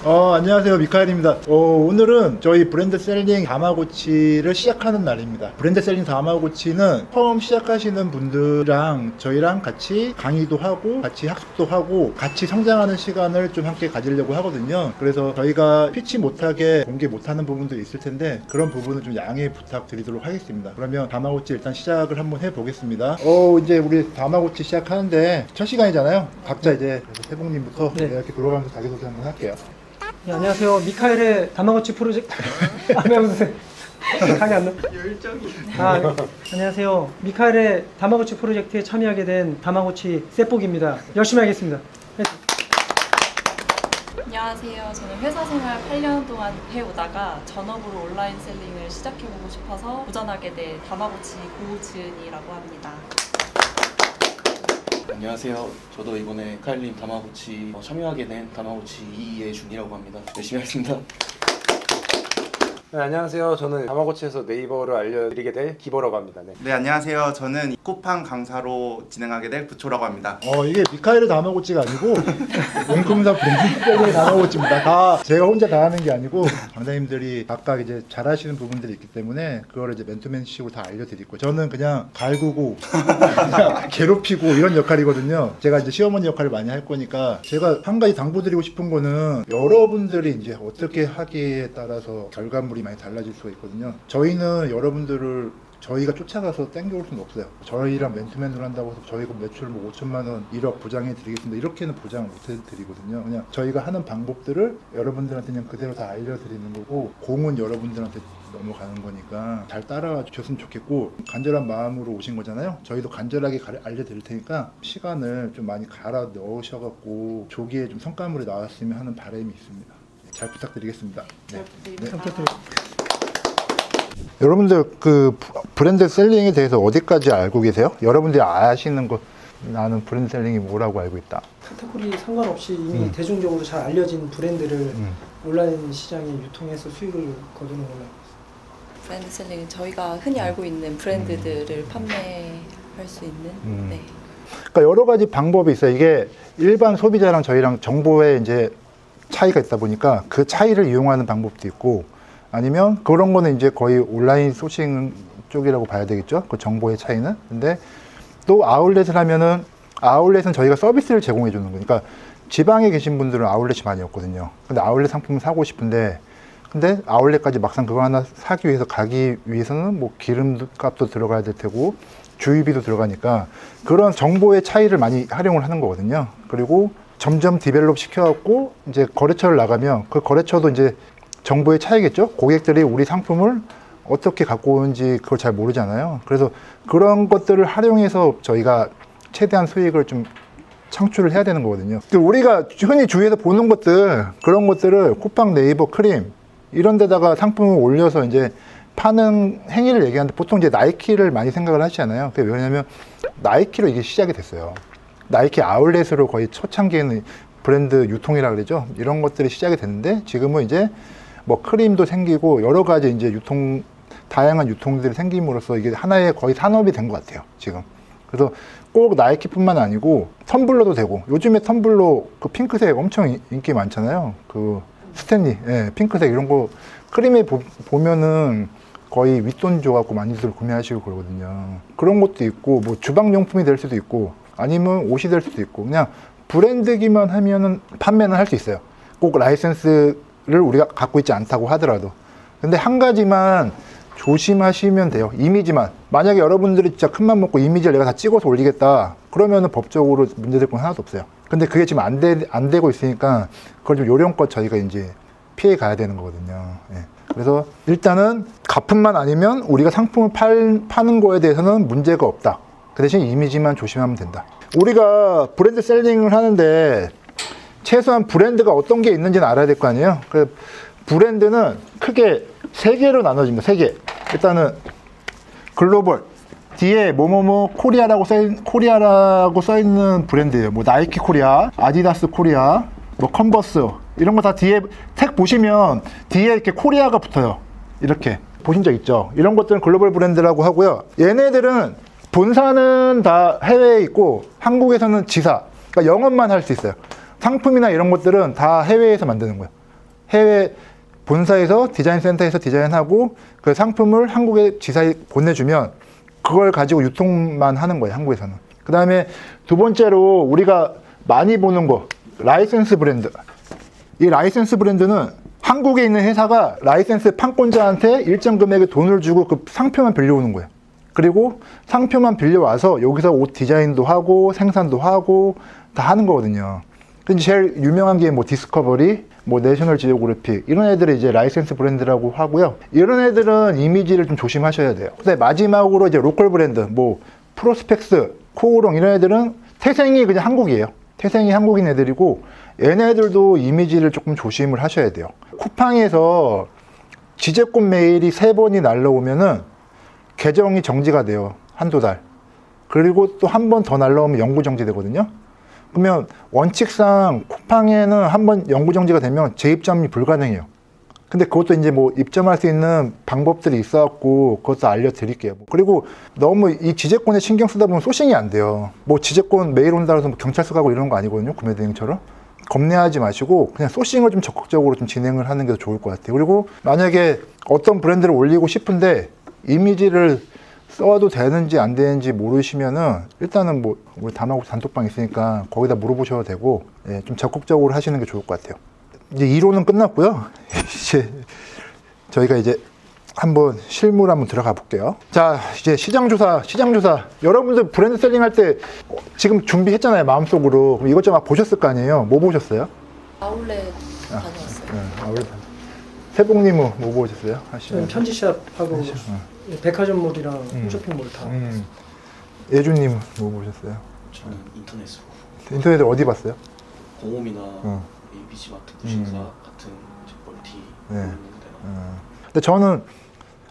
안녕하세요. 미카엘입니다. 오늘은 저희 브랜드 셀링 다마고치를 시작하는 날입니다. 브랜드 셀링 다마고치는 처음 시작하시는 분들랑 저희랑 같이 강의도 하고 같이 학습도 하고 같이 성장하는 시간을 좀 함께 가지려고 하거든요. 그래서 저희가 피치 못하게 공개 못하는 부분도 있을 텐데 그런 부분은 좀 양해 부탁드리도록 하겠습니다. 그러면 다마고치 일단 시작을 한번 해보겠습니다. 이제 우리 다마고치 시작하는데 첫 시간이잖아요. 각자 이제 세봉님부터 이렇게 돌아가면서 자기소개 한번 할게요. 네, 안녕하세요. 미카엘의 다마고치 프로젝트. 안녕하세요. 강의 안 나? 열정이. 안녕하세요. 미카엘의 다마고치 프로젝트에 참여하게 된 다마고치 세복입니다. 열심히 하겠습니다. 네. 안녕하세요. 저는 회사 생활 8년 동안 해오다가 전업으로 온라인 셀링을 시작해보고 싶어서 도전하게 된 다마고치 고지은이라고 합니다. 안녕하세요. 저도 이번에 카일님 다마고치 참여하게 된 다마고치 이예준이라고 합니다. 열심히 하겠습니다. 네, 안녕하세요. 저는 다마고치에서 네이버를 알려드리게 될 기버라고 합니다. 네, 안녕하세요. 저는 쿠팡 강사로 진행하게 될 부초라고 합니다. 이게 미카엘의 다마고치가 아니고 용품사 브랜드 셀링의 다마고치입니다. 다 제가 혼자 다 하는 게 아니고 강사님들이 각각 이제 잘하시는 부분들이 있기 때문에 그거를 이제 맨투맨식으로 다 알려드리고 저는 그냥 갈구고 그냥 괴롭히고 이런 역할이거든요. 제가 이제 시어머니 역할을 많이 할 거니까 제가 한 가지 당부드리고 싶은 거는 여러분들이 이제 어떻게 하기에 따라서 결과물이 많이 달라질 수가 있거든요. 저희는 여러분들을 저희가 쫓아가서 땡겨올 수는 없어요. 저희랑 맨투맨으로 한다고 해서 저희가 매출 뭐 5천만 원, 1억 보장해 드리겠습니다. 이렇게는 보장을 못 해드리거든요. 그냥 저희가 하는 방법들을 여러분들한테 그냥 그대로 다 알려드리는 거고 공은 여러분들한테 넘어가는 거니까 잘 따라와 주셨으면 좋겠고 간절한 마음으로 오신 거잖아요. 저희도 간절하게 알려드릴 테니까 시간을 좀 많이 갈아 넣으셔갖고 조기에 좀 성과물이 나왔으면 하는 바람이 있습니다. 잘 부탁드리겠습니다. 네. 여러분들 그 브랜드 셀링에 대해서 어디까지 알고 계세요? 여러분들이 아시는 거 나는 브랜드 셀링이 뭐라고 알고 있다. 카테고리 상관없이 이미 대중적으로 잘 알려진 브랜드를 온라인 시장에 유통해서 수익을 거두는 걸로. 브랜드 셀링은 저희가 흔히 알고 있는 브랜드들을 판매할 수 있는 네. 그러니까 여러 가지 방법이 있어요. 이게 일반 소비자랑 저희랑 정보에 이제 차이가 있다 보니까 그 차이를 이용하는 방법도 있고 아니면 그런 거는 이제 거의 온라인 소싱 쪽이라고 봐야 되겠죠. 그 정보의 차이는. 근데 또 아울렛을 하면은 아울렛은 저희가 서비스를 제공해 주는 거니까 지방에 계신 분들은 아울렛이 많이 없거든요. 근데 아울렛 상품을 사고 싶은데 근데 아울렛까지 막상 그거 하나 사기 위해서 가기 위해서는 뭐 기름값도 들어가야 될 테고 주유비도 들어가니까 그런 정보의 차이를 많이 활용을 하는 거거든요. 그리고 점점 디벨롭 시켜갖고 이제 거래처를 나가면 그 거래처도 이제 정보의 차이겠죠. 고객들이 우리 상품을 어떻게 갖고 오는지 그걸 잘 모르잖아요. 그래서 그런 것들을 활용해서 저희가 최대한 수익을 좀 창출을 해야 되는 거거든요. 우리가 흔히 주위에서 보는 것들 그런 것들을 쿠팡, 네이버, 크림 이런 데다가 상품을 올려서 이제 파는 행위를 얘기하는데 보통 이제 나이키를 많이 생각을 하시잖아요. 그게 왜냐면 나이키로 이게 시작이 됐어요. 나이키 아울렛으로 거의 초창기에는 브랜드 유통이라 그러죠. 이런 것들이 시작이 됐는데 지금은 이제 뭐 크림도 생기고 여러 가지 이제 다양한 유통들이 생김으로써 이게 하나의 거의 산업이 된 것 같아요, 지금. 그래서 꼭 나이키뿐만 아니고 텀블러도 되고 요즘에 텀블러 그 핑크색 엄청 인기 많잖아요. 그 스탠리, 핑크색 이런 거 크림에 보면은 거의 윗돈 줘갖고 많이들 구매하시고 그러거든요. 그런 것도 있고 뭐 주방용품이 될 수도 있고 아니면 옷이 될 수도 있고 그냥 브랜드기만 하면은 판매는 할 수 있어요. 꼭 라이센스를 우리가 갖고 있지 않다고 하더라도. 근데 한 가지만 조심하시면 돼요. 이미지만. 만약에 여러분들이 진짜 큰맘 먹고 이미지를 내가 다 찍어서 올리겠다. 그러면은 법적으로 문제될 건 하나도 없어요. 근데 그게 지금 안 되고 있으니까 그걸 좀 요령껏 저희가 이제 피해 가야 되는 거거든요. 예. 그래서 일단은 가품만 아니면 우리가 상품을 파는 거에 대해서는 문제가 없다. 그 대신 이미지만 조심하면 된다. 우리가 브랜드 셀링을 하는데 최소한 브랜드가 어떤 게 있는지는 알아야 될 거 아니에요. 그 브랜드는 크게 3개로 나눠집니다. 3개. 일단은 글로벌 뒤에 뭐뭐뭐 코리아라고 써있는 브랜드예요. 뭐 나이키 코리아, 아디다스 코리아, 뭐 컨버스 이런 거 다 뒤에 택 보시면 뒤에 이렇게 코리아가 붙어요. 이렇게 보신 적 있죠? 이런 것들은 글로벌 브랜드라고 하고요. 얘네들은 본사는 다 해외에 있고 한국에서는 지사, 그러니까 영업만 할 수 있어요. 상품이나 이런 것들은 다 해외에서 만드는 거예요. 해외 본사에서 디자인 센터에서 디자인하고 그 상품을 한국에 지사에 보내주면 그걸 가지고 유통만 하는 거예요, 한국에서는. 그 다음에 두 번째로 우리가 많이 보는 거, 라이센스 브랜드. 이 라이센스 브랜드는 한국에 있는 회사가 라이센스 판권자한테 일정 금액의 돈을 주고 그 상표만 빌려오는 거예요. 그리고 상표만 빌려와서 여기서 옷 디자인도 하고 생산도 하고 다 하는 거거든요. 근데 제일 유명한 게 뭐 디스커버리, 뭐 내셔널 지오그래픽 이런 애들이 이제 라이센스 브랜드라고 하고요. 이런 애들은 이미지를 좀 조심하셔야 돼요. 근데 마지막으로 이제 로컬 브랜드, 뭐 프로스펙스, 코오롱 이런 애들은 태생이 그냥 한국이에요. 태생이 한국인 애들이고 얘네들도 이미지를 조금 조심을 하셔야 돼요. 쿠팡에서 지재권 메일이 3번이 날라오면은 계정이 정지가 돼요. 한두 달. 그리고 또 한 번 더 날라오면 영구 정지되거든요. 그러면 원칙상 쿠팡에는 한 번 영구 정지가 되면 재입점이 불가능해요. 근데 그것도 이제 뭐 입점할 수 있는 방법들이 있어갖고 그것도 알려드릴게요. 그리고 너무 이 지재권에 신경 쓰다 보면 소싱이 안 돼요. 뭐 지재권 메일 온다고 해서 뭐 경찰서 가고 이런 거 아니거든요. 구매대행처럼. 겁내하지 마시고 그냥 소싱을 좀 적극적으로 좀 진행을 하는 게 더 좋을 것 같아요. 그리고 만약에 어떤 브랜드를 올리고 싶은데 이미지를 써도 되는지 안 되는지 모르시면은 일단은 뭐 우리 다마고치 단톡방 있으니까 거기다 물어보셔도 되고 예, 좀 적극적으로 하시는 게 좋을 것 같아요. 이제 1호는 끝났고요. 이제 저희가 이제 한번 실무로 한번 들어가 볼게요. 자, 이제 시장 조사. 여러분들 브랜드 셀링 할 때 지금 준비했잖아요, 마음속으로. 그럼 이것저것 막 보셨을 거 아니에요? 뭐 보셨어요? 아울렛 다녀왔어요. 아울렛. 세봉님은 뭐 보셨어요? 저는 편지샵하고 백화점몰이랑 홈쇼핑몰 다. 예준님은 뭐 보셨어요? 저는 인터넷으로 인터넷에 어디 봤어요? 공홈이나 ABC 마트, 부신사 같은 이제 멀티 네. 있는 데나 근데 저는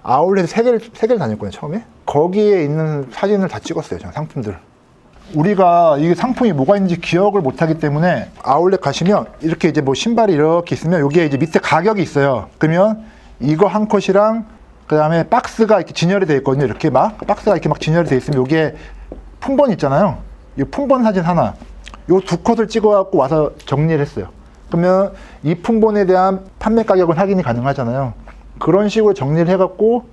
아울렛 3개를 다녔거든요, 처음에. 거기에 있는 사진을 다 찍었어요, 저는 상품들. 우리가 이게 상품이 뭐가 있는지 기억을 못 하기 때문에 아울렛 가시면 이렇게 이제 뭐 신발이 이렇게 있으면 여기에 이제 밑에 가격이 있어요. 그러면 이거 한 컷이랑 그 다음에 박스가 이렇게 진열이 되어 있거든요. 이렇게 막 박스가 이렇게 막 진열이 되어 있으면 여기에 품번 있잖아요. 이 품번 사진 하나, 요 2컷을 찍어갖고 와서 정리를 했어요. 그러면 이 품번에 대한 판매 가격은 확인이 가능하잖아요. 그런 식으로 정리를 해갖고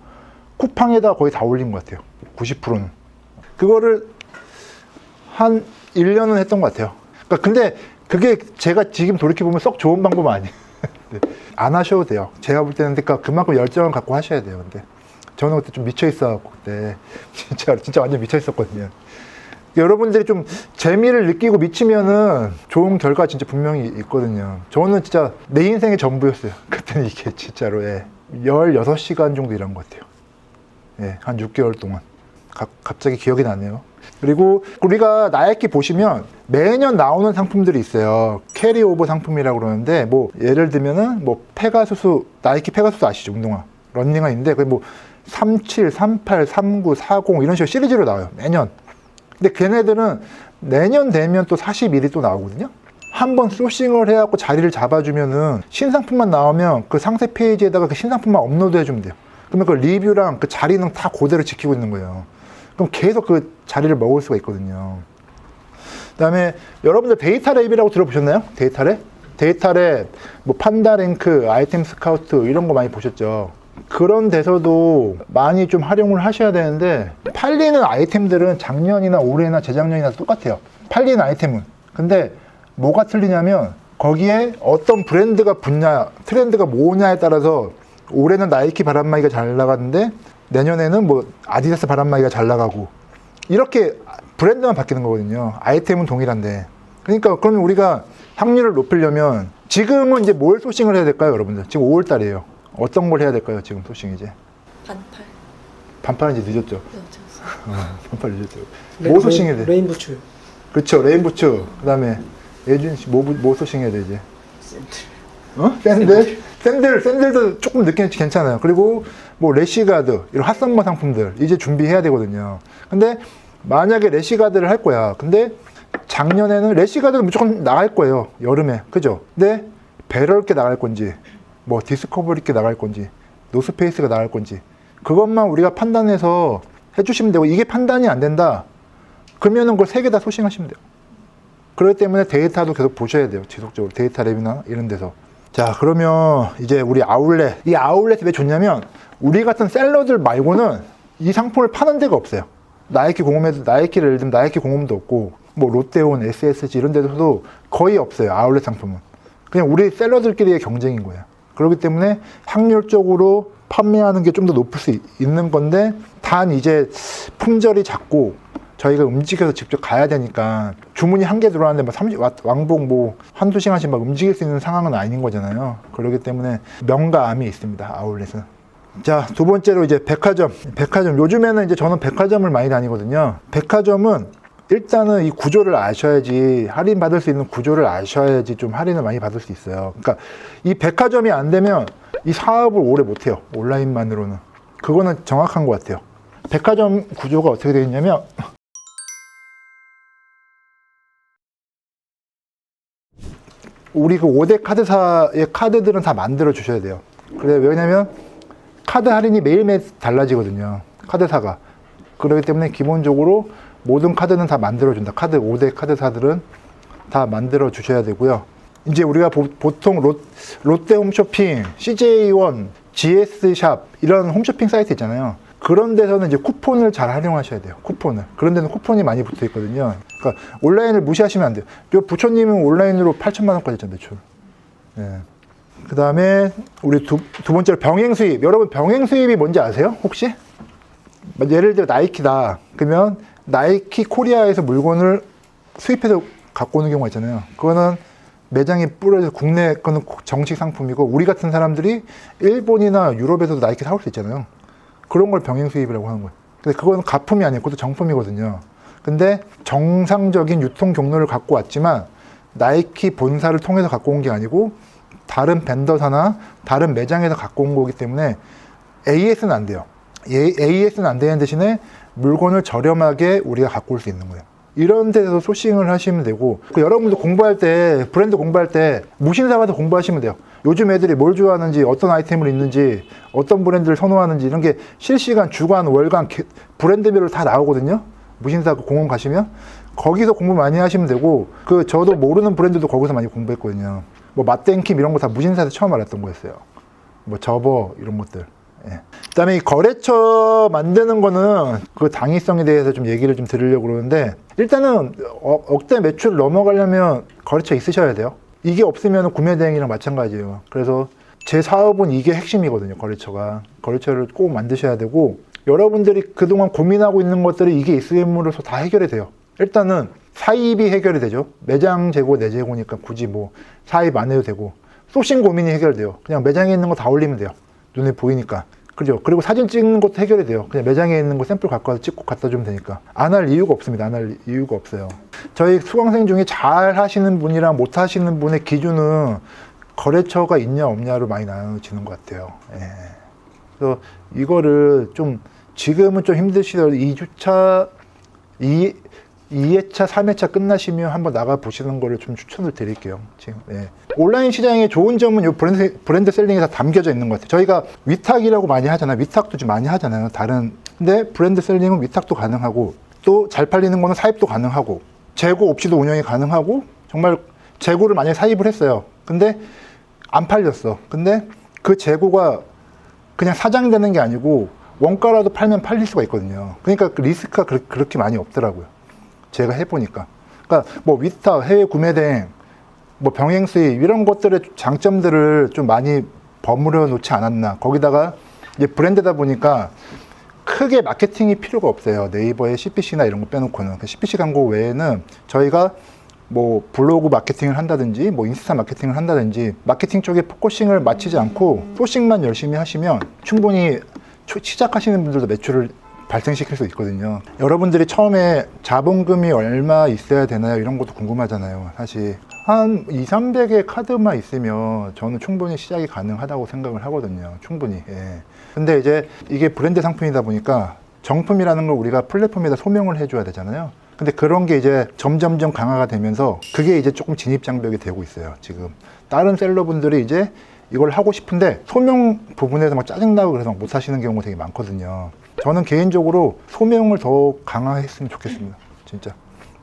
쿠팡에다 거의 다 올린 것 같아요. 90%는. 그거를 한 1년은 했던 것 같아요. 그러니까 근데 그게 제가 지금 돌이켜보면 썩 좋은 방법은 아니에요. 안 하셔도 돼요. 제가 볼 때는 그러니까 그만큼 열정을 갖고 하셔야 돼요. 근데 저는 그때 좀 미쳐 있어갖고 그때 진짜 완전 미쳐 있었거든요. 여러분들이 좀 재미를 느끼고 미치면은 좋은 결과 진짜 분명히 있거든요. 저는 진짜 내 인생의 전부였어요. 그때는 이게 진짜로 16시간 정도 일한 것 같아요. 예, 한 6개월 동안. 갑자기 기억이 나네요. 그리고 우리가 나이키 보시면 매년 나오는 상품들이 있어요. 캐리오버 상품이라고 그러는데 뭐 예를 들면은 뭐 페가수스, 나이키 페가수스 아시죠? 운동화. 런닝화 있는데 그게 뭐 37, 38, 39, 40 이런 식으로 시리즈로 나와요. 매년. 근데 걔네들은 내년 되면 또 41이 또 나오거든요. 한번 소싱을 해갖고 자리를 잡아주면은 신상품만 나오면 그 상세 페이지에다가 그 신상품만 업로드 해주면 돼요. 그러면 그 리뷰랑 그 자리는 다 그대로 지키고 있는 거예요. 그럼 계속 그 자리를 먹을 수가 있거든요. 그 다음에 여러분들 데이터 랩이라고 들어보셨나요? 데이터 랩? 데이터 랩, 뭐 판다랭크, 아이템 스카우트 이런 거 많이 보셨죠? 그런 데서도 많이 좀 활용을 하셔야 되는데 팔리는 아이템들은 작년이나 올해나 재작년이나 똑같아요. 팔리는 아이템은. 근데 뭐가 틀리냐면 거기에 어떤 브랜드가 붙냐, 트렌드가 뭐냐에 따라서 올해는 나이키 바람막이가 잘 나갔는데 내년에는 뭐 아디다스 바람막이가 잘 나가고 이렇게 브랜드만 바뀌는 거거든요. 아이템은 동일한데. 그러니까 그러면 우리가 확률을 높이려면 지금은 이제 뭘 소싱을 해야 될까요, 여러분들? 지금 5월 달이에요. 어떤 걸 해야 될까요, 지금 소싱 이제? 반팔. 반팔은 이제 늦었죠. 네, 어쩌겠어요. 반팔 늦었죠. 뭐 소싱해야 돼? 레인부츠. 그렇죠, 레인부츠. 그 다음에 예준 씨 뭐 소싱해야 돼 이제? 샌들? 샌들도 조금 늦게 괜찮아요. 그리고 뭐 래시가드 이런 핫썸머 상품들 이제 준비해야 되거든요. 근데 만약에 래시가드를 할 거야. 근데 작년에는 래시가드는 무조건 나갈 거예요. 여름에. 그죠? 근데 배럴게 나갈 건지 뭐 디스커버리께 나갈 건지 노스페이스가 나갈 건지 그것만 우리가 판단해서 해주시면 되고 이게 판단이 안 된다. 그러면은 그걸 3개 다 소싱하시면 돼요. 그렇기 때문에 데이터도 계속 보셔야 돼요. 지속적으로 데이터 랩이나 이런 데서. 자, 그러면 이제 우리 아울렛. 이 아울렛이 왜 좋냐면 우리 같은 셀러들 말고는 이 상품을 파는 데가 없어요. 나이키 공홈에도 나이키를 예를 들면 나이키 공홈도 없고 뭐 롯데온, SSG 이런 데서도 거의 없어요. 아울렛 상품은. 그냥 우리 셀러들끼리의 경쟁인 거예요. 그렇기 때문에 확률적으로 판매하는 게 좀 더 높을 수 있는 건데 단 이제 품절이 작고 저희가 움직여서 직접 가야 되니까 주문이 한 개 들어왔는데 막 30, 왕복 뭐 한두 시간씩 막 움직일 수 있는 상황은 아닌 거잖아요. 그렇기 때문에 명가암이 있습니다. 아울렛은. 자, 두 번째로 이제 백화점. 요즘에는 이제 저는 백화점을 많이 다니거든요. 백화점은 일단은 이 구조를 아셔야지, 할인 받을 수 있는 구조를 아셔야지 좀 할인을 많이 받을 수 있어요. 그러니까 이 백화점이 안 되면 이 사업을 오래 못 해요. 온라인만으로는. 그거는 정확한 것 같아요. 백화점 구조가 어떻게 되어 있냐면 우리 그 5대 카드사의 카드들은 다 만들어 주셔야 돼요. 그래, 왜냐면 카드 할인이 매일매일 달라지거든요. 카드사가. 그렇기 때문에 기본적으로 모든 카드는 다 만들어 준다. 5대 카드사들은 다 만들어 주셔야 되고요. 이제 우리가 보통 롯데 홈쇼핑, CJ1, GS샵 이런 홈쇼핑 사이트 있잖아요. 그런 데서는 이제 쿠폰을 잘 활용하셔야 돼요. 쿠폰을. 그런 데는 쿠폰이 많이 붙어 있거든요. 그러니까 온라인을 무시하시면 안 돼요. 요 부처님은 온라인으로 8천만 원까지 했잖아요, 매출. 예. 그 다음에 우리 두 번째로 병행 수입. 여러분 병행 수입이 뭔지 아세요? 혹시? 예를 들어 나이키다. 그러면 나이키 코리아에서 물건을 수입해서 갖고 오는 경우가 있잖아요. 그거는 매장에 뿌려서 국내 거는 정식 상품이고 우리 같은 사람들이 일본이나 유럽에서도 나이키 사올 수 있잖아요. 그런 걸 병행 수입이라고 하는 거예요. 근데 그건 가품이 아니고 그것도 정품이거든요. 근데 정상적인 유통 경로를 갖고 왔지만 나이키 본사를 통해서 갖고 온 게 아니고 다른 벤더사나 다른 매장에서 갖고 온 거기 때문에 AS는 안 돼요. AS는 안 되는 대신에 물건을 저렴하게 우리가 갖고 올 수 있는 거예요. 이런 데서 소싱을 하시면 되고 여러분도 공부할 때 브랜드 공부할 때 무신사 가서 공부하시면 돼요. 요즘 애들이 뭘 좋아하는지 어떤 아이템을 입는지 어떤 브랜드를 선호하는지 이런 게 실시간 주간 월간 브랜드별로 다 나오거든요. 무신사 공원 가시면 거기서 공부 많이 하시면 되고 저도 모르는 브랜드도 거기서 많이 공부했거든요. 뭐 맛땡킴 이런 거 다 무신사에서 처음 알았던 거였어요. 뭐 저버 이런 것들. 예. 그다음에 이 거래처 만드는 거는 그 당위성에 대해서 좀 얘기를 좀 드리려고 그러는데 일단은 억대 매출 넘어가려면 거래처 있으셔야 돼요. 이게 없으면 구매 대행이랑 마찬가지예요. 그래서 제 사업은 이게 핵심이거든요. 거래처를 꼭 만드셔야 되고 여러분들이 그동안 고민하고 있는 것들이 이게 있음으로써 다 해결이 돼요. 일단은 사입이 해결이 되죠. 매장 재고, 내 재고니까 굳이 뭐 사입 안 해도 되고 소싱 고민이 해결돼요. 그냥 매장에 있는 거 다 올리면 돼요. 눈에 보이니까. 그죠? 그리고 사진 찍는 것도 해결이 돼요. 그냥 매장에 있는 거 샘플 갖고 와서 찍고 갖다 주면 되니까. 안 할 이유가 없습니다. 안 할 이유가 없어요. 저희 수강생 중에 잘 하시는 분이랑 못 하시는 분의 기준은 거래처가 있냐 없냐로 많이 나눠지는 것 같아요. 예. 그래서 이거를 좀 지금은 좀 힘드시더라도 2주차, 2회차, 3회차 끝나시면 한번 나가 보시는 거를 좀 추천을 드릴게요. 지금. 예. 온라인 시장의 좋은 점은 이 브랜드 셀링이 다 담겨져 있는 것 같아요. 저희가 위탁이라고 많이 하잖아요. 위탁도 좀 많이 하잖아요. 근데 브랜드 셀링은 위탁도 가능하고 또 잘 팔리는 거는 사입도 가능하고 재고 없이도 운영이 가능하고 정말 재고를 만약에 사입을 했어요. 근데 안 팔렸어. 근데 그 재고가 그냥 사장되는 게 아니고 원가라도 팔면 팔릴 수가 있거든요. 그러니까 그 리스크가 그렇게 많이 없더라고요. 제가 해보니까. 그러니까 뭐 위탁, 해외 구매 대행, 뭐 병행 수입 이런 것들의 장점들을 좀 많이 버무려 놓지 않았나. 거기다가 이제 브랜드다 보니까 크게 마케팅이 필요가 없어요. 네이버의 CPC나 이런 거 빼놓고는. CPC 광고 외에는 저희가 뭐 블로그 마케팅을 한다든지 뭐 인스타 마케팅을 한다든지 마케팅 쪽에 포커싱을 맞추지 않고 소싱만 열심히 하시면 충분히 시작하시는 분들도 매출을 발생시킬 수 있거든요. 여러분들이 처음에 자본금이 얼마 있어야 되나요? 이런 것도 궁금하잖아요. 사실 한 200~300의 카드만 있으면 저는 충분히 시작이 가능하다고 생각을 하거든요. 충분히. 예. 근데 이제 이게 브랜드 상품이다 보니까 정품이라는 걸 우리가 플랫폼에다 소명을 해줘야 되잖아요. 근데 그런 게 이제 점점점 강화가 되면서 그게 이제 조금 진입장벽이 되고 있어요. 지금 다른 셀러분들이 이제 이걸 하고 싶은데 소명 부분에서 막 짜증나고 그래서 막 못 하시는 경우가 되게 많거든요. 저는 개인적으로 소명을 더 강화했으면 좋겠습니다. 진짜.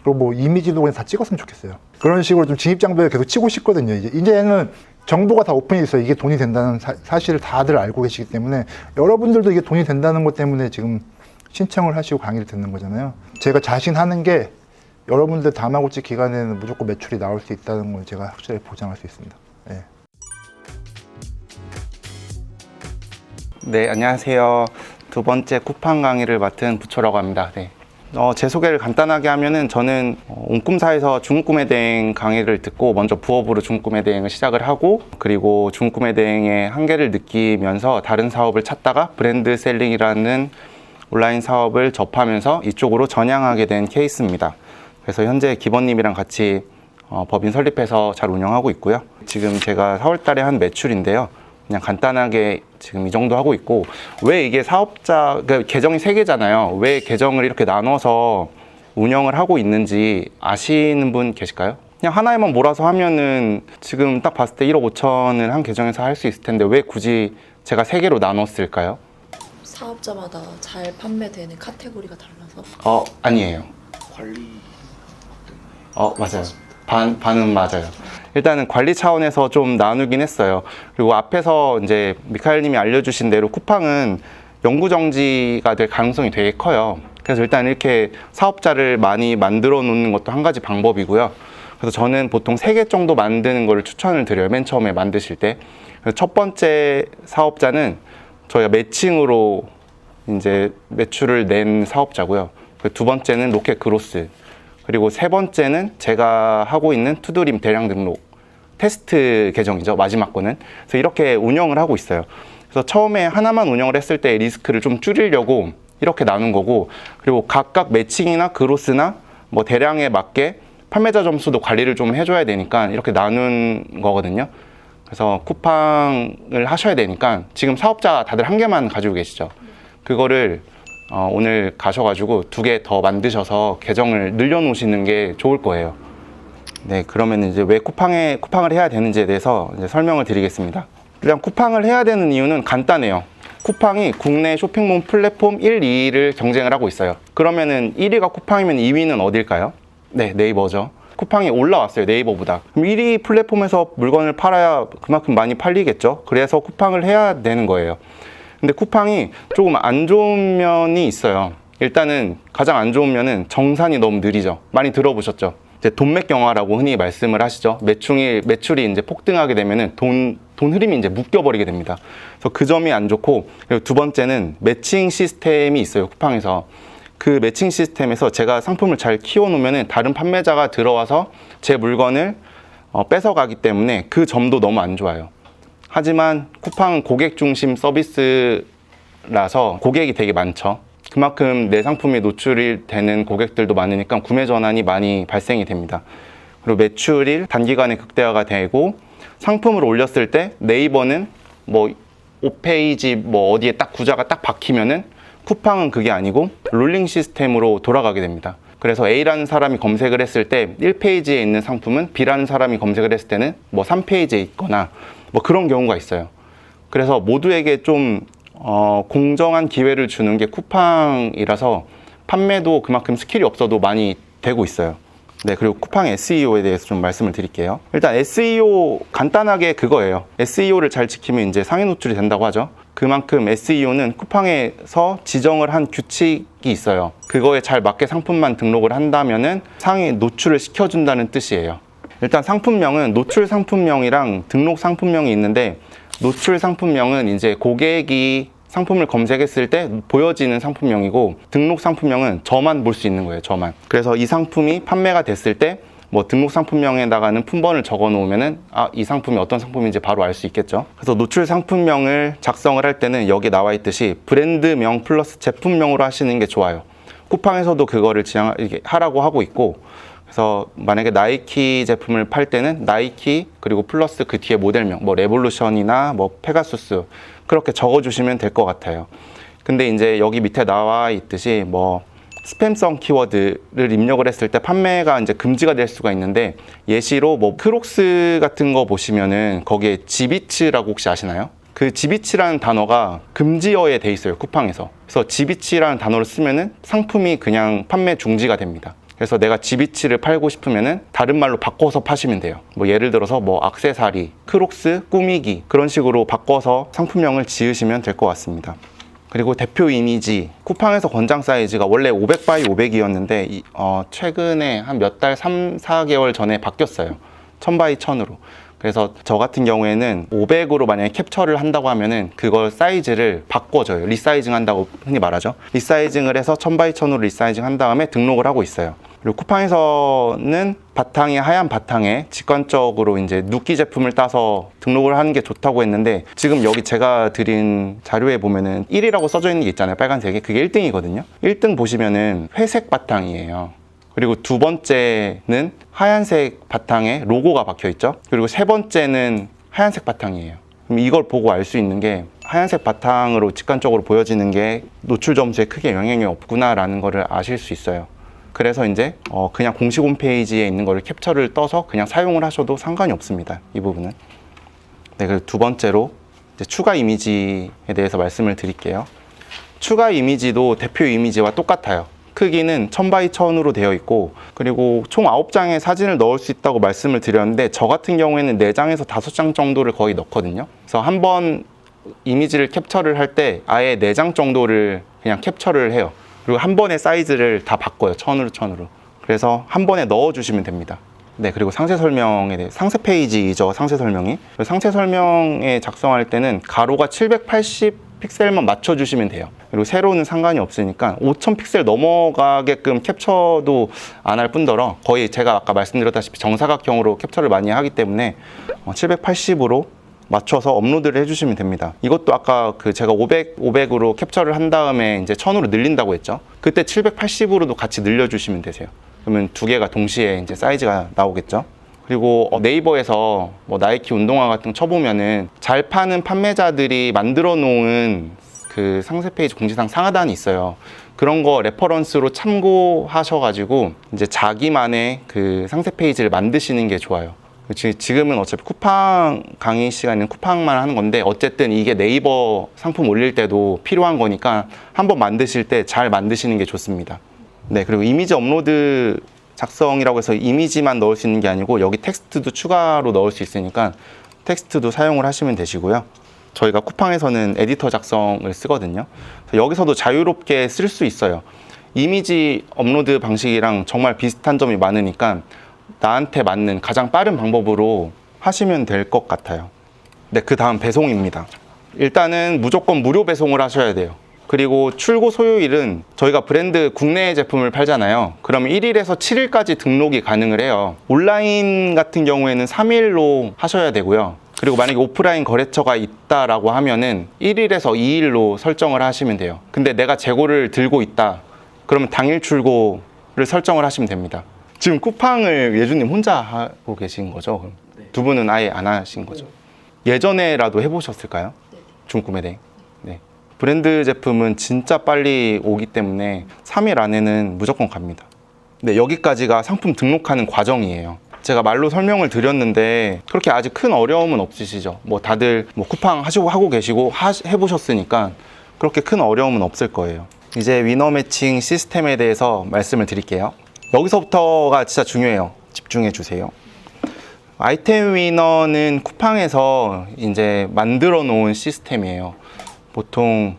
그리고 뭐 이미지도 그냥 다 찍었으면 좋겠어요. 그런 식으로 좀 진입장벽을 계속 치고 싶거든요. 이제는 정보가 다 오픈이 있어요. 이게 돈이 된다는 사실을 다들 알고 계시기 때문에 여러분들도 이게 돈이 된다는 것 때문에 지금 신청을 하시고 강의를 듣는 거잖아요. 제가 자신하는 게 여러분들 다마고치 기간에는 무조건 매출이 나올 수 있다는 걸 제가 확실히 보장할 수 있습니다. 예. 네, 안녕하세요. 두 번째 쿠팡 강의를 맡은 부초라고 합니다. 네. 제 소개를 간단하게 하면은 저는 온꿈사에서 중국구매 대행 강의를 듣고 먼저 부업으로 중국구매 대행을 시작을 하고 그리고 중국구매 대행의 한계를 느끼면서 다른 사업을 찾다가 브랜드 셀링이라는 온라인 사업을 접하면서 이쪽으로 전향하게 된 케이스입니다. 그래서 현재 기범님이랑 같이 법인 설립해서 잘 운영하고 있고요. 지금 제가 4월 달에 한 매출인데요. 그냥 간단하게 지금 이 정도 하고 있고, 왜 이게 사업자, 그러니까 계정이 3개잖아요. 왜 계정을 이렇게 나눠서 운영을 하고 있는지 아시는 분 계실까요? 그냥 하나에만 몰아서 하면은 지금 딱 봤을 때 1억 5천은 한 계정에서 할 수 있을 텐데 왜 굳이 제가 3개로 나눴을까요? 사업자마다 잘 판매되는 카테고리가 달라서? 아니에요. 관리 맞아요. 반은 맞아요. 일단은 관리 차원에서 좀 나누긴 했어요. 그리고 앞에서 이제 미카엘 님이 알려주신 대로 쿠팡은 영구정지가 될 가능성이 되게 커요. 그래서 일단 이렇게 사업자를 많이 만들어 놓는 것도 한 가지 방법이고요. 그래서 저는 보통 3개 정도 만드는 걸 추천을 드려요. 맨 처음에 만드실 때. 그래서 첫 번째 사업자는 저희가 매칭으로 이제 매출을 낸 사업자고요. 두 번째는 로켓 그로스. 그리고 세 번째는 제가 하고 있는 투드림 대량 등록 테스트 계정이죠. 마지막 거는. 그래서 이렇게 운영을 하고 있어요. 그래서 처음에 하나만 운영을 했을 때 리스크를 좀 줄이려고 이렇게 나눈 거고, 그리고 각각 매칭이나 그로스나 뭐 대량에 맞게 판매자 점수도 관리를 좀 해줘야 되니까 이렇게 나눈 거거든요. 그래서 쿠팡을 하셔야 되니까 지금 사업자 다들 한 개만 가지고 계시죠. 그거를 오늘 가셔가지고 2개 더 만드셔서 계정을 늘려놓으시는 게 좋을 거예요. 네, 그러면 이제 왜 쿠팡을 해야 되는지에 대해서 이제 설명을 드리겠습니다. 일단 쿠팡을 해야 되는 이유는 간단해요. 쿠팡이 국내 쇼핑몰 플랫폼 1, 2위를 경쟁을 하고 있어요. 그러면은 1위가 쿠팡이면 2위는 어딜까요? 네, 네이버죠. 쿠팡이 올라왔어요, 네이버보다. 그럼 1위 플랫폼에서 물건을 팔아야 그만큼 많이 팔리겠죠. 그래서 쿠팡을 해야 되는 거예요. 근데 쿠팡이 조금 안 좋은 면이 있어요. 일단은 가장 안 좋은 면은 정산이 너무 느리죠. 많이 들어보셨죠? 이제 돈맥 경화라고 흔히 말씀을 하시죠. 매출이 이제 폭등하게 되면은 돈 흐름이 이제 묶여버리게 됩니다. 그래서 그 점이 안 좋고, 그리고 두 번째는 매칭 시스템이 있어요, 쿠팡에서. 그 매칭 시스템에서 제가 상품을 잘 키워놓으면은 다른 판매자가 들어와서 제 물건을 뺏어가기 때문에 그 점도 너무 안 좋아요. 하지만 쿠팡은 고객 중심 서비스라서 고객이 되게 많죠. 그만큼 내 상품이 노출이 되는 고객들도 많으니까 구매 전환이 많이 발생이 됩니다. 그리고 매출이 단기간에 극대화가 되고, 상품을 올렸을 때 네이버는 뭐 5페이지 뭐 어디에 딱 구자가 딱 박히면은 쿠팡은 그게 아니고 롤링 시스템으로 돌아가게 됩니다. 그래서 A라는 사람이 검색을 했을 때 1페이지에 있는 상품은 B라는 사람이 검색을 했을 때는 뭐 3페이지에 있거나 뭐 그런 경우가 있어요. 그래서 모두에게 좀 공정한 기회를 주는 게 쿠팡이라서 판매도 그만큼 스킬이 없어도 많이 되고 있어요. 네, 그리고 쿠팡 SEO에 대해서 좀 말씀을 드릴게요. 일단 SEO 간단하게 그거예요. SEO를 잘 지키면 이제 상위 노출이 된다고 하죠. 그만큼 SEO는 쿠팡에서 지정을 한 규칙이 있어요. 그거에 잘 맞게 상품만 등록을 한다면은 상위 노출을 시켜준다는 뜻이에요. 일단 상품명은 노출 상품명이랑 등록 상품명이 있는데, 노출 상품명은 이제 고객이 상품을 검색했을 때 보여지는 상품명이고, 등록 상품명은 저만 볼 수 있는 거예요, 저만. 그래서 이 상품이 판매가 됐을 때 뭐 등록 상품명에다가는 품번을 적어 놓으면은 이 상품이 어떤 상품인지 바로 알 수 있겠죠. 그래서 노출 상품명을 작성을 할 때는 여기 나와 있듯이 브랜드명 플러스 제품명으로 하시는 게 좋아요. 쿠팡에서도 그거를 하라고 하고 있고, 그래서 만약에 나이키 제품을 팔 때는 나이키 그리고 플러스 그 뒤에 모델명 뭐 레볼루션이나 뭐 페가수스 그렇게 적어주시면 될 것 같아요. 근데 이제 여기 밑에 나와 있듯이 뭐 스팸성 키워드를 입력을 했을 때 판매가 이제 금지가 될 수가 있는데, 예시로 뭐 크록스 같은 거 보시면은 거기에 지비츠라고 혹시 아시나요? 그 지비치라는 단어가 금지어에 돼 있어요, 쿠팡에서. 그래서 지비치라는 단어를 쓰면은 상품이 그냥 판매 중지가 됩니다. 그래서 내가 지비치를 팔고 싶으면은 다른 말로 바꿔서 파시면 돼요. 뭐 예를 들어서 뭐 액세서리, 크록스, 꾸미기 그런 식으로 바꿔서 상품명을 지으시면 될 것 같습니다. 그리고 대표 이미지, 쿠팡에서 권장 사이즈가 원래 500 바이 500이었는데 최근에 한 몇 달, 3, 4개월 전에 바뀌었어요. 1000 바이 1000으로. 그래서 저 같은 경우에는 500으로 만약에 캡처를 한다고 하면은 그걸 사이즈를 바꿔줘요. 리사이징 한다고 흔히 말하죠. 리사이징을 해서 1000 바이 1000으로 리사이징 한 다음에 등록을 하고 있어요. 그리고 쿠팡에서는 바탕이 하얀 바탕에 직관적으로 이제 눕기 제품을 따서 등록을 하는 게 좋다고 했는데, 지금 여기 제가 드린 자료에 보면은 1이라고 써져 있는 게 있잖아요. 빨간색에. 그게 1등이거든요. 1등 보시면은 회색 바탕이에요. 그리고 두 번째는 하얀색 바탕에 로고가 박혀 있죠. 그리고 세 번째는 하얀색 바탕이에요. 그럼 이걸 보고 알 수 있는 게 하얀색 바탕으로 직관적으로 보여지는 게 노출 점수에 크게 영향이 없구나라는 거를 아실 수 있어요. 그래서 이제 그냥 공식 홈페이지에 있는 거를 캡처를 떠서 그냥 사용을 하셔도 상관이 없습니다. 이 부분은. 네, 그리고 두 번째로 이제 추가 이미지에 대해서 말씀을 드릴게요. 추가 이미지도 대표 이미지와 똑같아요. 크기는 1000 바이 1000으로 되어 있고, 그리고 총 9장의 사진을 넣을 수 있다고 말씀을 드렸는데, 저 같은 경우에는 4장에서 5장 정도를 거의 넣거든요. 그래서 한번 이미지를 캡처를 할 때 아예 4장 정도를 그냥 캡처를 해요. 그리고 한 번에 사이즈를 다 바꿔요. 1000으로 1000으로. 그래서 한 번에 넣어 주시면 됩니다. 네, 그리고 상세 설명에 대해, 상세 페이지이죠, 상세 설명이. 상세 설명에 작성할 때는 가로가 780 픽셀만 맞춰주시면 돼요. 그리고 세로는 상관이 없으니까 5000 픽셀 넘어가게끔 캡처도 안 할 뿐더러 거의 제가 아까 말씀드렸다시피 정사각형으로 캡처를 많이 하기 때문에 780으로 맞춰서 업로드를 해주시면 됩니다. 이것도 아까 제가 500으로 캡처를 한 다음에 이제 1000으로 늘린다고 했죠. 그때 780으로도 같이 늘려주시면 되세요. 그러면 두 개가 동시에 이제 사이즈가 나오겠죠. 그리고 네이버에서 뭐 나이키 운동화 같은 거 쳐보면은 잘 파는 판매자들이 만들어 놓은 그 상세 페이지 공지사항 상하단이 있어요. 그런 거 레퍼런스로 참고하셔가지고 이제 자기만의 그 상세 페이지를 만드시는 게 좋아요. 지금은 어차피 쿠팡 강의 시간에는 쿠팡만 하는 건데, 어쨌든 이게 네이버 상품 올릴 때도 필요한 거니까 한번 만드실 때 잘 만드시는 게 좋습니다. 네, 그리고 이미지 업로드 작성이라고 해서 이미지만 넣을 수 있는 게 아니고 여기 텍스트도 추가로 넣을 수 있으니까 텍스트도 사용을 하시면 되시고요. 저희가 쿠팡에서는 에디터 작성을 쓰거든요. 여기서도 자유롭게 쓸 수 있어요. 이미지 업로드 방식이랑 정말 비슷한 점이 많으니까 나한테 맞는 가장 빠른 방법으로 하시면 될 것 같아요. 네, 그 다음 배송입니다. 일단은 무조건 무료 배송을 하셔야 돼요. 그리고 출고 소요일은 저희가 브랜드 국내 제품을 팔잖아요. 그러면 1일에서 7일까지 등록이 가능을 해요. 온라인 같은 경우에는 3일로 하셔야 되고요. 그리고 만약에 오프라인 거래처가 있다라고 하면은 1일에서 2일로 설정을 하시면 돼요. 근데 내가 재고를 들고 있다, 그러면 당일 출고를 설정을 하시면 됩니다. 지금 쿠팡을 예준님 혼자 하고 계신 거죠? 네. 두 분은 아예 안 하신 거죠? 예전에라도 해보셨을까요? 네. 중구매 대행. 네. 브랜드 제품은 진짜 빨리 오기 때문에 3일 안에는 무조건 갑니다. 네, 여기까지가 상품 등록하는 과정이에요. 제가 말로 설명을 드렸는데 그렇게 아직 큰 어려움은 없으시죠? 뭐 다들 뭐 쿠팡 하고 계시고 해보셨으니까 그렇게 큰 어려움은 없을 거예요. 이제 위너 매칭 시스템에 대해서 말씀을 드릴게요. 여기서부터가 진짜 중요해요. 집중해 주세요. 아이템 위너는 쿠팡에서 이제 만들어 놓은 시스템이에요. 보통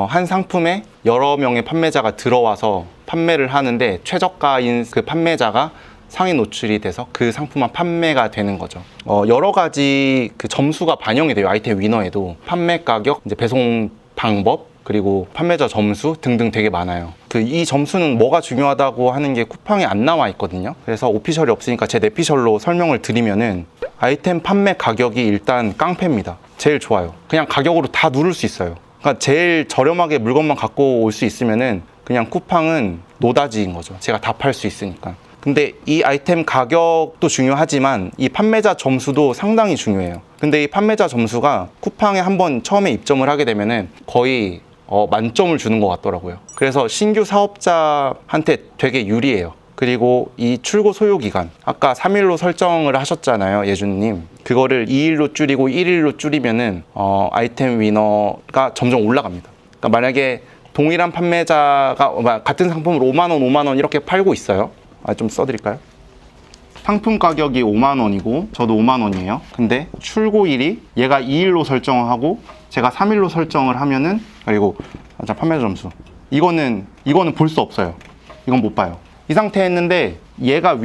한 상품에 여러 명의 판매자가 들어와서 판매를 하는데 최저가인 그 판매자가 상위 노출이 돼서 그 상품만 판매가 되는 거죠. 여러 가지 그 점수가 반영이 돼요. 아이템 위너에도 판매 가격, 이제 배송 방법, 그리고 판매자 점수 등등 되게 많아요. 이 점수는 뭐가 중요하다고 하는 게 쿠팡에 안 나와 있거든요. 그래서 오피셜이 없으니까 제 내피셜로 설명을 드리면은 아이템 판매 가격이 일단 깡패입니다. 제일 좋아요. 그냥 가격으로 다 누를 수 있어요. 그러니까 제일 저렴하게 물건만 갖고 올 수 있으면은 그냥 쿠팡은 노다지인 거죠. 제가 다 팔 수 있으니까. 근데 이 아이템 가격도 중요하지만 이 판매자 점수도 상당히 중요해요. 근데 이 판매자 점수가 쿠팡에 한번 처음에 입점을 하게 되면은 거의 만점을 주는 것 같더라고요. 그래서 신규 사업자한테 되게 유리해요. 그리고 이 출고 소요 기간, 아까 3일로 설정을 하셨잖아요, 예준님. 그거를 2일로 줄이고 1일로 줄이면은 아이템 위너가 점점 올라갑니다. 그러니까 만약에 동일한 판매자가 같은 상품을 5만 원 이렇게 팔고 있어요. 좀 써드릴까요? 상품 가격이 5만 원이고 저도 5만 원이에요. 근데 출고일이 얘가 2일로 설정하고 제가 3일로 설정을 하면은, 그리고 판매 점수 이거는 볼 수 없어요. 이건 못 봐요. 이 상태 했는데 얘가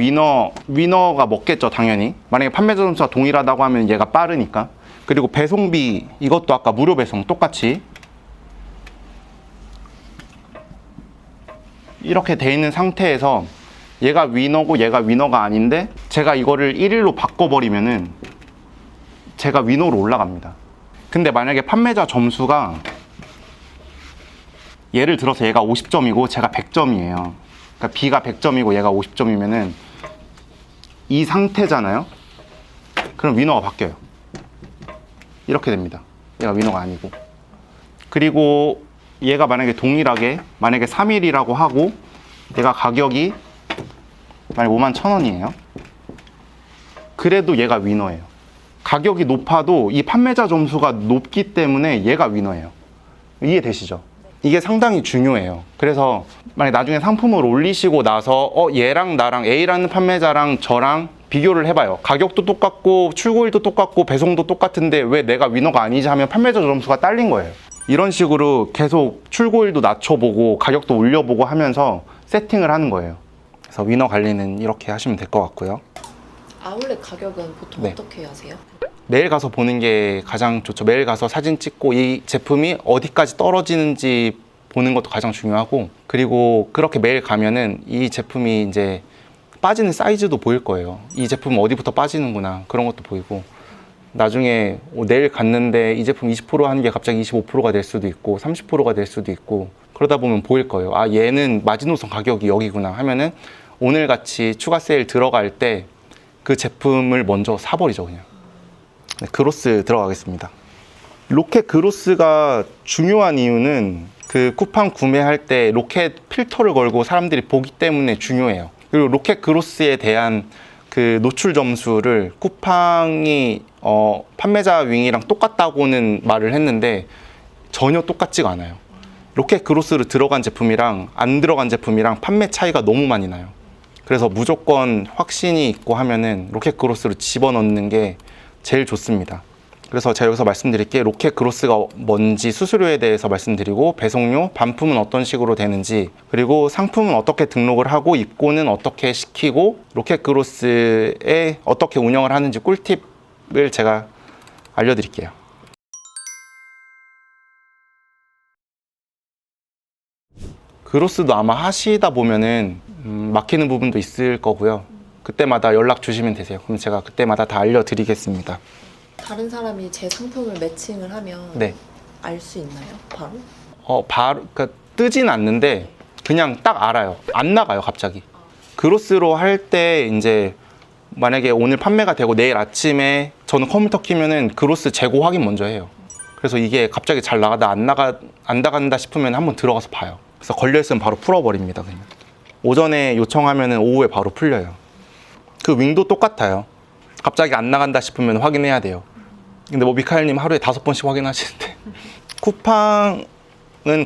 위너가 먹겠죠, 당연히. 만약에 판매 점수가 동일하다고 하면 얘가 빠르니까. 그리고 배송비 이것도 아까 무료 배송 똑같이 이렇게 돼 있는 상태에서 얘가 위너고 얘가 위너가 아닌데 제가 이거를 1일로 바꿔버리면은 제가 위너로 올라갑니다. 근데 만약에 판매자 점수가 예를 들어서 얘가 50점이고 제가 100점이에요. 그러니까 B가 100점이고 얘가 50점이면은 이 상태잖아요. 그럼 위너가 바뀌어요. 이렇게 됩니다. 얘가 위너가 아니고. 그리고 얘가 만약에 동일하게 만약에 3일이라고 하고 얘가 가격이 만약 51,000원이에요. 그래도 얘가 위너예요. 가격이 높아도 이 판매자 점수가 높기 때문에 얘가 위너예요. 이해되시죠? 이게 상당히 중요해요. 그래서 만약 나중에 상품을 올리시고 나서 얘랑 나랑 A라는 판매자랑 저랑 비교를 해봐요. 가격도 똑같고 출고일도 똑같고 배송도 똑같은데 왜 내가 위너가 아니지 하면 판매자 점수가 딸린 거예요. 이런 식으로 계속 출고일도 낮춰보고 가격도 올려보고 하면서 세팅을 하는 거예요. 그래서 위너 관리는 이렇게 하시면 될 것 같고요. 아울렛 가격은 보통 네. 어떻게 하세요? 매일 가서 보는 게 가장 좋죠. 매일 가서 사진 찍고 이 제품이 어디까지 떨어지는지 보는 것도 가장 중요하고, 그리고 그렇게 매일 가면은 이 제품이 이제 빠지는 사이즈도 보일 거예요. 이 제품은 어디부터 빠지는구나 그런 것도 보이고, 나중에 내일 갔는데 이 제품 20% 하는 게 갑자기 25%가 될 수도 있고 30%가 될 수도 있고, 그러다 보면 보일 거예요. 아, 얘는 마지노선 가격이 여기구나 하면은 오늘 같이 추가 세일 들어갈 때 그 제품을 먼저 사버리죠, 그냥. 네, 그로스 들어가겠습니다. 로켓 그로스가 중요한 이유는 그 쿠팡 구매할 때 로켓 필터를 걸고 사람들이 보기 때문에 중요해요. 그리고 로켓 그로스에 대한 그 노출 점수를 쿠팡이 판매자 윙이랑 똑같다고는 말을 했는데 전혀 똑같지가 않아요. 로켓 그로스로 들어간 제품이랑 안 들어간 제품이랑 판매 차이가 너무 많이 나요. 그래서 무조건 확신이 있고 하면은 로켓 그로스로 집어넣는 게 제일 좋습니다. 그래서 제가 여기서 말씀드릴 게 로켓 그로스가 뭔지 수수료에 대해서 말씀드리고, 배송료, 반품은 어떤 식으로 되는지, 그리고 상품은 어떻게 등록을 하고 입고는 어떻게 시키고 로켓 그로스에 어떻게 운영을 하는지 꿀팁을 제가 알려드릴게요. 그로스도 아마 하시다 보면은 막히는 부분도 있을 거고요. 그때마다 연락 주시면 되세요. 그럼 제가 그때마다 다 알려드리겠습니다. 다른 사람이 제 상품을 매칭을 하면 네. 알 수 있나요? 바로? 바로 그러니까 뜨진 않는데 그냥 딱 알아요. 안 나가요, 갑자기. 그로스로 할 때 이제 만약에 오늘 판매가 되고 내일 아침에 저는 컴퓨터 키면은 그로스 재고 확인 먼저 해요. 그래서 이게 갑자기 잘 나가다 안 나간다 싶으면 한번 들어가서 봐요. 그래서 걸려있으면 바로 풀어버립니다, 그냥. 오전에 요청하면은 오후에 바로 풀려요. 그 윙도 똑같아요. 갑자기 안 나간다 싶으면 확인해야 돼요. 근데 뭐 미카엘님 하루에 5번씩 확인하시는데 쿠팡은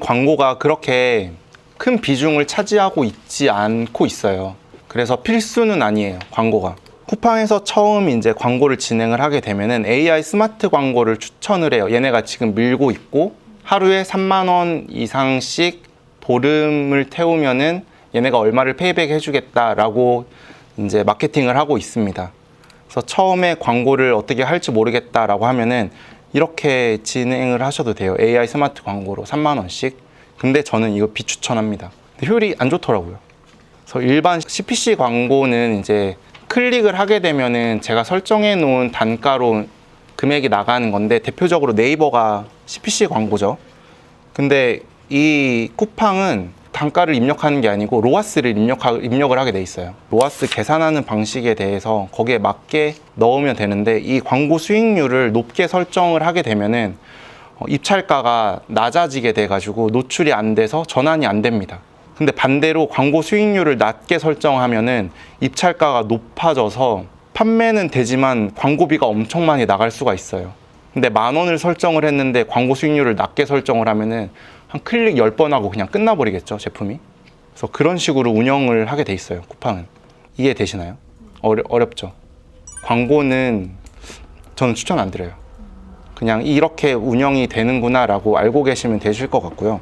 광고가 그렇게 큰 비중을 차지하고 있지 않고 있어요. 그래서 필수는 아니에요, 광고가. 쿠팡에서 처음 이제 광고를 진행을 하게 되면은 AI 스마트 광고를 추천을 해요. 얘네가 지금 밀고 있고 하루에 3만 원 이상씩 보름을 태우면은 얘네가 얼마를 페이백 해주겠다라고 이제 마케팅을 하고 있습니다. 그래서 처음에 광고를 어떻게 할지 모르겠다라고 하면은 이렇게 진행을 하셔도 돼요. AI 스마트 광고로 3만 원씩. 근데 저는 이거 비추천합니다. 효율이 안 좋더라고요. 그래서 일반 CPC 광고는 이제 클릭을 하게 되면은 제가 설정해 놓은 단가로 금액이 나가는 건데, 대표적으로 네이버가 CPC 광고죠. 근데 이 쿠팡은 단가를 입력하는 게 아니고 로아스를 입력을 하게 돼 있어요. 로아스 계산하는 방식에 대해서 거기에 맞게 넣으면 되는데, 이 광고 수익률을 높게 설정을 하게 되면은 입찰가가 낮아지게 돼 가지고 노출이 안 돼서 전환이 안 됩니다. 근데 반대로 광고 수익률을 낮게 설정하면은 입찰가가 높아져서 판매는 되지만 광고비가 엄청 많이 나갈 수가 있어요. 근데 10,000원을 설정을 했는데 광고 수익률을 낮게 설정을 하면은 한 클릭 10번 하고 그냥 끝나버리겠죠, 제품이. 그래서 그런 식으로 운영을 하게 돼 있어요, 쿠팡은. 이해되시나요? 어렵죠. 광고는 저는 추천 안 드려요. 그냥 이렇게 운영이 되는구나라고 알고 계시면 되실 것 같고요.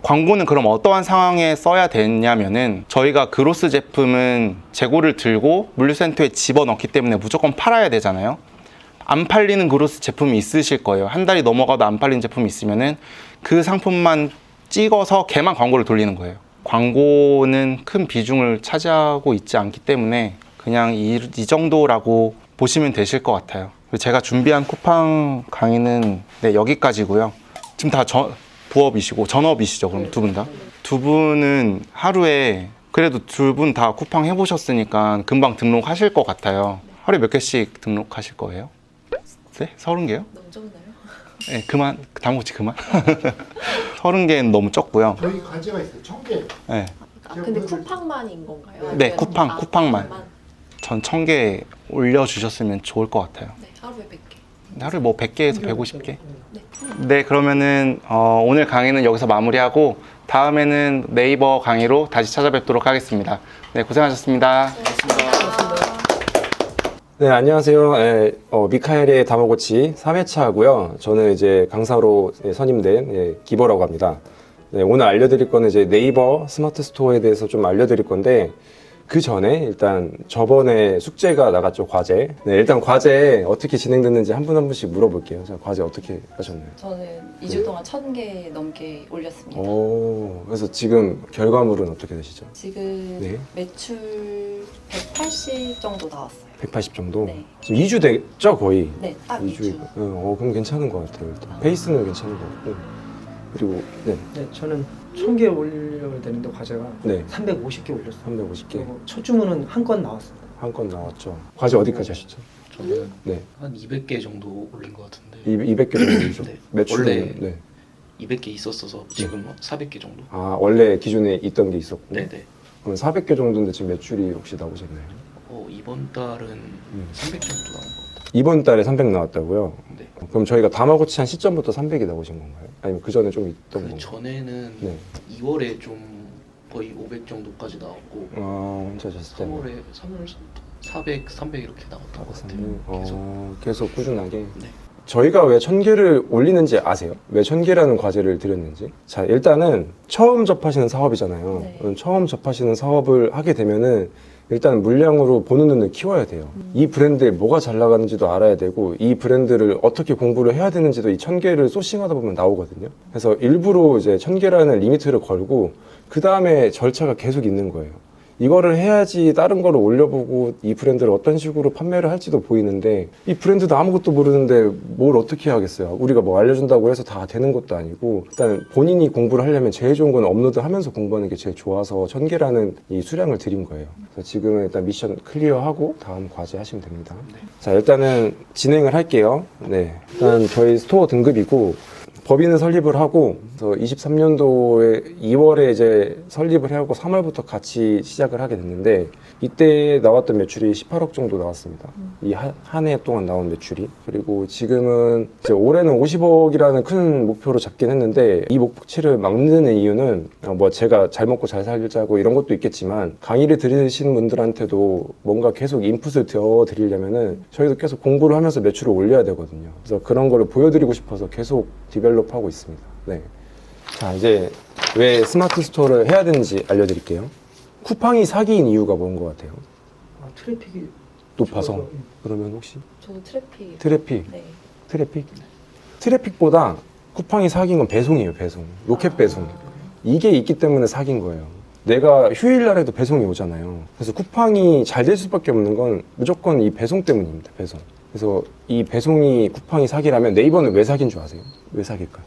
광고는 그럼 어떠한 상황에 써야 되냐면은 저희가 그로스 제품은 재고를 들고 물류센터에 집어넣기 때문에 무조건 팔아야 되잖아요. 안 팔리는 그로스 제품이 있으실 거예요. 한 달이 넘어가도 안 팔린 제품이 있으면은 그 상품만 찍어서 걔만 광고를 돌리는 거예요. 광고는 큰 비중을 차지하고 있지 않기 때문에 그냥 이 정도라고 보시면 되실 것 같아요. 제가 준비한 쿠팡 강의는 네, 여기까지고요. 지금 다 부업이시고 전업이시죠? 그럼 두 분 다? 두 분은 하루에 그래도 두 분 다 쿠팡 해보셨으니까 금방 등록하실 것 같아요. 하루에 몇 개씩 등록하실 거예요? 네? 30개요? 너무 적나요? 네, 그만. 다음고치 그만. 30개는 너무 적고요. 저희 과제가 있어요. 1000개. 네. 근데 쿠팡만인 건가요? 네, 아니면- 쿠팡만. 전 1000개 올려주셨으면 좋을 것 같아요. 네, 하루에 100개. 하루에 뭐 100개에서 150개? 네, 그러면은 오늘 강의는 여기서 마무리하고 다음에는 네이버 강의로 다시 찾아뵙도록 하겠습니다. 네, 고생하셨습니다. 네, 안녕하세요. 미카엘의 다마고치 3회차고요. 저는 이제 강사로 선임된 기버라고 합니다. 네, 오늘 알려드릴 거는 이제 네이버 스마트 스토어에 대해서 좀 알려드릴 건데 그 전에 일단 저번에 숙제가 나갔죠, 과제. 네, 일단 과제 어떻게 진행됐는지 한 분 한 분씩 물어볼게요. 자, 과제 어떻게 하셨나요? 저는 2주 동안 1000개 넘게 올렸습니다. 오, 그래서 지금 결과물은 어떻게 되시죠? 지금 네. 매출 180 정도 나왔어요. 180 정도? 네. 지금 2주 됐죠, 거의? 네, 딱 2주. 2주. 그럼 괜찮은 것 같아요. 일단. 페이스는 괜찮은 것 같고. 그리고, 네, 네, 저는 1000개 올려야 되는데 과제가 네. 350개 올렸어요. 350개. 그리고 첫 주문은 한 건 나왔습니다. 한 건 나왔죠. 과제 어디까지 하셨죠? 저는 네. 한 200개 정도 올린 것 같은데 200개 정도죠. 네. 매출은? 원래 네. 200개 있었어서 지금 400개 정도. 아, 원래 기존에 있던 게 있었고. 네네. 그럼 400개 정도인데 지금 매출이 혹시 나오셨나요? 이번 달은 300 정도 나온 것 같아요. 이번 달에 300 나왔다고요? 네. 그럼 저희가 다마고치 한 시점부터 300이 나오신 건가요? 아니면 그 전에 좀 있던 그 건가요? 전에는 네. 2월에 좀 거의 500 정도까지 나왔고 혼자 하셨을 때. 3월 400, 300 이렇게 나왔던 것 같아요. 계속. 계속 꾸준하게. 네. 저희가 왜 1000개를 올리는지 아세요? 왜 1000개라는 과제를 드렸는지? 자, 일단은 처음 접하시는 사업이잖아요. 네. 처음 접하시는 사업을 하게 되면은 일단 물량으로 보는 눈을 키워야 돼요. 이 브랜드에 뭐가 잘 나가는지도 알아야 되고 이 브랜드를 어떻게 공부를 해야 되는지도 이 1000개를 소싱하다 보면 나오거든요. 그래서 일부러 이제 1000개라는 리미트를 걸고 그 다음에 절차가 계속 있는 거예요. 이거를 해야지 다른 거를 올려보고 이 브랜드를 어떤 식으로 판매를 할지도 보이는데 이 브랜드도 아무것도 모르는데 뭘 어떻게 하겠어요. 우리가 뭐 알려준다고 해서 다 되는 것도 아니고 일단 본인이 공부를 하려면 제일 좋은 건 업로드 하면서 공부하는 게 제일 좋아서 1000개라는 이 수량을 드린 거예요. 그래서 지금은 일단 미션 클리어하고 다음 과제 하시면 됩니다. 자, 일단은 진행을 할게요. 네, 일단 저희 스토어 등급이고 법인을 설립을 하고 23년도에 2월에 이제 설립을 해하고 3월부터 같이 시작을 하게 됐는데 이때 나왔던 매출이 18억 정도 나왔습니다. 이 한 해 동안 나온 매출이. 그리고 지금은 이제 올해는 50억이라는 큰 목표로 잡긴 했는데 이 목표치를 막는 이유는 뭐 제가 잘 먹고 잘 살자고 이런 것도 있겠지만 강의를 들으시는 분들한테도 뭔가 계속 인풋을 더 드리려면은 저희도 계속 공부를 하면서 매출을 올려야 되거든요. 그래서 그런 거를 보여드리고 싶어서 계속 디벨롭하고 있습니다. 네. 자, 이제 왜 스마트 스토어를 해야 되는지 알려드릴게요. 쿠팡이 사기인 이유가 뭔 것 같아요? 아, 트래픽이 높아서. 좋아서. 그러면 혹시 저도 트래픽. 트래픽? 네. 트래픽보다 쿠팡이 사기인 건 배송이에요, 배송. 로켓 배송. 이게 있기 때문에 사기인 거예요. 내가 휴일날에도 배송이 오잖아요. 그래서 쿠팡이 잘 될 수밖에 없는 건 무조건 이 배송 때문입니다, 배송. 그래서 이 배송이 쿠팡이 사기라면 네이버는 왜 사기인 줄 아세요? 왜 사기일까요?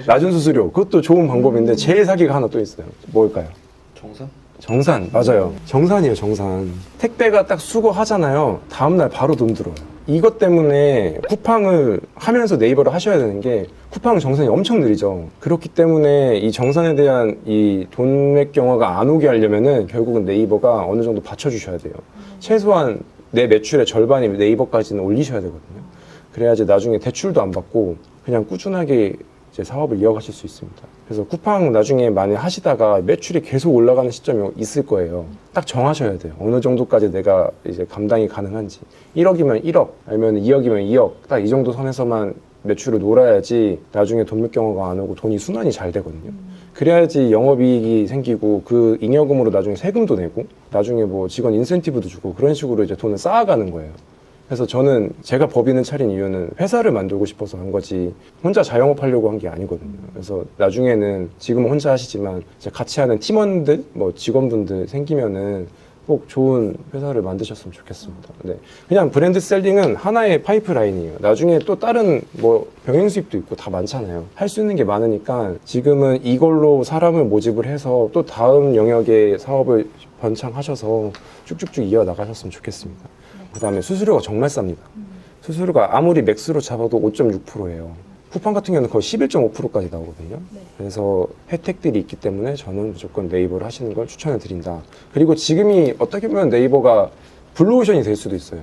낮은 수수료. 그것도 좋은 방법인데 제일 사기가 하나 또 있어요. 뭘까요? 정산? 정산. 맞아요. 정산이에요, 정산. 택배가 딱 수거하잖아요. 다음날 바로 돈 들어요. 이것 때문에 쿠팡을 하면서 네이버를 하셔야 되는 게 쿠팡 정산이 엄청 느리죠. 그렇기 때문에 이 정산에 대한 이 돈맥 경화가 안 오게 하려면은 결국은 네이버가 어느 정도 받쳐주셔야 돼요. 최소한 내 매출의 절반이 네이버까지는 올리셔야 되거든요. 그래야지 나중에 대출도 안 받고 그냥 꾸준하게 이제 사업을 이어가실 수 있습니다. 그래서 쿠팡 나중에 많이 하시다가 매출이 계속 올라가는 시점이 있을 거예요. 딱 정하셔야 돼요. 어느 정도까지 내가 이제 감당이 가능한지. 1억이면 1억, 아니면 2억이면 2억. 딱 이 정도 선에서만 매출을 놀아야지 나중에 돈맥경화가 안 오고 돈이 순환이 잘 되거든요. 그래야지 영업이익이 생기고 그 잉여금으로 나중에 세금도 내고 나중에 뭐 직원 인센티브도 주고 그런 식으로 이제 돈을 쌓아가는 거예요. 그래서 저는 제가 법인을 차린 이유는 회사를 만들고 싶어서 한 거지 혼자 자영업하려고 한 게 아니거든요. 그래서 나중에는 지금은 혼자 하시지만 이제 같이 하는 팀원들, 뭐 직원분들 생기면은 꼭 좋은 회사를 만드셨으면 좋겠습니다. 네. 그냥 브랜드 셀링은 하나의 파이프라인이에요. 나중에 또 다른 뭐 병행 수입도 있고 다 많잖아요. 할 수 있는 게 많으니까 지금은 이걸로 사람을 모집을 해서 또 다음 영역의 사업을 번창하셔서 쭉쭉쭉 이어나가셨으면 좋겠습니다. 그 다음에 수수료가 정말 쌉니다. 수수료가 아무리 맥스로 잡아도 5.6%예요. 쿠팡 같은 경우는 거의 11.5%까지 나오거든요. 그래서 혜택들이 있기 때문에 저는 무조건 네이버를 하시는 걸 추천을 드린다. 그리고 지금이 어떻게 보면 네이버가 블루오션이 될 수도 있어요.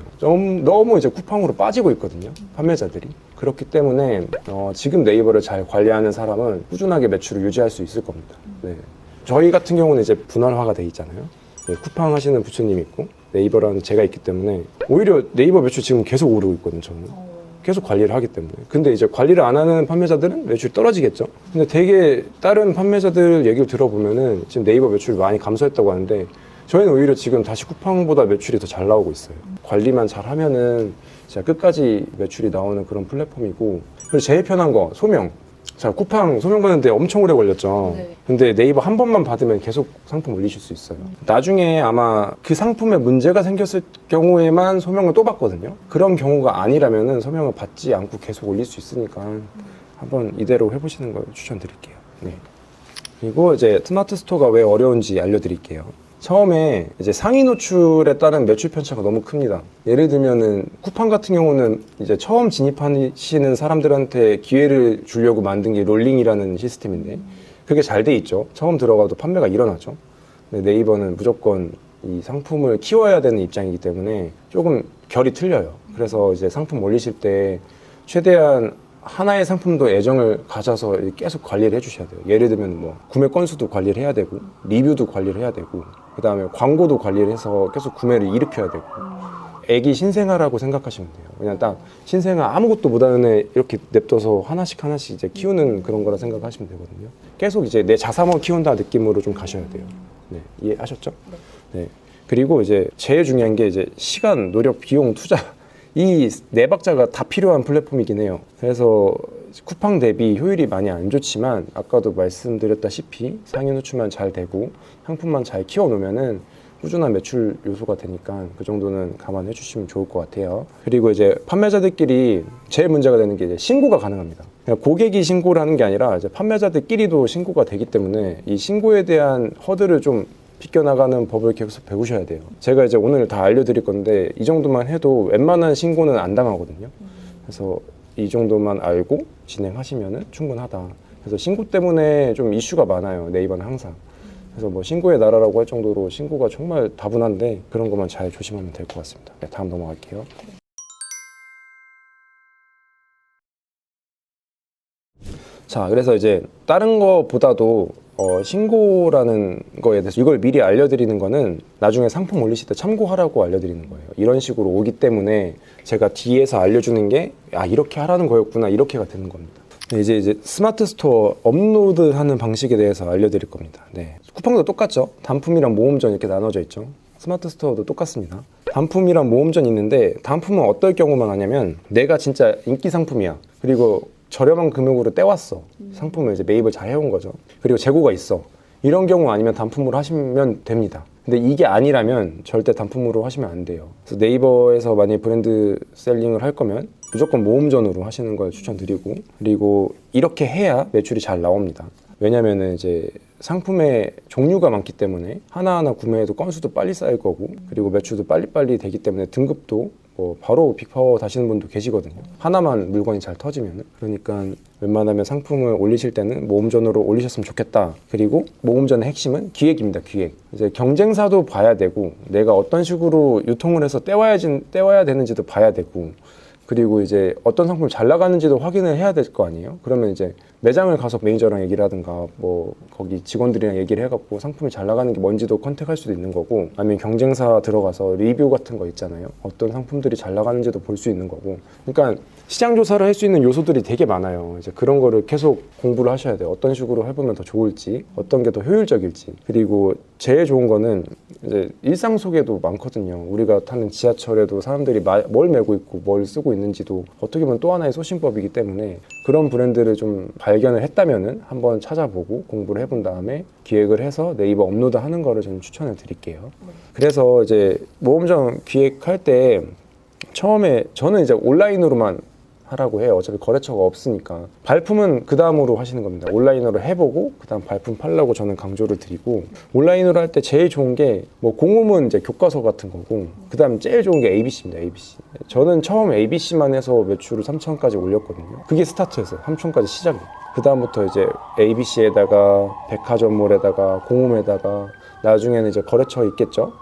너무 이제 쿠팡으로 빠지고 있거든요. 판매자들이. 그렇기 때문에 지금 네이버를 잘 관리하는 사람은 꾸준하게 매출을 유지할 수 있을 겁니다. 네. 저희 같은 경우는 이제 분할화가 돼 있잖아요. 네, 쿠팡 하시는 부처님 있고 네이버라는 제가 있기 때문에 오히려 네이버 매출 지금 계속 오르고 있거든요. 저는. 계속 관리를 하기 때문에. 근데 이제 관리를 안 하는 판매자들은 매출이 떨어지겠죠. 근데 되게 다른 판매자들 얘기를 들어보면은 지금 네이버 매출이 많이 감소했다고 하는데 저희는 오히려 지금 다시 쿠팡보다 매출이 더 잘 나오고 있어요. 관리만 잘 하면은 진짜 끝까지 매출이 나오는 그런 플랫폼이고. 그리고 제일 편한 거 소명. 자, 쿠팡 소명 받는데 엄청 오래 걸렸죠. 네. 근데 네이버 한 번만 받으면 계속 상품 올리실 수 있어요. 나중에 아마 그 상품에 문제가 생겼을 경우에만 소명을 또 받거든요. 그런 경우가 아니라면은 소명을 받지 않고 계속 올릴 수 있으니까 한번 이대로 해보시는 걸 추천드릴게요. 네. 그리고 이제 스마트 스토어가 왜 어려운지 알려드릴게요. 처음에 이제 상위 노출에 따른 매출 편차가 너무 큽니다. 예를 들면은 쿠팡 같은 경우는 이제 처음 진입하시는 사람들한테 기회를 주려고 만든 게 롤링이라는 시스템인데 그게 잘 돼 있죠. 처음 들어가도 판매가 일어나죠. 근데 네이버는 무조건 이 상품을 키워야 되는 입장이기 때문에 조금 결이 틀려요. 그래서 이제 상품 올리실 때 최대한 하나의 상품도 애정을 가져서 계속 관리를 해주셔야 돼요. 예를 들면 뭐 구매 건수도 관리를 해야 되고 리뷰도 관리를 해야 되고 그 다음에 광고도 관리를 해서 계속 구매를 일으켜야 되고 애기 신생아라고 생각하시면 돼요. 그냥 딱 신생아 아무것도 못하는 애 이렇게 냅둬서 하나씩 이제 키우는 그런 거라 생각하시면 되거든요. 계속 이제 내 자사모 키운다 느낌으로 좀 가셔야 돼요. 네, 이해하셨죠? 네. 그리고 이제 제일 중요한 게 이제 시간, 노력, 비용, 투자 이 네 박자가 다 필요한 플랫폼이긴 해요. 그래서 쿠팡 대비 효율이 많이 안 좋지만 아까도 말씀드렸다시피 상위 노출만 잘 되고 상품만 잘 키워놓으면은 꾸준한 매출 요소가 되니까 그 정도는 감안해 주시면 좋을 것 같아요. 그리고 이제 판매자들끼리 제일 문제가 되는 게 이제 신고가 가능합니다. 그러니까 고객이 신고를 하는 게 아니라 이제 판매자들끼리도 신고가 되기 때문에 이 신고에 대한 허들을 좀 비껴나가는 법을 계속 배우셔야 돼요. 제가 이제 오늘 다 알려드릴 건데 이 정도만 해도 웬만한 신고는 안 당하거든요. 그래서 이 정도만 알고 진행하시면 충분하다. 그래서 신고 때문에 좀 이슈가 많아요. 네이버는 항상. 그래서 뭐 신고의 나라라고 할 정도로 신고가 정말 다분한데 그런 것만 잘 조심하면 될 것 같습니다. 네, 다음 넘어갈게요. 자, 그래서 이제 다른 거보다도 신고라는 거에 대해서 이걸 미리 알려드리는 거는 나중에 상품 올리실 때 참고하라고 알려드리는 거예요. 이런 식으로 오기 때문에 제가 뒤에서 알려주는 게 이렇게 하라는 거였구나 이렇게가 되는 겁니다. 이제 스마트 스토어 업로드하는 방식에 대해서 알려드릴 겁니다. 네. 쿠팡도 똑같죠. 단품이랑 모음전 이렇게 나눠져 있죠. 스마트 스토어도 똑같습니다. 단품이랑 모음전 있는데 단품은 어떨 경우만 하냐면 내가 진짜 인기 상품이야. 그리고 저렴한 금액으로 떼왔어. 상품을 이제 매입을 잘 해온 거죠. 그리고 재고가 있어. 이런 경우 아니면 단품으로 하시면 됩니다. 근데 이게 아니라면 절대 단품으로 하시면 안 돼요. 그래서 네이버에서 만약 브랜드 셀링을 할 거면 무조건 모음전으로 하시는 걸 추천드리고 그리고 이렇게 해야 매출이 잘 나옵니다. 왜냐면은 이제 상품의 종류가 많기 때문에 하나하나 구매해도 건수도 빨리 쌓일 거고 그리고 매출도 빨리빨리 되기 때문에 등급도 바로 빅파워 다시는 분도 계시거든요. 하나만 물건이 잘 터지면. 그러니까 웬만하면 상품을 올리실 때는 모음전으로 올리셨으면 좋겠다. 그리고 모음전의 핵심은 기획입니다. 기획. 이제 경쟁사도 봐야 되고 내가 어떤 식으로 유통을 해서 떼와야 되는지도 봐야 되고 그리고 이제 어떤 상품이 잘 나가는지도 확인을 해야 될 거 아니에요. 그러면 이제 매장을 가서 매니저랑 얘기를 하든가 뭐 거기 직원들이랑 얘기를 해갖고 상품이 잘 나가는 게 뭔지도 컨택할 수도 있는 거고, 아니면 경쟁사 들어가서 리뷰 같은 거 있잖아요. 어떤 상품들이 잘 나가는지도 볼 수 있는 거고. 그러니까 시장 조사를 할 수 있는 요소들이 되게 많아요. 이제 그런 거를 계속 공부를 하셔야 돼요. 어떤 식으로 해보면 더 좋을지, 어떤 게 더 효율적일지. 그리고 제일 좋은 거는 이제 일상 속에도 많거든요. 우리가 타는 지하철에도 사람들이 뭘 메고 있고 뭘 쓰고 있는지도 어떻게 보면 또 하나의 소신법이기 때문에, 그런 브랜드를 좀 발견을 했다면은 한번 찾아보고 공부를 해본 다음에 기획을 해서 네이버 업로드하는 거를 저는 추천을 드릴게요. 그래서 이제 모험점 기획할 때 처음에 저는 이제 온라인으로만 하라고 해요. 어차피 거래처가 없으니까. 발품은 그 다음으로 하시는 겁니다. 온라인으로 해보고 그 다음 발품 팔라고 저는 강조를 드리고, 온라인으로 할 때 제일 좋은 게 뭐 공홈은 이제 교과서 같은 거고, 그 다음 제일 좋은 게 ABC입니다. ABC. 저는 처음 ABC만 해서 매출을 3천까지 올렸거든요. 그게 스타트였어요. 3천까지 시작이에요. 그 다음부터 이제 ABC에다가 백화점몰에다가 공홈에다가 나중에는 이제 거래처 있겠죠.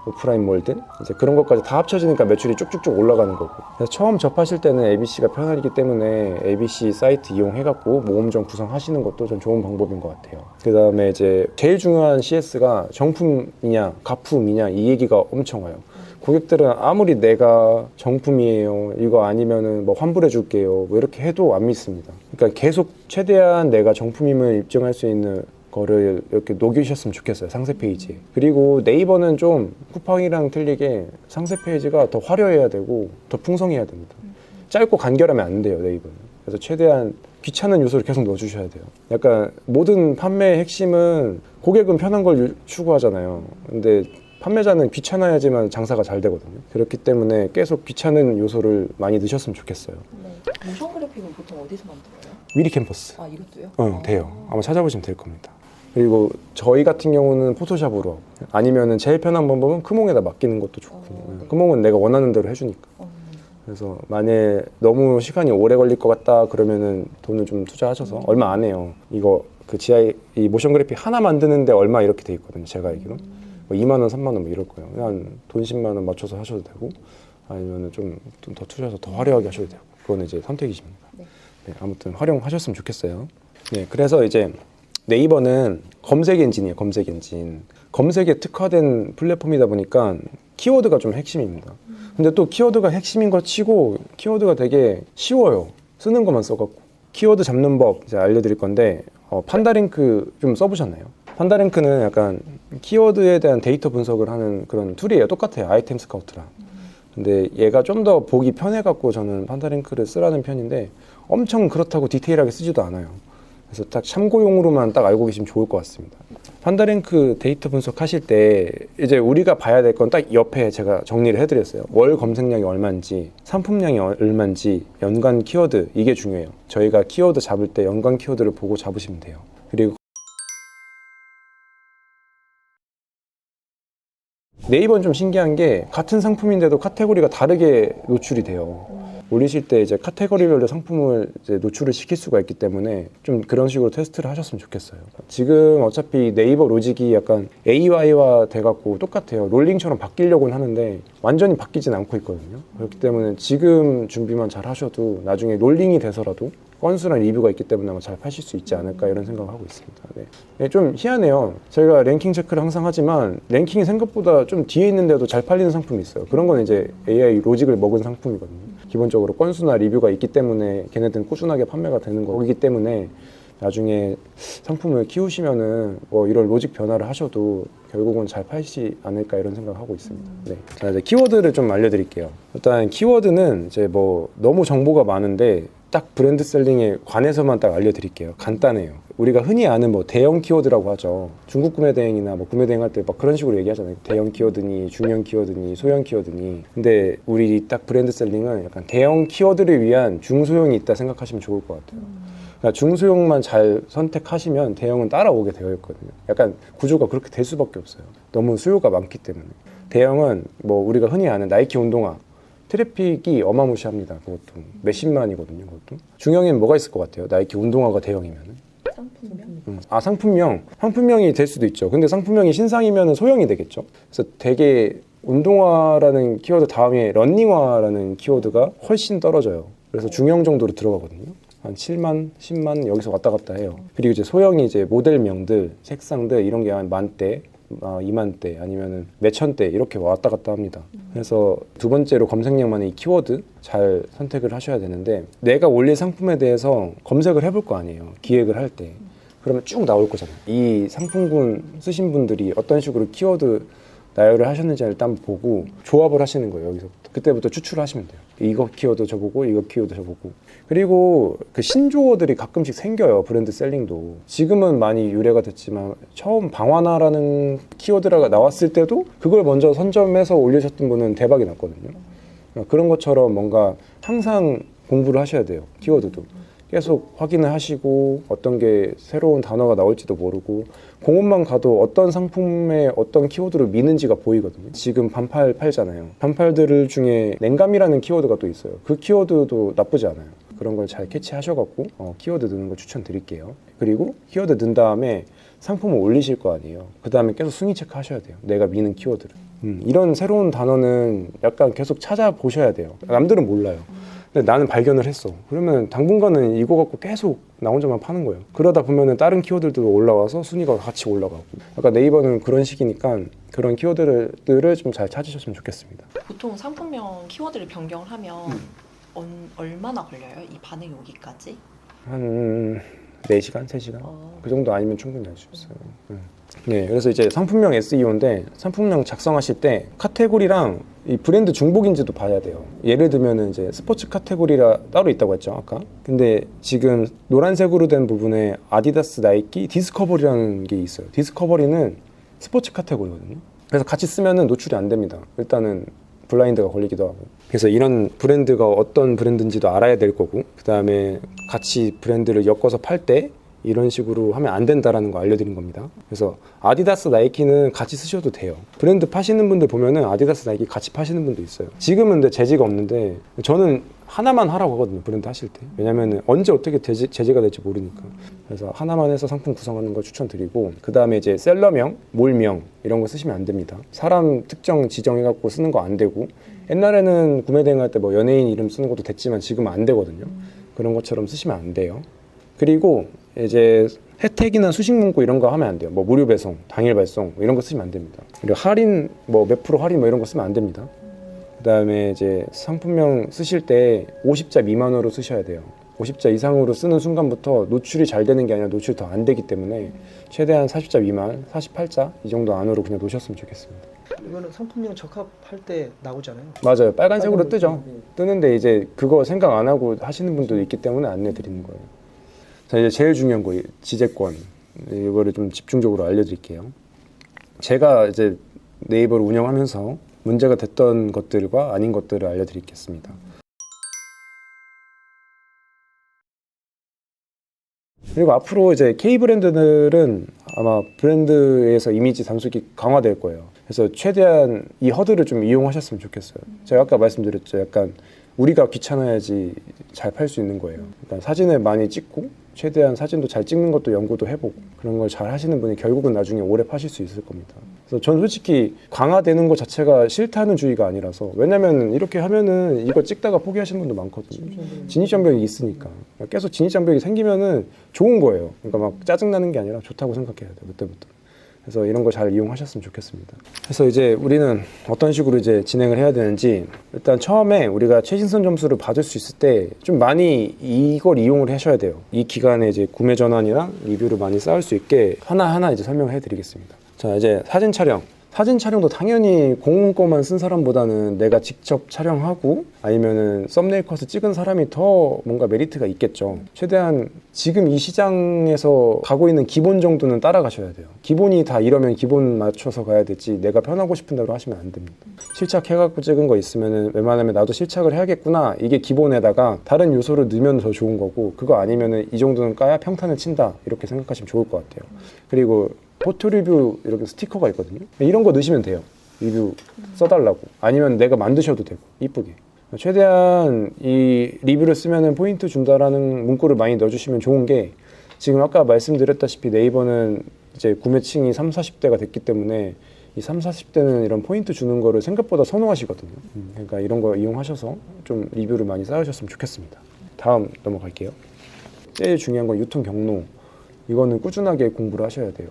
오프라인 몰든 이제 그런 것까지 다 합쳐지니까 매출이 쭉쭉쭉 올라가는 거고. 그래서 처음 접하실 때는 ABC가 편하기 때문에 ABC 사이트 이용해갖고 모험점 구성하시는 것도 전 좋은 방법인 것 같아요. 그 다음에 이제 제일 중요한 CS가 정품이냐 가품이냐 이 얘기가 엄청 와요. 고객들은 아무리 내가 정품이에요, 이거 아니면은 뭐 환불해 줄게요, 뭐 이렇게 해도 안 믿습니다. 그러니까 계속 최대한 내가 정품임을 입증할 수 있는 거를 이렇게 녹이셨으면 좋겠어요, 상세 페이지에. 그리고 네이버는 좀 쿠팡이랑 틀리게 상세 페이지가 더 화려해야 되고 더 풍성해야 됩니다. 짧고 간결하면 안 돼요, 네이버는. 그래서 최대한 귀찮은 요소를 계속 넣어주셔야 돼요. 약간 모든 판매의 핵심은 고객은 편한 걸 추구하잖아요. 근데 판매자는 귀찮아야지만 장사가 잘 되거든요. 그렇기 때문에 계속 귀찮은 요소를 많이 넣으셨으면 좋겠어요. 네. 모션 그래픽은 보통 어디서 만들어요? 위리 캠퍼스. 아, 이것도요? 돼요. 아마 찾아보시면 될 겁니다. 그리고 저희 같은 경우는 포토샵으로 하고, 아니면은 제일 편한 방법은 크몽에다 맡기는 것도 좋고. 네. 크몽은 내가 원하는 대로 해주니까. 그래서 만약에 너무 시간이 오래 걸릴 것 같다 그러면은 돈을 좀 투자하셔서, 얼마 안 해요. 이거 그 지하에 이 모션 그래픽 하나 만드는데 얼마 이렇게 돼 있거든요, 제가 알기로. 뭐 2만 원, 3만 원 뭐 이럴 거예요. 그냥 돈 10만 원 맞춰서 하셔도 되고, 아니면은 좀 더 투자해서 더 화려하게 하셔도 되고, 그거는 이제 선택이십니다. 네, 아무튼 활용하셨으면 좋겠어요. 네, 그래서 이제 네이버는 검색 엔진이에요. 검색 엔진. 검색에 특화된 플랫폼이다 보니까 키워드가 좀 핵심입니다. 근데 또 키워드가 핵심인 것 치고 키워드가 되게 쉬워요. 쓰는 것만 써갖고. 키워드 잡는 법 이제 알려드릴 건데, 판다링크 좀 써보셨나요? 판다링크는 약간 키워드에 대한 데이터 분석을 하는 그런 툴이에요. 똑같아요, 아이템 스카우트랑. 근데 얘가 좀 더 보기 편해갖고 저는 판다링크를 쓰라는 편인데, 엄청 그렇다고 디테일하게 쓰지도 않아요. 그래서 딱 참고용으로만 딱 알고 계시면 좋을 것 같습니다. 판다링크 데이터 분석하실 때 이제 우리가 봐야 될 건 딱 옆에 제가 정리를 해드렸어요. 월 검색량이 얼마인지, 상품량이 얼마인지, 연관 키워드, 이게 중요해요. 저희가 키워드 잡을 때 연관 키워드를 보고 잡으시면 돼요. 그리고 네이버는 좀 신기한 게 같은 상품인데도 카테고리가 다르게 노출이 돼요. 올리실 때 이제 카테고리별로 상품을 이제 노출을 시킬 수가 있기 때문에 좀 그런 식으로 테스트를 하셨으면 좋겠어요. 지금 어차피 네이버 로직이 약간 AI와 돼갖고 똑같아요. 롤링처럼 바뀌려고는 하는데 완전히 바뀌진 않고 있거든요. 그렇기 때문에 지금 준비만 잘 하셔도 나중에 롤링이 돼서라도 건수랑 리뷰가 있기 때문에 아마 잘 파실 수 있지 않을까 이런 생각을 하고 있습니다. 네. 네, 좀 희한해요. 저희가 랭킹 체크를 항상 하지만 랭킹이 생각보다 좀 뒤에 있는데도 잘 팔리는 상품이 있어요. 그런 건 이제 AI 로직을 먹은 상품이거든요. 기본적으로 건수나 리뷰가 있기 때문에 걔네들은 꾸준하게 판매가 되는 거기 때문에 나중에 상품을 키우시면은 뭐 이런 로직 변화를 하셔도 결국은 잘 팔지 않을까 이런 생각을 하고 있습니다. 네. 자, 이제 키워드를 좀 알려드릴게요. 일단 키워드는 이제 뭐 너무 정보가 많은데 딱 브랜드 셀링에 관해서만 딱 알려드릴게요. 간단해요. 우리가 흔히 아는 뭐 대형 키워드라고 하죠. 중국 구매 대행이나 뭐 구매 대행 할 때 막 그런 식으로 얘기하잖아요. 대형 키워드니, 중형 키워드니, 소형 키워드니. 근데 우리 딱 브랜드 셀링은 약간 대형 키워드를 위한 중소형이 있다 생각하시면 좋을 것 같아요. 그러니까 중소형만 잘 선택하시면 대형은 따라오게 되어 있거든요. 약간 구조가 그렇게 될 수밖에 없어요. 너무 수요가 많기 때문에. 대형은 뭐 우리가 흔히 아는 나이키 운동화. 트래픽이 어마무시합니다. 그것도 몇십만이거든요. 그것도. 중형엔 뭐가 있을 것 같아요? 나이키 운동화가 대형이면은. 상품명? 상품명. 상품명이 될 수도 있죠. 근데 상품명이 신상이면 소형이 되겠죠. 그래서 되게 운동화라는 키워드 다음에 런닝화라는 키워드가 훨씬 떨어져요. 그래서 중형 정도로 들어가거든요. 한 7만, 10만 여기서 왔다 갔다 해요. 그리고 이제 소형이 이제 모델명들, 색상들 이런 게 한 만대, 2만대 아니면은 몇천대 이렇게 왔다 갔다 합니다. 그래서 두 번째로 검색량만의 이 키워드 잘 선택을 하셔야 되는데 내가 올릴 상품에 대해서 검색을 해볼 거 아니에요. 기획을 할 때. 그러면 쭉 나올 거잖아요. 이 상품군 쓰신 분들이 어떤 식으로 키워드 나열을 하셨는지 일단 보고 조합을 하시는 거예요. 여기서부터. 그때부터 추출을 하시면 돼요. 이거 키워드 저보고 이거 키워드 저보고. 그리고 그 신조어들이 가끔씩 생겨요. 브랜드 셀링도. 지금은 많이 유래가 됐지만 처음 방화나라는 키워드가 나왔을 때도 그걸 먼저 선점해서 올리셨던 분은 대박이 났거든요. 그런 것처럼 뭔가 항상 공부를 하셔야 돼요. 키워드도. 계속 확인을 하시고 어떤 게 새로운 단어가 나올지도 모르고 공원만 가도 어떤 상품에 어떤 키워드를 미는지가 보이거든요. 지금 반팔 팔잖아요. 반팔들 중에 냉감이라는 키워드가 또 있어요. 그 키워드도 나쁘지 않아요. 그런 걸 잘 캐치하셔갖고 키워드 넣는 거 추천드릴게요. 그리고 키워드 넣은 다음에 상품을 올리실 거 아니에요. 그 다음에 계속 순위 체크하셔야 돼요. 내가 미는 키워드를. 이런 새로운 단어는 약간 계속 찾아보셔야 돼요. 남들은 몰라요. 근데 나는 발견을 했어. 그러면 당분간은 이거 갖고 계속 나 혼자만 파는 거예요. 그러다 보면은 다른 키워드들도 올라와서 순위가 같이 올라가고. 약간 네이버는 그런 식이니까 그런 키워드들을 좀 잘 찾으셨으면 좋겠습니다. 보통 상품명 키워드를 변경을 하면 얼마나 걸려요? 이 반응이 오기까지? 한 4시간, 3시간? 그 정도 아니면 충분히 할 수 있어요. 네, 그래서 이제 상품명 SEO인데 상품명 작성하실 때 카테고리랑 이 브랜드 중복인지도 봐야 돼요. 예를 들면 이제 스포츠 카테고리가 따로 있다고 했죠, 아까. 근데 지금 노란색으로 된 부분에 아디다스, 나이키, 디스커버리라는 게 있어요. 디스커버리는 스포츠 카테고리거든요. 그래서 같이 쓰면은 노출이 안 됩니다. 일단은 블라인드가 걸리기도 하고. 그래서 이런 브랜드가 어떤 브랜드인지도 알아야 될 거고, 그 다음에 같이 브랜드를 엮어서 팔 때 이런 식으로 하면 안 된다라는 거 알려드린 겁니다. 그래서 아디다스, 나이키는 같이 쓰셔도 돼요. 브랜드 파시는 분들 보면은 아디다스, 나이키 같이 파시는 분도 있어요. 지금은 근데 제재가 없는데 저는 하나만 하라고 하거든요. 브랜드 하실 때. 왜냐면 언제 어떻게 제재가 될지 모르니까. 그래서 하나만 해서 상품 구성하는 거 추천드리고, 그 다음에 이제 셀러명, 몰명 이런 거 쓰시면 안 됩니다. 사람 특정 지정해갖고 쓰는 거 안 되고, 옛날에는 구매 대행할 때 뭐 연예인 이름 쓰는 것도 됐지만 지금은 안 되거든요. 그런 것처럼 쓰시면 안 돼요. 그리고 이제 혜택이나 수식 문구 이런 거 하면 안 돼요. 뭐 무료 배송, 당일 발송 이런 거 쓰시면 안 됩니다. 그리고 할인 뭐 몇 프로 할인 뭐 이런 거 쓰면 안 됩니다. 그다음에 이제 상품명 쓰실 때 50자 미만으로 쓰셔야 돼요. 50자 이상으로 쓰는 순간부터 노출이 잘 되는 게 아니라 노출이 더 안 되기 때문에 최대한 40자 미만, 48자 이 정도 안으로 그냥 놓으셨으면 좋겠습니다. 이거는 상품명 적합할 때 나오잖아요. 맞아요. 빨간색으로 빨간 뜨죠. 뜨는데 이제 그거 생각 안 하고 하시는 분들도 있기 때문에 안내 드리는 거예요. 자, 이제 제일 중요한 거 지재권. 이거를 좀 집중적으로 알려드릴게요. 제가 이제 네이버를 운영하면서 문제가 됐던 것들과 아닌 것들을 알려드리겠습니다. 그리고 앞으로 이제 K 브랜드들은 아마 브랜드에서 이미지 단속이 강화될 거예요. 그래서 최대한 이 허들을 좀 이용하셨으면 좋겠어요. 제가 아까 말씀드렸죠. 약간 우리가 귀찮아야지 잘 팔 수 있는 거예요. 일단 사진을 많이 찍고 최대한 사진도 잘 찍는 것도 연구도 해보고 그런 걸 잘 하시는 분이 결국은 나중에 오래 파실 수 있을 겁니다. 그래서 전 솔직히 강화되는 것 자체가 싫다는 주의가 아니라서, 왜냐면 이렇게 하면은 이거 찍다가 포기하시는 분도 많거든요. 진입장벽이 있으니까. 계속 진입장벽이 생기면은 좋은 거예요. 그러니까 막 짜증나는 게 아니라 좋다고 생각해야 돼요, 그때부터. 그래서 이런 거 잘 이용하셨으면 좋겠습니다. 그래서 이제 우리는 어떤 식으로 이제 진행을 해야 되는지, 일단 처음에 우리가 최신선 점수를 받을 수 있을 때 좀 많이 이걸 이용을 하셔야 돼요. 이 기간에 이제 구매 전환이랑 리뷰를 많이 쌓을 수 있게 하나하나 이제 설명해 드리겠습니다. 자, 이제 사진 촬영. 사진 촬영도 당연히 공문 거만 쓴 사람보다는 내가 직접 촬영하고 아니면은 썸네일 컷을 찍은 사람이 더 뭔가 메리트가 있겠죠. 최대한 지금 이 시장에서 가고 있는 기본 정도는 따라가셔야 돼요. 기본이 다 이러면 기본 맞춰서 가야 되지 내가 편하고 싶은 대로 하시면 안 됩니다. 실착해갖고 찍은 거 있으면은 웬만하면 나도 실착을 해야겠구나, 이게 기본에다가 다른 요소를 넣으면 더 좋은 거고, 그거 아니면은 이 정도는 까야 평탄을 친다 이렇게 생각하시면 좋을 것 같아요. 그리고 포토 리뷰 이렇게 스티커가 있거든요. 이런 거 넣으시면 돼요. 리뷰 써달라고. 아니면 내가 만드셔도 되고, 이쁘게. 최대한 이 리뷰를 쓰면은 포인트 준다라는 문구를 많이 넣어주시면 좋은 게, 지금 아까 말씀드렸다시피 네이버는 이제 구매층이 30, 40대가 됐기 때문에 이 3, 40대는 이런 포인트 주는 거를 생각보다 선호하시거든요. 그러니까 이런 거 이용하셔서 좀 리뷰를 많이 쌓으셨으면 좋겠습니다. 다음 넘어갈게요. 제일 중요한 건 유통 경로. 이거는 꾸준하게 공부를 하셔야 돼요.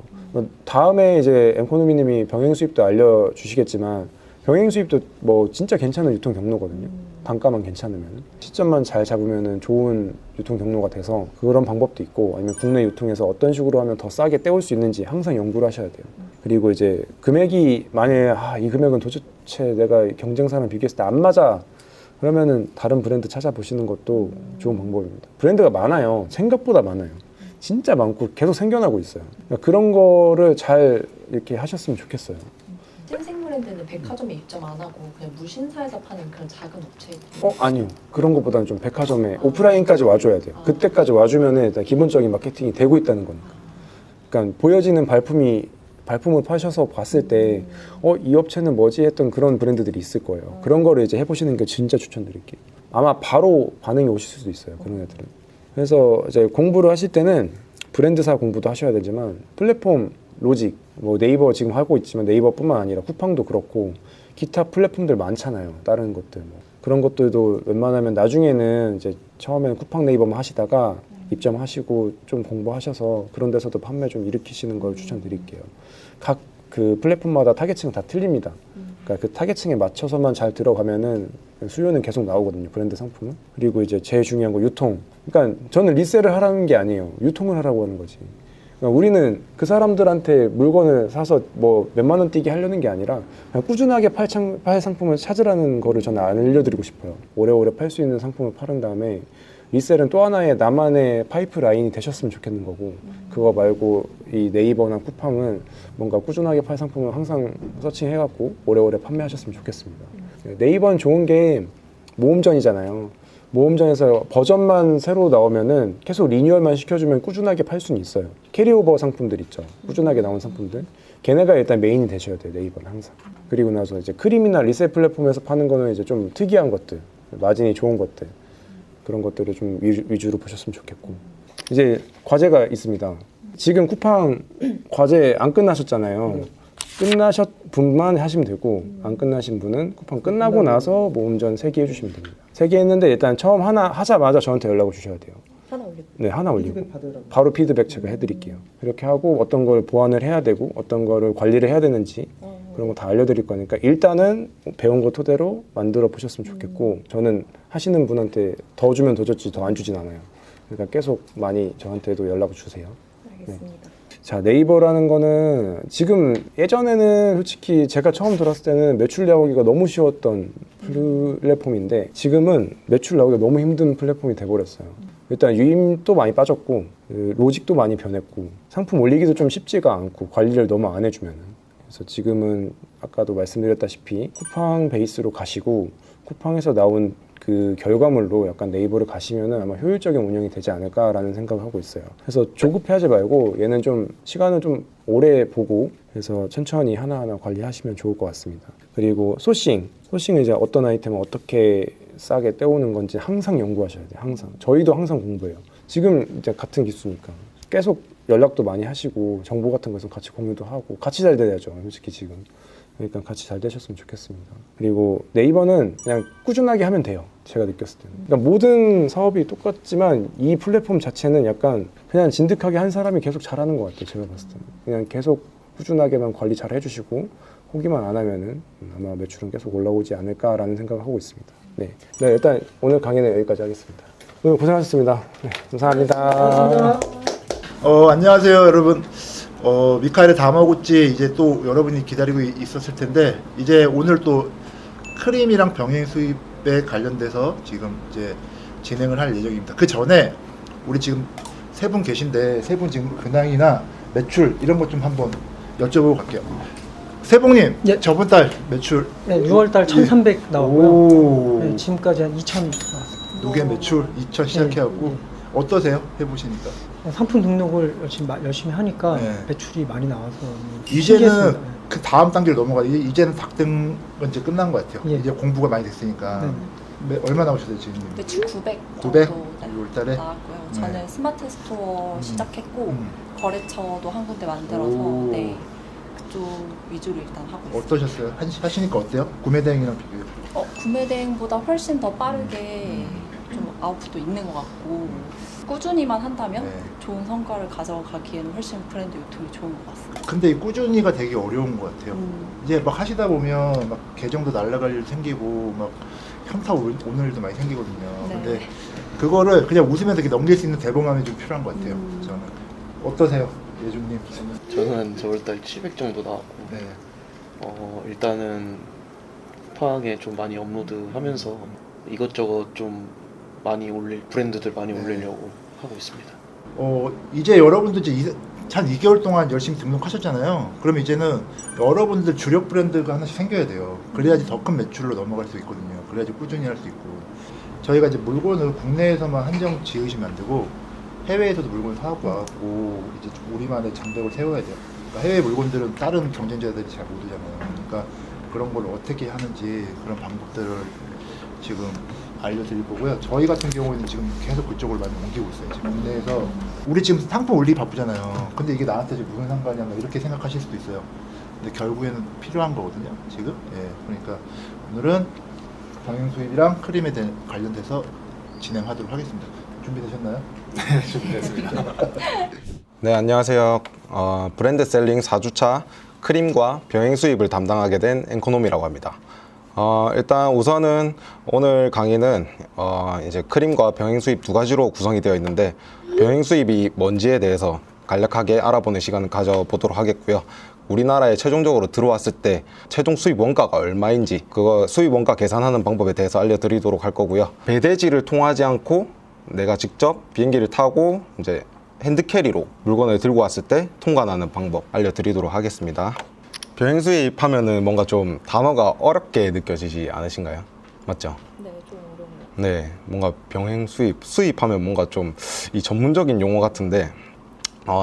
다음에 이제 엠코노미님이 병행 수입도 알려주시겠지만 병행 수입도 뭐 진짜 괜찮은 유통 경로거든요. 단가만 괜찮으면 시점만 잘 잡으면 좋은 유통 경로가 돼서 그런 방법도 있고 아니면 국내 유통에서 어떤 식으로 하면 더 싸게 떼올 수 있는지 항상 연구를 하셔야 돼요. 그리고 이제 금액이 만약에 이 금액은 도대체 내가 경쟁사랑 비교했을 때 안 맞아 그러면은 다른 브랜드 찾아보시는 것도 좋은 방법입니다. 브랜드가 많아요. 생각보다 많아요. 진짜 많고 계속 생겨나고 있어요. 그러니까 그런 거를 잘 이렇게 하셨으면 좋겠어요. 생생 브랜드는 백화점에 입점 안 하고 그냥 무신사에서 파는 그런 작은 업체. 아니요. 그런 것보다는 좀 백화점에 오프라인까지 와줘야 돼요. 그때까지 와주면은 일단 기본적인 마케팅이 되고 있다는 거니까. 그러니까 보여지는 발품을 파셔서 봤을 때 이 업체는 뭐지 했던 그런 브랜드들이 있을 거예요. 그런 거를 이제 해보시는 게 진짜 추천드릴게요. 아마 바로 반응이 오실 수도 있어요. 그런 애들은. 그래서 이제 공부를 하실 때는 브랜드사 공부도 하셔야 되지만 플랫폼 로직, 뭐 네이버 지금 하고 있지만 네이버뿐만 아니라 쿠팡도 그렇고 기타 플랫폼들 많잖아요. 다른 것들 뭐. 그런 것들도 웬만하면 나중에는 이제 처음에는 쿠팡 네이버만 하시다가 입점하시고 좀 공부하셔서 그런 데서도 판매 좀 일으키시는 걸 추천드릴게요. 각 그 플랫폼마다 타겟층 다 틀립니다. 그러니까 그 타겟층에 맞춰서만 잘 들어가면은 수요는 계속 나오거든요. 브랜드 상품은. 그리고 이제 제일 중요한 거 유통. 그러니까 저는 리셀을 하라는 게 아니에요. 유통을 하라고 하는 거지. 그러니까 우리는 그 사람들한테 물건을 사서 뭐 몇만 원 뛰게 하려는 게 아니라 그냥 꾸준하게 팔 상품을 찾으라는 거를 저는 알려드리고 싶어요. 오래오래 팔 수 있는 상품을 파는 다음에 리셀은 또 하나의 나만의 파이프라인이 되셨으면 좋겠는 거고 그거 말고 이 네이버나 쿠팡은 뭔가 꾸준하게 팔 상품을 항상 서칭해갖고 오래오래 판매하셨으면 좋겠습니다. 네이버는 좋은 게 모음전이잖아요. 모음전에서 버전만 새로 나오면은 계속 리뉴얼만 시켜주면 꾸준하게 팔 수는 있어요. 캐리오버 상품들 있죠. 꾸준하게 나온 상품들. 걔네가 일단 메인이 되셔야 돼요. 네이버는 항상. 그리고 나서 이제 크림이나 리셀 플랫폼에서 파는 거는 이제 좀 특이한 것들, 마진이 좋은 것들 그런 것들을 좀 위주로 보셨으면 좋겠고 이제 과제가 있습니다. 지금 쿠팡 과제 안 끝나셨잖아요. 끝나셨 분만 하시면 되고 안 끝나신 분은 쿠팡 끝나고 나서 모음전 3개 해주시면 됩니다. 3개 했는데 일단 처음 하나 하자마자 저한테 연락을 주셔야 돼요. 하나 올리고. 네, 하나 올리고 피드백 받으라고. 바로 피드백 제가 해드릴게요. 이렇게 하고 어떤 걸 보완을 해야 되고 어떤 거를 관리를 해야 되는지 그런 거 다 알려드릴 거니까 일단은 배운 거 토대로 만들어 보셨으면 좋겠고 저는 하시는 분한테 더 주면 더 줬지 더 안 주진 않아요. 그러니까 계속 많이 저한테도 연락을 주세요. 알겠습니다. 자, 네이버라는 거는 지금 예전에는 솔직히 제가 처음 들어왔을 때는 매출 나오기가 너무 쉬웠던 플랫폼인데 지금은 매출 나오기가 너무 힘든 플랫폼이 돼버렸어요. 일단 유입도 많이 빠졌고 로직도 많이 변했고 상품 올리기도 좀 쉽지가 않고 관리를 너무 안 해주면은 그래서 지금은 아까도 말씀드렸다시피 쿠팡 베이스로 가시고 쿠팡에서 나온 그 결과물로 약간 네이버를 가시면은 아마 효율적인 운영이 되지 않을까라는 생각을 하고 있어요. 그래서 조급해하지 말고 얘는 좀 시간을 좀 오래 보고 그래서 천천히 하나하나 관리하시면 좋을 것 같습니다. 그리고 소싱은 이제 어떤 아이템을 어떻게 싸게 떼오는 건지 항상 연구하셔야 돼요. 항상. 저희도 항상 공부해요. 지금 이제 같은 기수니까 계속 연락도 많이 하시고 정보 같은 것은 같이 공유도 하고 같이 잘 돼야죠. 솔직히 지금. 그러니까 같이 잘 되셨으면 좋겠습니다. 그리고 네이버는 그냥 꾸준하게 하면 돼요. 제가 느꼈을 때는. 그러니까 모든 사업이 똑같지만 이 플랫폼 자체는 약간 그냥 진득하게 한 사람이 계속 잘하는 것 같아요. 제가 봤을 때는. 그냥 계속 꾸준하게만 관리 잘 해주시고 포기만 안 하면은 아마 매출은 계속 올라오지 않을까라는 생각을 하고 있습니다. 네, 일단 오늘 강의는 여기까지 하겠습니다. 오늘 고생하셨습니다. 네, 감사합니다. 안녕하세요, 여러분. 미카엘의 다마고치 이제 또 여러분이 기다리고 있었을 텐데 이제 오늘 또 크림이랑 병행 수입에 관련돼서 지금 이제 진행을 할 예정입니다. 그 전에 우리 지금 3분 계신데 3분 지금 근황이나 매출 이런 것 좀 한번 여쭤보고 갈게요. 세봉님, 예. 저번 달 매출 네, 6월달 1,300 나왔고요. 오, 네, 지금까지 한 2,000 나왔습니다. 노게 매출 2천 시작해갖고 네. 어떠세요? 해보시니까 상품 등록을 열심히 하니까 네. 매출이 많이 나와서 이제는 신기했습니다. 그 다음 단계를 넘어가. 이제는 닭등 이제 끝난 것 같아요. 예. 이제 공부가 많이 됐으니까 얼마 나오셨어요 지금? 매출 900 900? 정도 6월 달에? 나왔고요. 네. 저는 스마트 스토어 시작했고 음. 거래처도 한 군데 만들어서 오. 네. 쪽 위주로 일단 하고 있어요. 어떠셨어요? 하시니까 어때요? 구매 대행이랑 비교해. 구매 대행보다 훨씬 더 빠르게 좀 아웃풋도 있는 것 같고 꾸준히만 한다면 네. 좋은 성과를 가져가기에는 훨씬 브랜드 유통이 좋은 것 같습니다. 근데 이 꾸준히가 되게 어려운 것 같아요. 이제 막 하시다 보면 막 계정도 날라갈 일 생기고 막 현타 오는 일도 많이 생기거든요. 네. 근데 그거를 그냥 웃으면서 이렇게 넘길 수 있는 대범함이 좀 필요한 것 같아요. 저는. 어떠세요, 예준님? 저는 저월달 700 정도 나왔고 네. 일단은 쿠팡에 좀 많이 업로드하면서 이것저것 좀 많이 브랜드들 많이 네. 올리려고 하고 있습니다. 이제 여러분들 이제 한 2개월 동안 열심히 등록하셨잖아요. 그럼 이제는 여러분들 주력 브랜드가 하나씩 생겨야 돼요. 그래야지 더 큰 매출로 넘어갈 수 있거든요. 그래야지 꾸준히 할 수 있고. 저희가 이제 물건을 국내에서만 한정 지으시면 안 되고 해외에서도 물건을 사고 와고 이제 우리만의 장벽을 세워야 돼요. 그러니까 해외 물건들은 다른 경쟁자들이 잘 모르잖아요. 그러니까 그런 걸 어떻게 하는지 그런 방법들을 지금 알려드릴 거고요. 저희 같은 경우에는 지금 계속 그쪽으로 많이 옮기고 있어요. 지금 국내에서 우리 지금 상품 올리기 바쁘잖아요. 근데 이게 나한테 지금 무슨 상관이야 이렇게 생각하실 수도 있어요. 근데 결국에는 필요한 거거든요. 지금. 예. 그러니까 오늘은 병행 수입이랑 크림에 관련돼서 진행하도록 하겠습니다. 준비되셨나요? 네, 준비됐습니다. 네, 안녕하세요. 브랜드 셀링 4주차 크림과 병행 수입을 담당하게 된 앵코노미라고 합니다. 일단 우선은 오늘 강의는 이제 크림과 병행 수입 두 가지로 구성이 되어 있는데 병행 수입이 뭔지에 대해서 간략하게 알아보는 시간을 가져보도록 하겠고요. 우리나라에 최종적으로 들어왔을 때 최종 수입 원가가 얼마인지 그거 수입 원가 계산하는 방법에 대해서 알려드리도록 할 거고요. 배대지를 통하지 않고 내가 직접 비행기를 타고 이제 핸드캐리로 물건을 들고 왔을 때 통관하는 방법 알려드리도록 하겠습니다. 병행 수입하면은 뭔가 좀 단어가 어렵게 느껴지지 않으신가요? 맞죠? 네, 좀 어렵네요. 네, 뭔가 병행 수입하면 뭔가 좀 이 전문적인 용어 같은데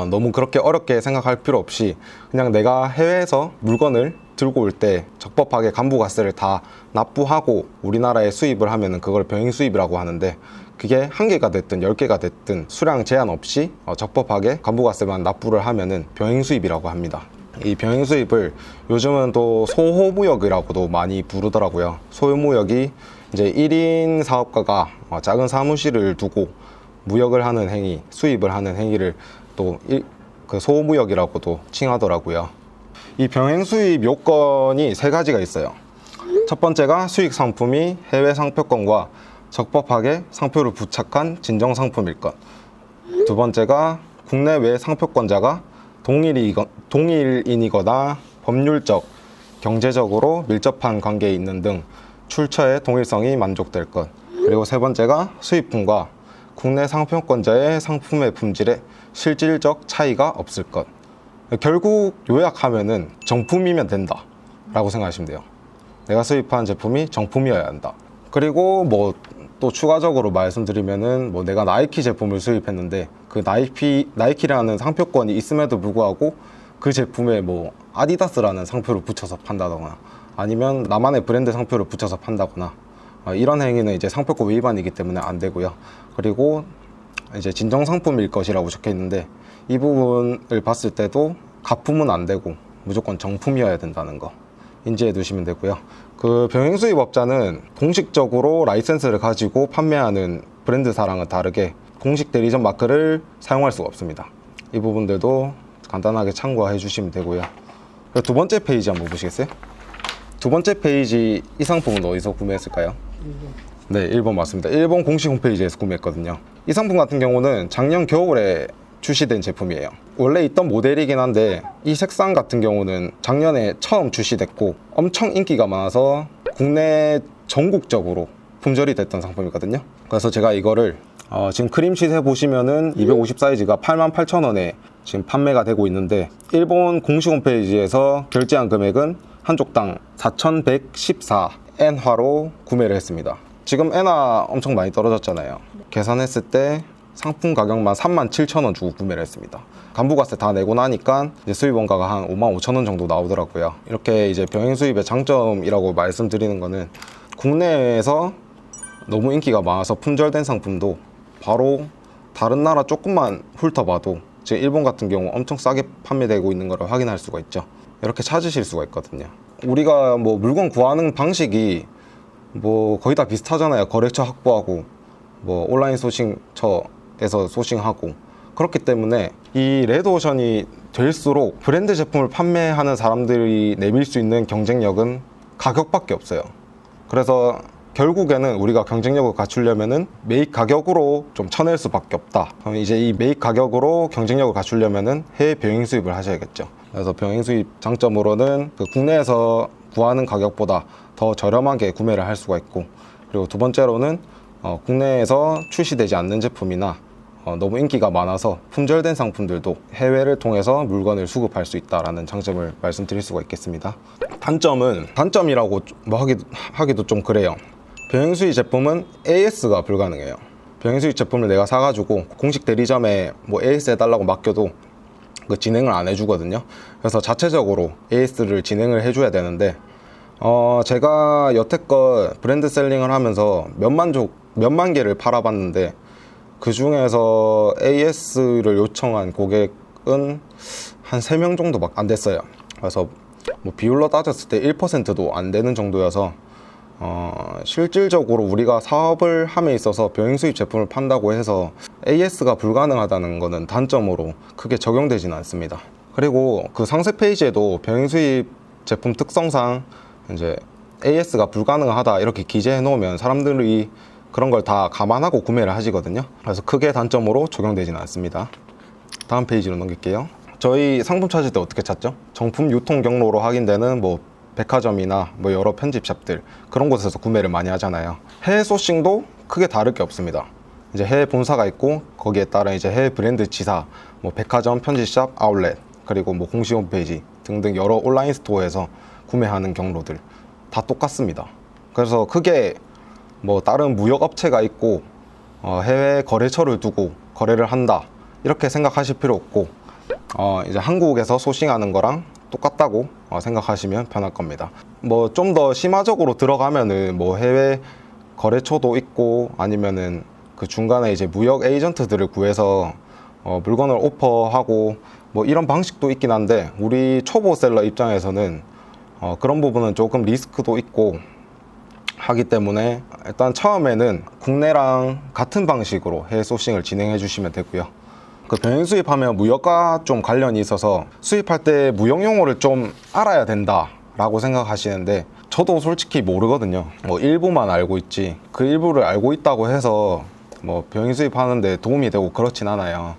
너무 그렇게 어렵게 생각할 필요 없이 그냥 내가 해외에서 물건을 들고 올 때 적법하게 간부가세를 다 납부하고 우리나라에 수입을 하면은 그걸 병행 수입이라고 하는데 그게 1개가 됐든 10개가 됐든 수량 제한 없이 적법하게 간부가세만 납부를 하면은 병행 수입이라고 합니다. 이 병행 수입을 요즘은 또 소호무역이라고도 많이 부르더라고요. 소호무역이 이제 1인 사업가가 작은 사무실을 두고 무역을 하는 행위, 수입을 하는 행위를 또 그 소호무역이라고도 칭하더라고요. 이 병행 수입 요건이 3가지가 있어요. 첫 번째가 수익 상품이 해외 상표권과 적법하게 상표를 부착한 진정 상품일 것. 두 번째가 국내외 상표권자가 동일인이거나 법률적, 경제적으로 밀접한 관계에 있는 등 출처의 동일성이 만족될 것. 그리고 세 번째가 수입품과 국내 상표권자의 상품의 품질에 실질적 차이가 없을 것. 결국 요약하면은 정품이면 된다 라고 생각하시면 돼요. 내가 수입한 제품이 정품이어야 한다. 그리고 뭐 또 추가적으로 말씀드리면은 뭐 내가 나이키 제품을 수입했는데 그 나이키라는 상표권이 있음에도 불구하고 그 제품에 뭐 아디다스라는 상표를 붙여서 판다거나 아니면 나만의 브랜드 상표를 붙여서 판다거나 이런 행위는 이제 상표권 위반이기 때문에 안 되고요. 그리고 이제 진정 상품일 것이라고 적혀 있는데 이 부분을 봤을 때도 가품은 안 되고 무조건 정품이어야 된다는 거 인지해 두시면 되고요. 그 병행 수입업자는 공식적으로 라이센스를 가지고 판매하는 브랜드사랑은 다르게 공식 대리점 마크를 사용할 수가 없습니다. 이 부분들도 간단하게 참고해 주시면 되고요. 두 번째 페이지 한번 보시겠어요? 두 번째 페이지 이 상품은 어디서 구매했을까요? 네, 일본 맞습니다. 일본 공식 홈페이지에서 구매했거든요. 이 상품 같은 경우는 작년 겨울에 출시된 제품이에요. 원래 있던 모델이긴 한데 이 색상 같은 경우는 작년에 처음 출시됐고 엄청 인기가 많아서 국내 전국적으로 품절이 됐던 상품이거든요. 그래서 제가 이거를 지금 크림시세 보시면은 250 사이즈가 88,000원에 지금 판매가 되고 있는데 일본 공식 홈페이지에서 결제한 금액은 한 족당 4,114 엔화로 구매를 했습니다. 지금 엔화 엄청 많이 떨어졌잖아요. 계산했을 때 상품 가격만 37,000원 주고 구매를 했습니다. 간부가세 다 내고 나니까 이제 수입 원가가 한 55,000원 정도 나오더라고요. 이렇게 이제 병행 수입의 장점이라고 말씀드리는 거는 국내에서 너무 인기가 많아서 품절된 상품도 바로 다른 나라 조금만 훑어봐도 지금 일본 같은 경우 엄청 싸게 판매되고 있는 걸 확인할 수가 있죠. 이렇게 찾으실 수가 있거든요. 우리가 뭐 물건 구하는 방식이 뭐 거의 다 비슷하잖아요. 거래처 확보하고 뭐 온라인 소싱처에서 소싱하고. 그렇기 때문에 이 레드오션이 될수록 브랜드 제품을 판매하는 사람들이 내밀 수 있는 경쟁력은 가격밖에 없어요. 그래서 결국에는 우리가 경쟁력을 갖추려면은 매입 가격으로 좀 쳐낼 수밖에 없다. 그럼 이제 이 매입 가격으로 경쟁력을 갖추려면은 해외 병행 수입을 하셔야겠죠. 그래서 병행 수입 장점으로는 그 국내에서 구하는 가격보다 더 저렴하게 구매를 할 수가 있고, 그리고 두 번째로는 국내에서 출시되지 않는 제품이나 너무 인기가 많아서 품절된 상품들도 해외를 통해서 물건을 수급할 수 있다는 장점을 말씀드릴 수가 있겠습니다. 단점이라고 뭐 하기도 좀 그래요. 병행수입 제품은 AS가 불가능해요. 병행수입 제품을 내가 사가지고 공식 대리점에 뭐 AS 해달라고 맡겨도 그 진행을 안 해주거든요. 그래서 자체적으로 AS를 진행을 해줘야 되는데, 제가 여태껏 브랜드 셀링을 하면서 몇만 개를 팔아봤는데, 그 중에서 AS를 요청한 고객은 한 3명 정도밖에 안 됐어요. 그래서 뭐 비율로 따졌을 때 1%도 안 되는 정도여서 실질적으로 우리가 사업을 함에 있어서 병행수입 제품을 판다고 해서 AS가 불가능하다는 것은 단점으로 크게 적용되지는 않습니다. 그리고 그 상세 페이지에도 병행수입 제품 특성상 이제 AS가 불가능하다 이렇게 기재해 놓으면 사람들이 그런 걸 다 감안하고 구매를 하시거든요. 그래서 크게 단점으로 적용되지는 않습니다. 다음 페이지로 넘길게요. 저희 상품 찾을 때 어떻게 찾죠? 정품 유통 경로로 확인되는 뭐 백화점이나 뭐 여러 편집샵들, 그런 곳에서 구매를 많이 하잖아요. 해외 소싱도 크게 다를 게 없습니다. 이제 해외 본사가 있고 거기에 따른 이제 해외 브랜드 지사, 뭐 백화점, 편집샵, 아울렛, 그리고 뭐 공식 홈페이지 등등 여러 온라인 스토어에서 구매하는 경로들 다 똑같습니다. 그래서 크게 뭐 다른 무역 업체가 있고 해외 거래처를 두고 거래를 한다 이렇게 생각하실 필요 없고, 이제 한국에서 소싱하는 거랑 똑같다고 생각하시면 편할 겁니다. 뭐 좀 더 심화적으로 들어가면은 뭐 해외 거래처도 있고 아니면은 그 중간에 이제 무역 에이전트들을 구해서 물건을 오퍼하고 뭐 이런 방식도 있긴 한데, 우리 초보 셀러 입장에서는 그런 부분은 조금 리스크도 있고 하기 때문에 일단 처음에는 국내랑 같은 방식으로 해외 소싱을 진행해 주시면 되고요. 그 병행 수입하면 무역과 좀 관련이 있어서 수입할 때 무역 용어를 좀 알아야 된다 라고 생각하시는데, 저도 솔직히 모르거든요. 뭐 일부만 알고 있지 그 일부를 알고 있다고 해서 뭐 병행 수입하는데 도움이 되고 그렇진 않아요.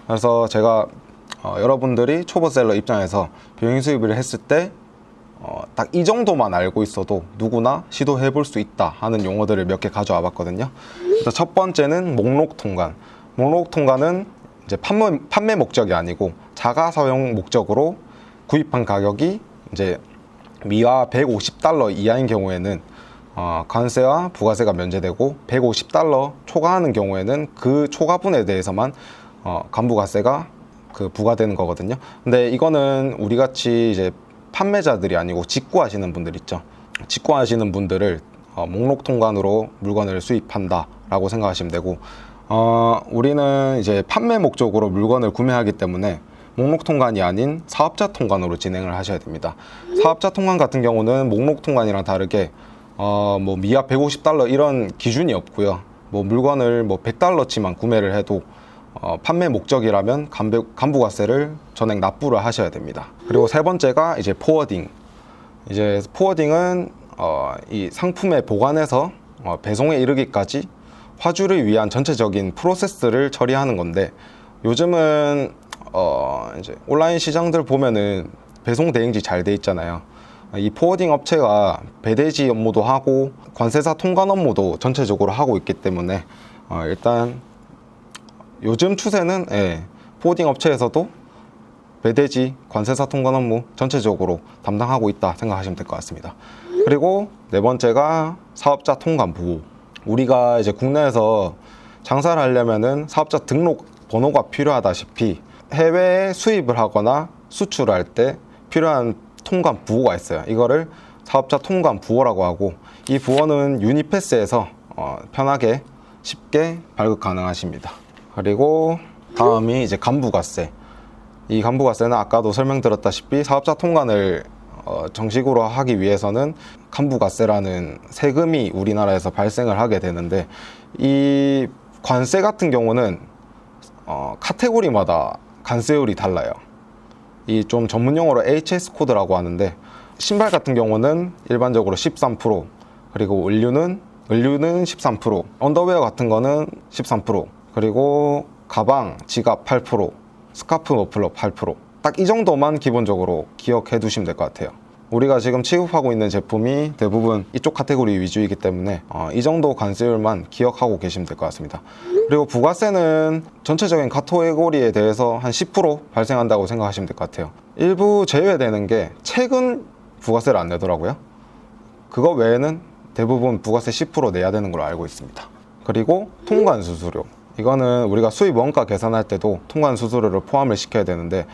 그래서 제가 여러분들이 초보셀러 입장에서 병행 수입을 했을 때 딱 이 정도만 알고 있어도 누구나 시도해 볼 수 있다 하는 용어들을 몇 개 가져와 봤거든요. 그래서 첫 번째는 목록 통관. 목록 통관은 이제 판매 목적이 아니고 자가 사용 목적으로 구입한 가격이 이제 미화 $150 이하인 경우에는 관세와 부가세가 면제되고, $150 초과하는 경우에는 그 초과분에 대해서만 간부가세가 부과되는 거거든요. 근데 이거는 우리 같이 이제 판매자들이 아니고 직구하시는 분들 있죠. 직구하시는 분들을 목록 통관으로 물건을 수입한다 라고 생각하시면 되고, 우리는 이제 판매 목적으로 물건을 구매하기 때문에 목록 통관이 아닌 사업자 통관으로 진행을 하셔야 됩니다. 사업자 통관 같은 경우는 목록 통관이랑 다르게 뭐 미화 $150 이런 기준이 없고요. 뭐 물건을 뭐 $100치만 구매를 해도 판매 목적이라면 간부가세를 전액 납부를 하셔야 됩니다. 그리고 세 번째가 이제 포워딩. 이제 포워딩은 이 상품의 보관에서 배송에 이르기까지 화주를 위한 전체적인 프로세스를 처리하는 건데, 요즘은 이제 온라인 시장들 보면은 배송 대행지 잘 돼 있잖아요. 이 포워딩 업체가 배대지 업무도 하고 관세사 통관 업무도 전체적으로 하고 있기 때문에 일단 요즘 추세는 포워딩 업체에서도 배대지, 관세사 통관 업무 전체적으로 담당하고 있다 생각하시면 될 것 같습니다. 그리고 네 번째가 사업자 통관 보호. 우리가 이제 국내에서 장사를 하려면은 사업자 등록 번호가 필요하다시피 해외에 수입을 하거나 수출을 할 때 필요한 통관 부호가 있어요. 이거를 사업자 통관 부호라고 하고, 이 부호는 유니패스에서 편하게 쉽게 발급 가능하십니다. 그리고 다음이 이제 간부가세. 이 간부가세는 아까도 설명드렸다시피 사업자 통관을 정식으로 하기 위해서는 간부가세라는 세금이 우리나라에서 발생을 하게 되는데, 이 관세 같은 경우는 카테고리마다 관세율이 달라요. 이 좀 전문 용어로 HS 코드라고 하는데, 신발 같은 경우는 일반적으로 13%, 그리고 의류는 13%, 언더웨어 같은 거는 13%, 그리고 가방, 지갑 8%, 스카프, 머플러 8%. 딱 이 정도만 기본적으로 기억해 두시면 될 것 같아요. 우리가 지금 취급하고 있는 제품이 대부분 이쪽 카테고리 위주이기 때문에 이 정도 관세율만 기억하고 계시면 될 것 같습니다. 그리고 부가세는 전체적인 카테고리에 대해서 한 10% 발생한다고 생각하시면 될 것 같아요. 일부 제외되는 게 책은 부가세를 안 내더라고요. 그거 외에는 대부분 부가세 10% 내야 되는 걸로 알고 있습니다. 그리고 통관 수수료, 이거는 우리가 수입 원가 계산할 때도 통관 수수료를 포함을 시켜야 되는데,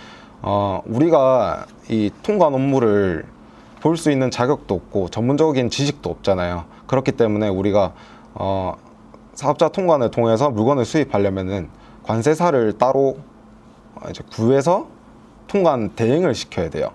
우리가 이 통관 업무를 볼 수 있는 자격도 없고 전문적인 지식도 없잖아요. 그렇기 때문에 우리가 사업자 통관을 통해서 물건을 수입하려면은 관세사를 따로 이제 구해서 통관 대행을 시켜야 돼요.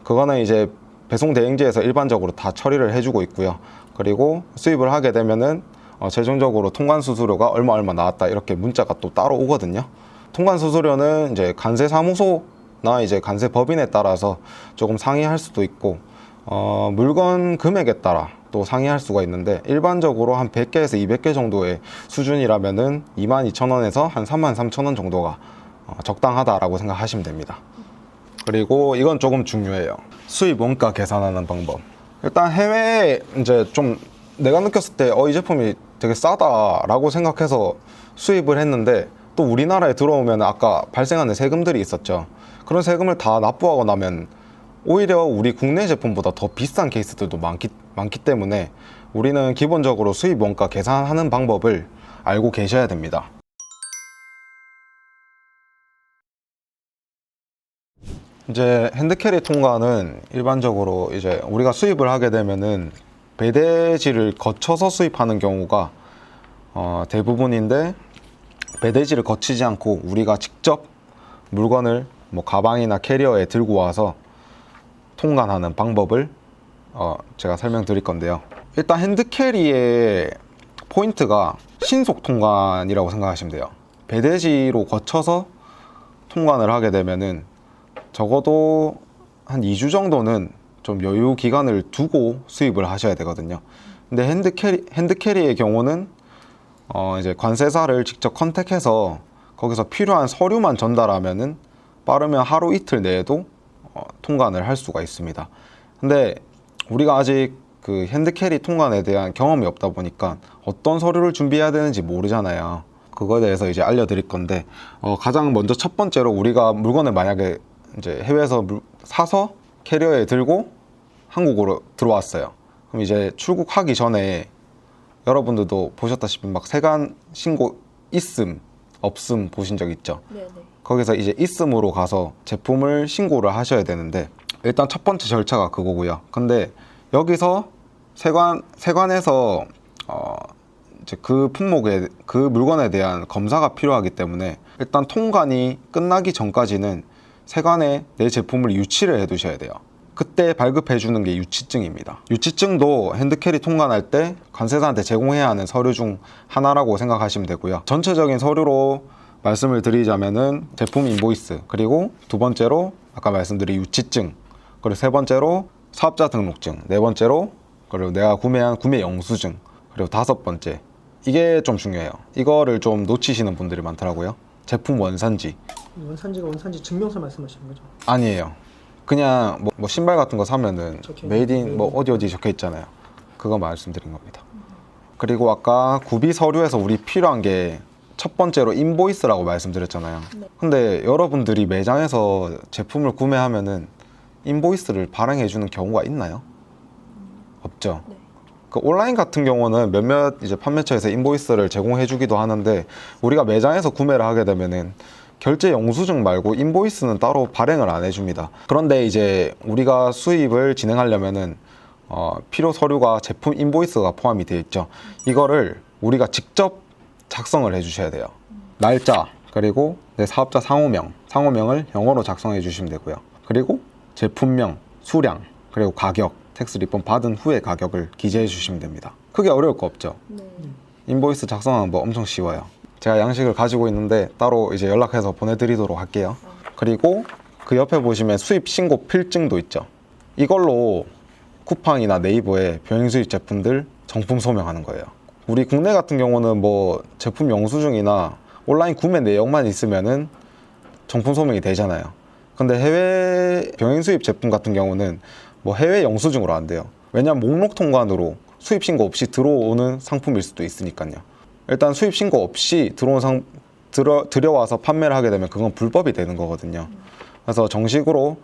그거는 이제 배송 대행지에서 일반적으로 다 처리를 해주고 있고요. 그리고 수입을 하게 되면은 최종적으로 통관 수수료가 얼마 나왔다 이렇게 문자가 또 따로 오거든요. 통관 수수료는 이제 관세 사무소나 이제 관세 법인에 따라서 조금 상이할 수도 있고, 물건 금액에 따라 또 상이할 수가 있는데, 일반적으로 한 100개에서 200개 정도의 수준이라면은 22,000원에서 한 33,000원 정도가 적당하다라고 생각하시면 됩니다. 그리고 이건 조금 중요해요. 수입 원가 계산하는 방법. 일단 해외에 이제 좀 내가 느꼈을 때 이 제품이 되게 싸다라고 생각해서 수입을 했는데, 또 우리나라에 들어오면 아까 발생하는 세금들이 있었죠. 그런 세금을 다 납부하고 나면 오히려 우리 국내 제품보다 더 비싼 케이스들도 많기 때문에 우리는 기본적으로 수입 원가 계산하는 방법을 알고 계셔야 됩니다. 이제 핸드캐리 통관은 일반적으로 이제 우리가 수입을 하게 되면은 배대지를 거쳐서 수입하는 경우가 대부분인데, 배대지를 거치지 않고 우리가 직접 물건을 뭐 가방이나 캐리어에 들고 와서 통관하는 방법을 제가 설명드릴 건데요. 일단 핸드캐리의 포인트가 신속 통관이라고 생각하시면 돼요. 배대지로 거쳐서 통관을 하게 되면은 적어도 한 2주 정도는 좀 여유 기간을 두고 수입을 하셔야 되거든요. 근데 핸드캐리의 경우는 이제 관세사를 직접 컨택해서 거기서 필요한 서류만 전달하면은 빠르면 하루 이틀 내에도 통관을 할 수가 있습니다. 근데 우리가 아직 그 핸드캐리 통관에 대한 경험이 없다 보니까 어떤 서류를 준비해야 되는지 모르잖아요. 그거에 대해서 이제 알려드릴 건데, 가장 먼저 첫 번째로 우리가 물건을 만약에 이제 해외에서 사서 캐리어에 들고 한국으로 들어왔어요. 그럼 이제 출국하기 전에 여러분들도 보셨다시피 막 세관 신고 있음 없음 보신 적 있죠? 네네. 거기서 이제 있음으로 가서 제품을 신고를 하셔야 되는데, 일단 첫 번째 절차가 그거고요. 근데 여기서 세관에서 이제 그 품목에 그 물건에 대한 검사가 필요하기 때문에 일단 통관이 끝나기 전까지는 세관에 내 제품을 유치를 해 두셔야 돼요. 그때 발급해 주는 게 유치증입니다. 유치증도 핸드캐리 통관할 때 관세사한테 제공해야 하는 서류 중 하나라고 생각하시면 되고요. 전체적인 서류로 말씀을 드리자면은 제품 인보이스, 그리고 두 번째로 아까 말씀드린 유치증, 그리고 세 번째로 사업자 등록증, 네 번째로 그리고 내가 구매한 구매 영수증, 그리고 다섯 번째, 이게 좀 중요해요. 이거를 좀 놓치시는 분들이 많더라고요. 제품 원산지. 원산지가 원산지 증명서 말씀하시는 거죠? 아니에요. 그냥 뭐 신발 같은 거 사면은 메이드 인 뭐 어디 적혀 있잖아요. 그거 말씀드린 겁니다. 그리고 아까 구비 서류에서 우리 필요한 게 첫 번째로 인보이스라고 말씀드렸잖아요. 네. 근데 여러분들이 매장에서 제품을 구매하면은 인보이스를 발행해 주는 경우가 있나요? 없죠. 네. 그 온라인 같은 경우는 몇몇 이제 판매처에서 인보이스를 제공해 주기도 하는데, 우리가 매장에서 구매를 하게 되면은 결제 영수증 말고 인보이스는 따로 발행을 안 해줍니다. 그런데 이제 우리가 수입을 진행하려면은 필요 서류가 제품 인보이스가 포함이 되어 있죠. 이거를 우리가 직접 작성을 해주셔야 돼요. 날짜, 그리고 내 사업자 상호명, 상호명을 영어로 작성해 주시면 되고요. 그리고 제품명, 수량, 그리고 가격, 텍스 리폰 받은 후에 가격을 기재해 주시면 됩니다. 크게 어려울 거 없죠? 네. 인보이스 작성하는 거 엄청 쉬워요. 제가 양식을 가지고 있는데 따로 이제 연락해서 보내드리도록 할게요. 그리고 그 옆에 보시면 수입 신고 필증도 있죠. 이걸로 쿠팡이나 네이버에 병행 수입 제품들 정품 소명하는 거예요. 우리 국내 같은 경우는 뭐 제품 영수증이나 온라인 구매 내역만 있으면은 정품 소명이 되잖아요. 근데 해외 병행 수입 제품 같은 경우는 뭐 해외 영수증으로 안 돼요. 왜냐면 목록 통관으로 수입 신고 없이 들어오는 상품일 수도 있으니까요. 일단 수입 신고 없이 들여와서 판매를 하게 되면 그건 불법이 되는 거거든요. 그래서 정식으로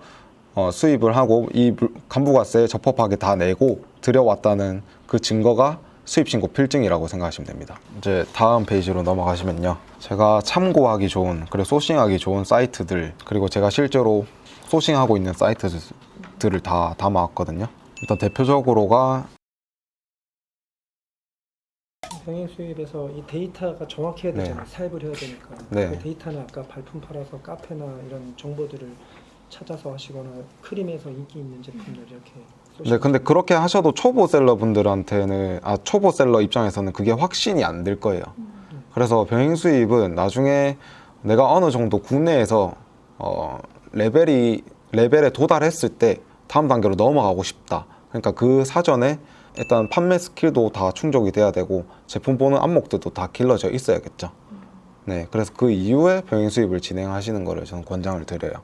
수입을 하고 이 간부가세 적법하게 다 내고 들여왔다는 그 증거가 수입신고 필증이라고 생각하시면 됩니다. 이제 다음 페이지로 넘어가시면요. 제가 참고하기 좋은, 그리고 소싱하기 좋은 사이트들, 그리고 제가 실제로 소싱하고 있는 사이트들을 다 담아왔거든요. 일단 대표적으로가 병행 수입에서 이 데이터가 정확해야 되잖아요. 사입을 해야 되니까. 네. 그 데이터는 아까 발품 팔아서 카페나 이런 정보들을 찾아서 하시거나 크림에서 인기 있는 제품들 이렇게. 네, 근데 그렇게 하셔도 초보 셀러 분들한테는, 초보 셀러 입장에서는 그게 확신이 안 될 거예요. 그래서 병행 수입은 나중에 내가 어느 정도 국내에서 레벨에 도달했을 때 다음 단계로 넘어가고 싶다. 그러니까 그 사전에 일단 판매 스킬도 다 충족이 돼야 되고 제품 보는 안목들도 다 길러져 있어야겠죠. 네, 그래서 그 이후에 병행 수입을 진행하시는 거를 저는 권장을 드려요.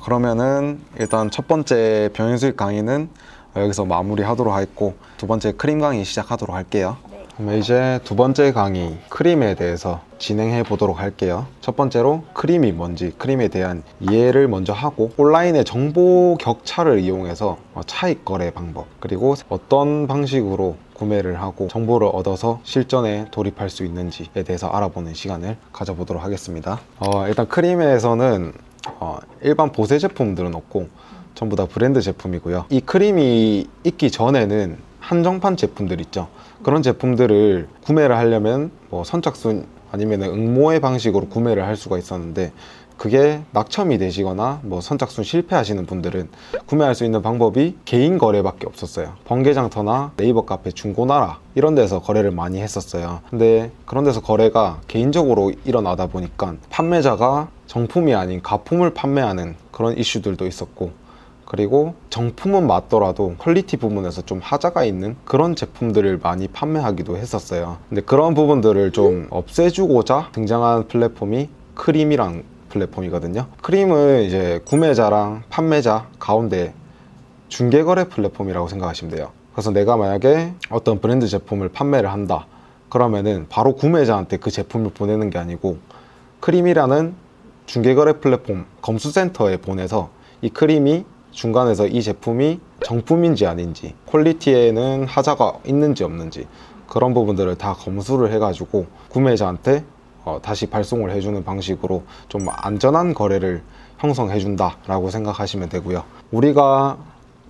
그러면은 일단 첫 번째 병행 수입 강의는 여기서 마무리하도록 하겠고, 두 번째 크림 강의 시작하도록 할게요. 그러면 이제 두 번째 강의 크림에 대해서 진행해 보도록 할게요. 첫 번째로 크림이 뭔지, 크림에 대한 이해를 먼저 하고, 온라인의 정보 격차를 이용해서 차익 거래 방법, 그리고 어떤 방식으로 구매를 하고 정보를 얻어서 실전에 돌입할 수 있는지에 대해서 알아보는 시간을 가져보도록 하겠습니다. 일단 크림에서는 일반 보세 제품들은 없고 전부 다 브랜드 제품이고요. 이 크림이 있기 전에는 한정판 제품들 있죠. 그런 제품들을 구매를 하려면 뭐 선착순 아니면 응모의 방식으로 구매를 할 수가 있었는데, 그게 낙첨이 되시거나 뭐 선착순 실패하시는 분들은 구매할 수 있는 방법이 개인 거래밖에 없었어요. 번개장터나 네이버 카페, 중고나라 이런 데서 거래를 많이 했었어요. 근데 그런 데서 거래가 개인적으로 일어나다 보니까 판매자가 정품이 아닌 가품을 판매하는 그런 이슈들도 있었고, 그리고 정품은 맞더라도 퀄리티 부분에서 좀 하자가 있는 그런 제품들을 많이 판매하기도 했었어요. 근데 그런 부분들을 좀 없애주고자 등장한 플랫폼이 크림이란 플랫폼이거든요. 크림은 이제 구매자랑 판매자 가운데 중개거래 플랫폼이라고 생각하시면 돼요. 그래서 내가 만약에 어떤 브랜드 제품을 판매를 한다 그러면은 바로 구매자한테 그 제품을 보내는 게 아니고, 크림이라는 중개거래 플랫폼 검수센터에 보내서 이 크림이 중간에서 이 제품이 정품인지 아닌지, 퀄리티에는 하자가 있는지 없는지 그런 부분들을 다 검수를 해가지고 구매자한테 다시 발송을 해주는 방식으로 좀 안전한 거래를 형성해준다 라고 생각하시면 되고요. 우리가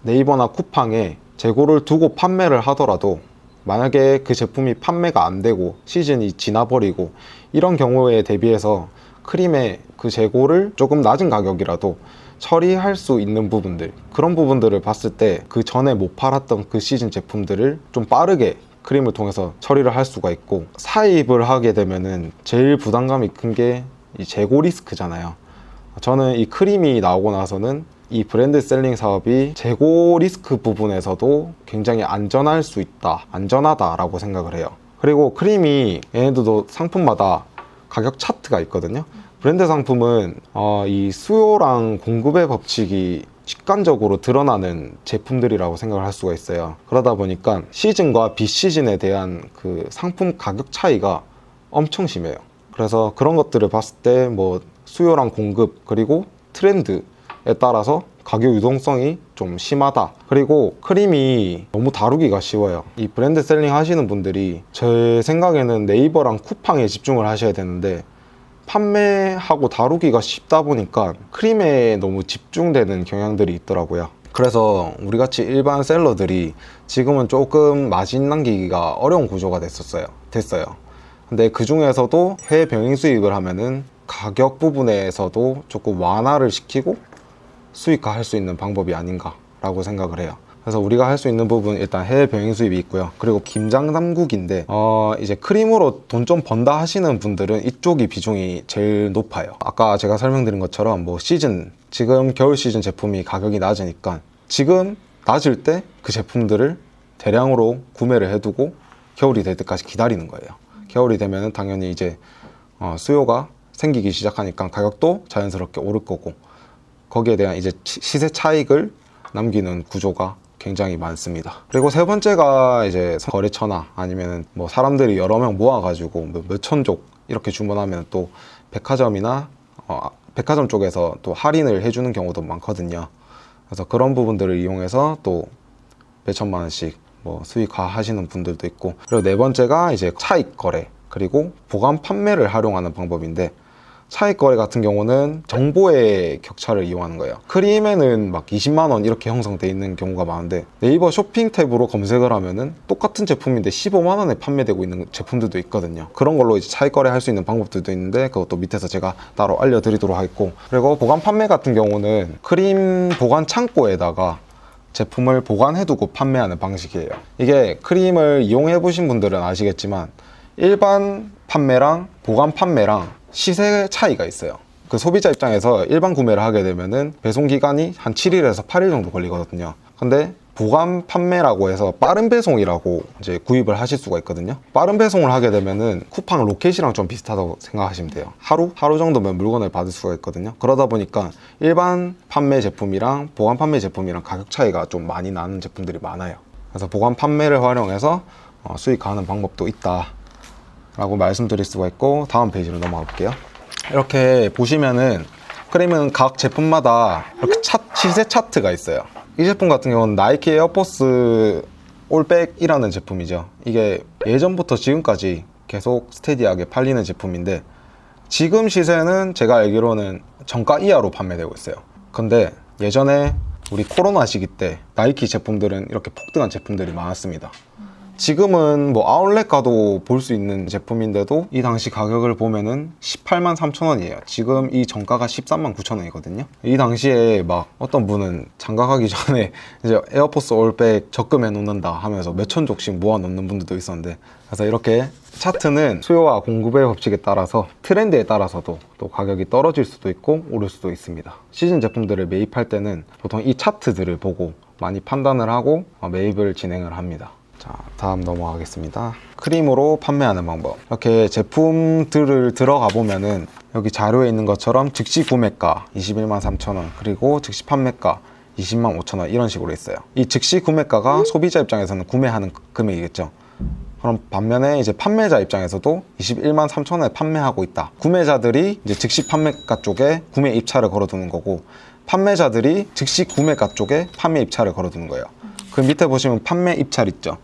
네이버나 쿠팡에 재고를 두고 판매를 하더라도 만약에 그 제품이 판매가 안 되고 시즌이 지나버리고 이런 경우에 대비해서 크림의 그 재고를 조금 낮은 가격이라도 처리할 수 있는 부분들, 그런 부분들을 봤을 때 그 전에 못 팔았던 그 시즌 제품들을 좀 빠르게 크림을 통해서 처리를 할 수가 있고, 사입을 하게 되면은 제일 부담감이 큰 게 이 재고 리스크잖아요. 저는 이 크림이 나오고 나서는 이 브랜드 셀링 사업이 재고 리스크 부분에서도 굉장히 안전할 수 있다, 안전하다라고 생각을 해요. 그리고 크림이 얘네들도 상품마다 가격 차트가 있거든요. 브랜드 상품은 이 수요랑 공급의 법칙이 직관적으로 드러나는 제품들이라고 생각을 할 수가 있어요. 그러다 보니까 시즌과 비시즌에 대한 그 상품 가격 차이가 엄청 심해요. 그래서 그런 것들을 봤을 때 뭐 수요랑 공급 그리고 트렌드에 따라서 가격 유동성이 좀 심하다. 그리고 크림이 너무 다루기가 쉬워요. 이 브랜드 셀링 하시는 분들이 제 생각에는 네이버랑 쿠팡에 집중을 하셔야 되는데, 판매하고 다루기가 쉽다 보니까 크림에 너무 집중되는 경향들이 있더라고요. 그래서 우리같이 일반 셀러들이 지금은 조금 마진 남기기가 어려운 구조가 됐어요. 근데 그 중에서도 해외 병행 수입을 하면은 가격 부분에서도 조금 완화를 시키고 수익화할 수 있는 방법이 아닌가라고 생각을 해요. 그래서 우리가 할 수 있는 부분 일단 해외 병행 수입이 있고요. 그리고 김장 담국인데 이제 크림으로 돈 좀 번다 하시는 분들은 이쪽이 비중이 제일 높아요. 아까 제가 설명드린 것처럼 뭐 시즌, 지금 겨울 시즌 제품이 가격이 낮으니까 지금 낮을 때 그 제품들을 대량으로 구매를 해두고 겨울이 될 때까지 기다리는 거예요. 겨울이 되면 당연히 이제 수요가 생기기 시작하니까 가격도 자연스럽게 오를 거고, 거기에 대한 이제 시세 차익을 남기는 구조가 굉장히 많습니다. 그리고 세 번째가 이제 거래처나 아니면 뭐 사람들이 여러 명 모아가지고 몇천 족 이렇게 주문하면 또 백화점이나 백화점 쪽에서 또 할인을 해주는 경우도 많거든요. 그래서 그런 부분들을 이용해서 또 몇천만 원씩 뭐 수익화 하시는 분들도 있고, 그리고 네 번째가 이제 차익 거래 그리고 보관 판매를 활용하는 방법인데, 차익 거래 같은 경우는 정보의 격차를 이용하는 거예요. 크림에는 막 20만 원 이렇게 형성돼 있는 경우가 많은데 네이버 쇼핑 탭으로 검색을 하면은 똑같은 제품인데 15만 원에 판매되고 있는 제품들도 있거든요. 그런 걸로 이제 차익 거래 할 수 있는 방법들도 있는데 그것도 밑에서 제가 따로 알려드리도록 하겠고, 그리고 보관 판매 같은 경우는 크림 보관 창고에다가 제품을 보관해두고 판매하는 방식이에요. 이게 크림을 이용해 보신 분들은 아시겠지만 일반 판매랑 보관 판매랑 시세 차이가 있어요. 그 소비자 입장에서 일반 구매를 하게 되면은 배송 기간이 한 7일에서 8일 정도 걸리거든요. 근데 보관 판매라고 해서 빠른 배송이라고 이제 구입을 하실 수가 있거든요. 빠른 배송을 하게 되면은 쿠팡 로켓이랑 좀 비슷하다고 생각하시면 돼요. 하루 정도면 물건을 받을 수가 있거든요. 그러다 보니까 일반 판매 제품이랑 보관 판매 제품이랑 가격 차이가 좀 많이 나는 제품들이 많아요. 그래서 보관 판매를 활용해서 수익화하는 방법도 있다 라고 말씀드릴 수가 있고, 다음 페이지로 넘어가 볼게요. 이렇게 보시면은 크림은 각 제품마다 이렇게 시세 차트가 있어요. 이 제품 같은 경우는 나이키 에어포스 올백이라는 제품이죠. 이게 예전부터 지금까지 계속 스테디하게 팔리는 제품인데, 지금 시세는 제가 알기로는 정가 이하로 판매되고 있어요. 근데 예전에 우리 코로나 시기 때 나이키 제품들은 이렇게 폭등한 제품들이 많았습니다. 지금은 뭐 아울렛 가도 볼 수 있는 제품인데도 이 당시 가격을 보면은 18만 3천 원이에요. 지금 이 정가가 13만 9천 원이거든요. 이 당시에 막 어떤 분은 장가 가기 전에 이제 에어포스 올백 적금해 놓는다 하면서 몇천 족씩 모아 놓는 분들도 있었는데, 그래서 이렇게 차트는 수요와 공급의 법칙에 따라서 트렌드에 따라서도 또 가격이 떨어질 수도 있고 오를 수도 있습니다. 시즌 제품들을 매입할 때는 보통 이 차트들을 보고 많이 판단을 하고 매입을 진행을 합니다. 자, 다음 넘어가겠습니다. 크림으로 판매하는 방법. 이렇게 제품들을 들어가 보면은 여기 자료에 있는 것처럼 즉시 구매가 21만 3천 원, 그리고 즉시 판매가 20만 5천 원 이런 식으로 있어요. 이 즉시 구매가가 소비자 입장에서는 구매하는 금액이겠죠. 그럼 반면에 이제 판매자 입장에서도 21만 3천 원에 판매하고 있다. 구매자들이 이제 즉시 판매가 쪽에 구매 입찰을 걸어두는 거고, 판매자들이 즉시 구매가 쪽에 판매 입찰을 걸어두는 거예요. 그 밑에 보시면 판매 입찰 있죠.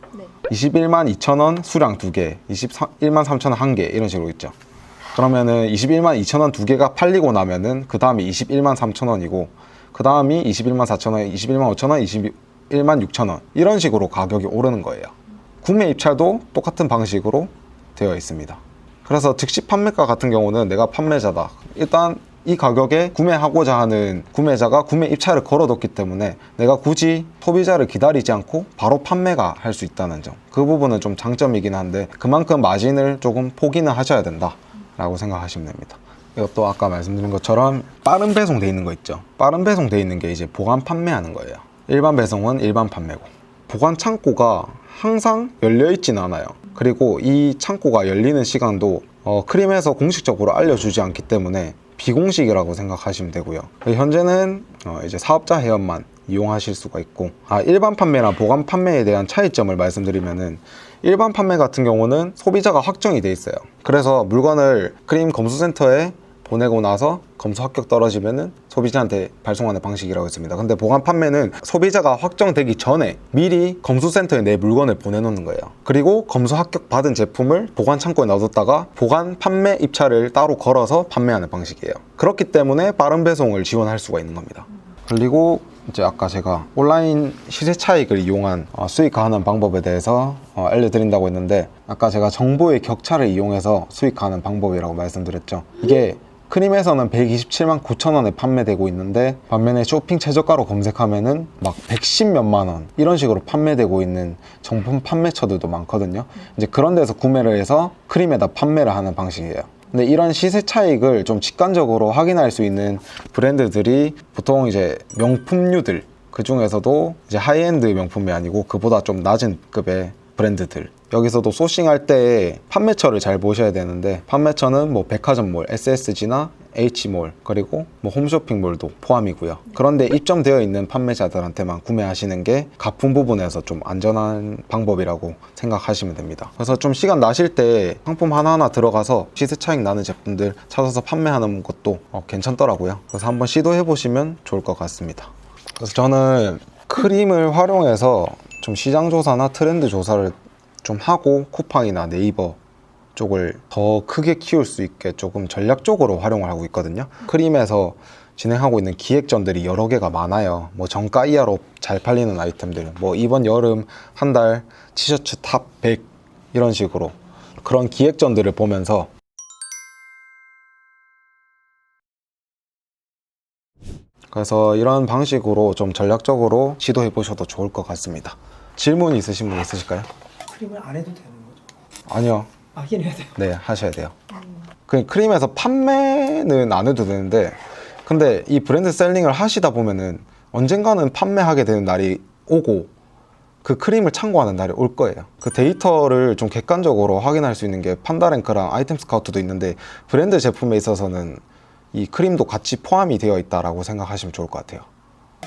21만 2천 원 수량 2개, 21만 3천 원 1개 이런 식으로 있죠. 그러면은 21만 2천 원 2개가 팔리고 나면은 그 다음이 21만 3천 원이고, 그 다음이 21만 4천 원, 21만 5천 원, 21만 6천 원 이런 식으로 가격이 오르는 거예요. 구매 입찰도 똑같은 방식으로 되어 있습니다. 그래서 즉시 판매가 같은 경우는 내가 판매자다, 일단 이 가격에 구매하고자 하는 구매자가 구매 입찰을 걸어뒀기 때문에 내가 굳이 소비자를 기다리지 않고 바로 판매가 할 수 있다는 점, 그 부분은 좀 장점이긴 한데 그만큼 마진을 조금 포기는 하셔야 된다 라고 생각하시면 됩니다. 이것도 아까 말씀드린 것처럼 빠른 배송 돼 있는 거 있죠. 빠른 배송 돼 있는 게 이제 보관 판매하는 거예요. 일반 배송은 일반 판매고, 보관 창고가 항상 열려 있지는 않아요. 그리고 이 창고가 열리는 시간도 크림에서 공식적으로 알려주지 않기 때문에 비공식이라고 생각하시면 되고요. 현재는 이제 사업자 회원만 이용하실 수가 있고, 일반 판매나 보관 판매에 대한 차이점을 말씀드리면은, 일반 판매 같은 경우는 소비자가 확정이 돼 있어요. 그래서 물건을 크림 검수센터에 보내고 나서 검수 합격 떨어지면은 소비자한테 발송하는 방식이라고 했습니다. 근데 보관 판매는 소비자가 확정되기 전에 미리 검수센터에 내 물건을 보내놓는 거예요. 그리고 검수 합격 받은 제품을 보관 창고에 놔뒀다가 보관 판매 입찰을 따로 걸어서 판매하는 방식이에요. 그렇기 때문에 빠른 배송을 지원할 수가 있는 겁니다. 그리고 이제 아까 제가 온라인 시세 차익을 이용한 수익화하는 방법에 대해서 알려드린다고 했는데, 아까 제가 정보의 격차를 이용해서 수익화하는 방법이라고 말씀드렸죠. 이게 크림에서는 127만 9천 원에 판매되고 있는데 반면에 쇼핑 최저가로 검색하면은 막 110몇만 원 이런 식으로 판매되고 있는 정품 판매처들도 많거든요. 이제 그런 데서 구매를 해서 크림에다 판매를 하는 방식이에요. 근데 이런 시세 차익을 좀 직관적으로 확인할 수 있는 브랜드들이 보통 이제 명품류들, 그 중에서도 이제 하이엔드 명품이 아니고 그보다 좀 낮은 급의 브랜드들, 여기서도 소싱할 때 판매처를 잘 보셔야 되는데, 판매처는 뭐 백화점몰, SSG나 H몰, 그리고 뭐 홈쇼핑몰도 포함이고요. 그런데 입점되어 있는 판매자들한테만 구매하시는 게 가품 부분에서 좀 안전한 방법이라고 생각하시면 됩니다. 그래서 좀 시간 나실 때 상품 하나하나 들어가서 시세 차익 나는 제품들 찾아서 판매하는 것도 괜찮더라고요. 그래서 한번 시도해 보시면 좋을 것 같습니다. 그래서 저는 크림을 활용해서 좀 시장 조사나 트렌드 조사를 좀 하고 쿠팡이나 네이버 쪽을 더 크게 키울 수 있게 조금 전략적으로 활용을 하고 있거든요. 크림에서 진행하고 있는 기획전들이 여러 개가 많아요. 뭐 정가 이하로 잘 팔리는 아이템들, 뭐 이번 여름 한 달 티셔츠 탑 100 이런 식으로 그런 기획전들을 보면서 그래서 이런 방식으로 좀 전략적으로 시도해 보셔도 좋을 것 같습니다. 질문 있으신 분 있으실까요? 크림을 안 해도 되는 거죠? 아니요. 하긴 해야 돼요. 네, 하셔야 돼요. 그 크림에서 판매는 안 해도 되는데, 근데 이 브랜드 셀링을 하시다 보면은 언젠가는 판매하게 되는 날이 오고 그 크림을 참고하는 날이 올 거예요. 그 데이터를 좀 객관적으로 확인할 수 있는 게 판다랭크랑 아이템 스카우트도 있는데, 브랜드 제품에 있어서는 이 크림도 같이 포함이 되어 있다라고 생각하시면 좋을 것 같아요.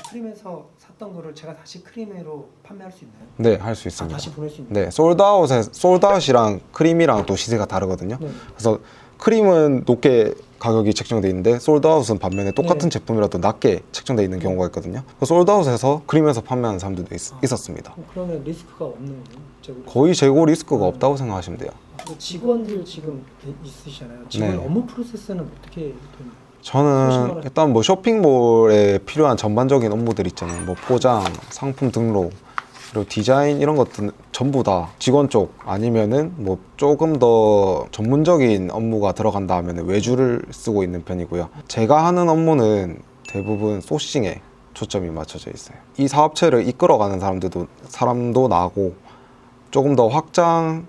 크림에서 샀던 거를 제가 다시 크림으로 판매할 수 있나요? 네, 할 수 있습니다. 다시 보낼 수 있나요? 네, 솔드아웃이랑 크림이랑 또 시세가 다르거든요. 네. 그래서 크림은 높게 가격이 책정돼 있는데 솔드아웃은 반면에 똑같은 네. 제품이라도 낮게 책정돼 있는 경우가 있거든요. 솔드아웃에서 크림에서 판매하는 사람들도 있었습니다. 그러면 리스크가 없는 거예요? 거의 재고 리스크가 없다고 생각하시면 돼요. 직원들 지금 있으시잖아요. 직원 네. 업무 프로세스는 어떻게 되나요? 저는 일단 뭐 쇼핑몰에 필요한 전반적인 업무들 있잖아요. 뭐 포장, 상품 등록, 그리고 디자인 이런 것들 전부 다 직원 쪽 아니면은 뭐 조금 더 전문적인 업무가 들어간다 하면 외주를 쓰고 있는 편이고요. 제가 하는 업무는 대부분 소싱에 초점이 맞춰져 있어요. 이 사업체를 이끌어가는 사람도 나고 조금 더 확장할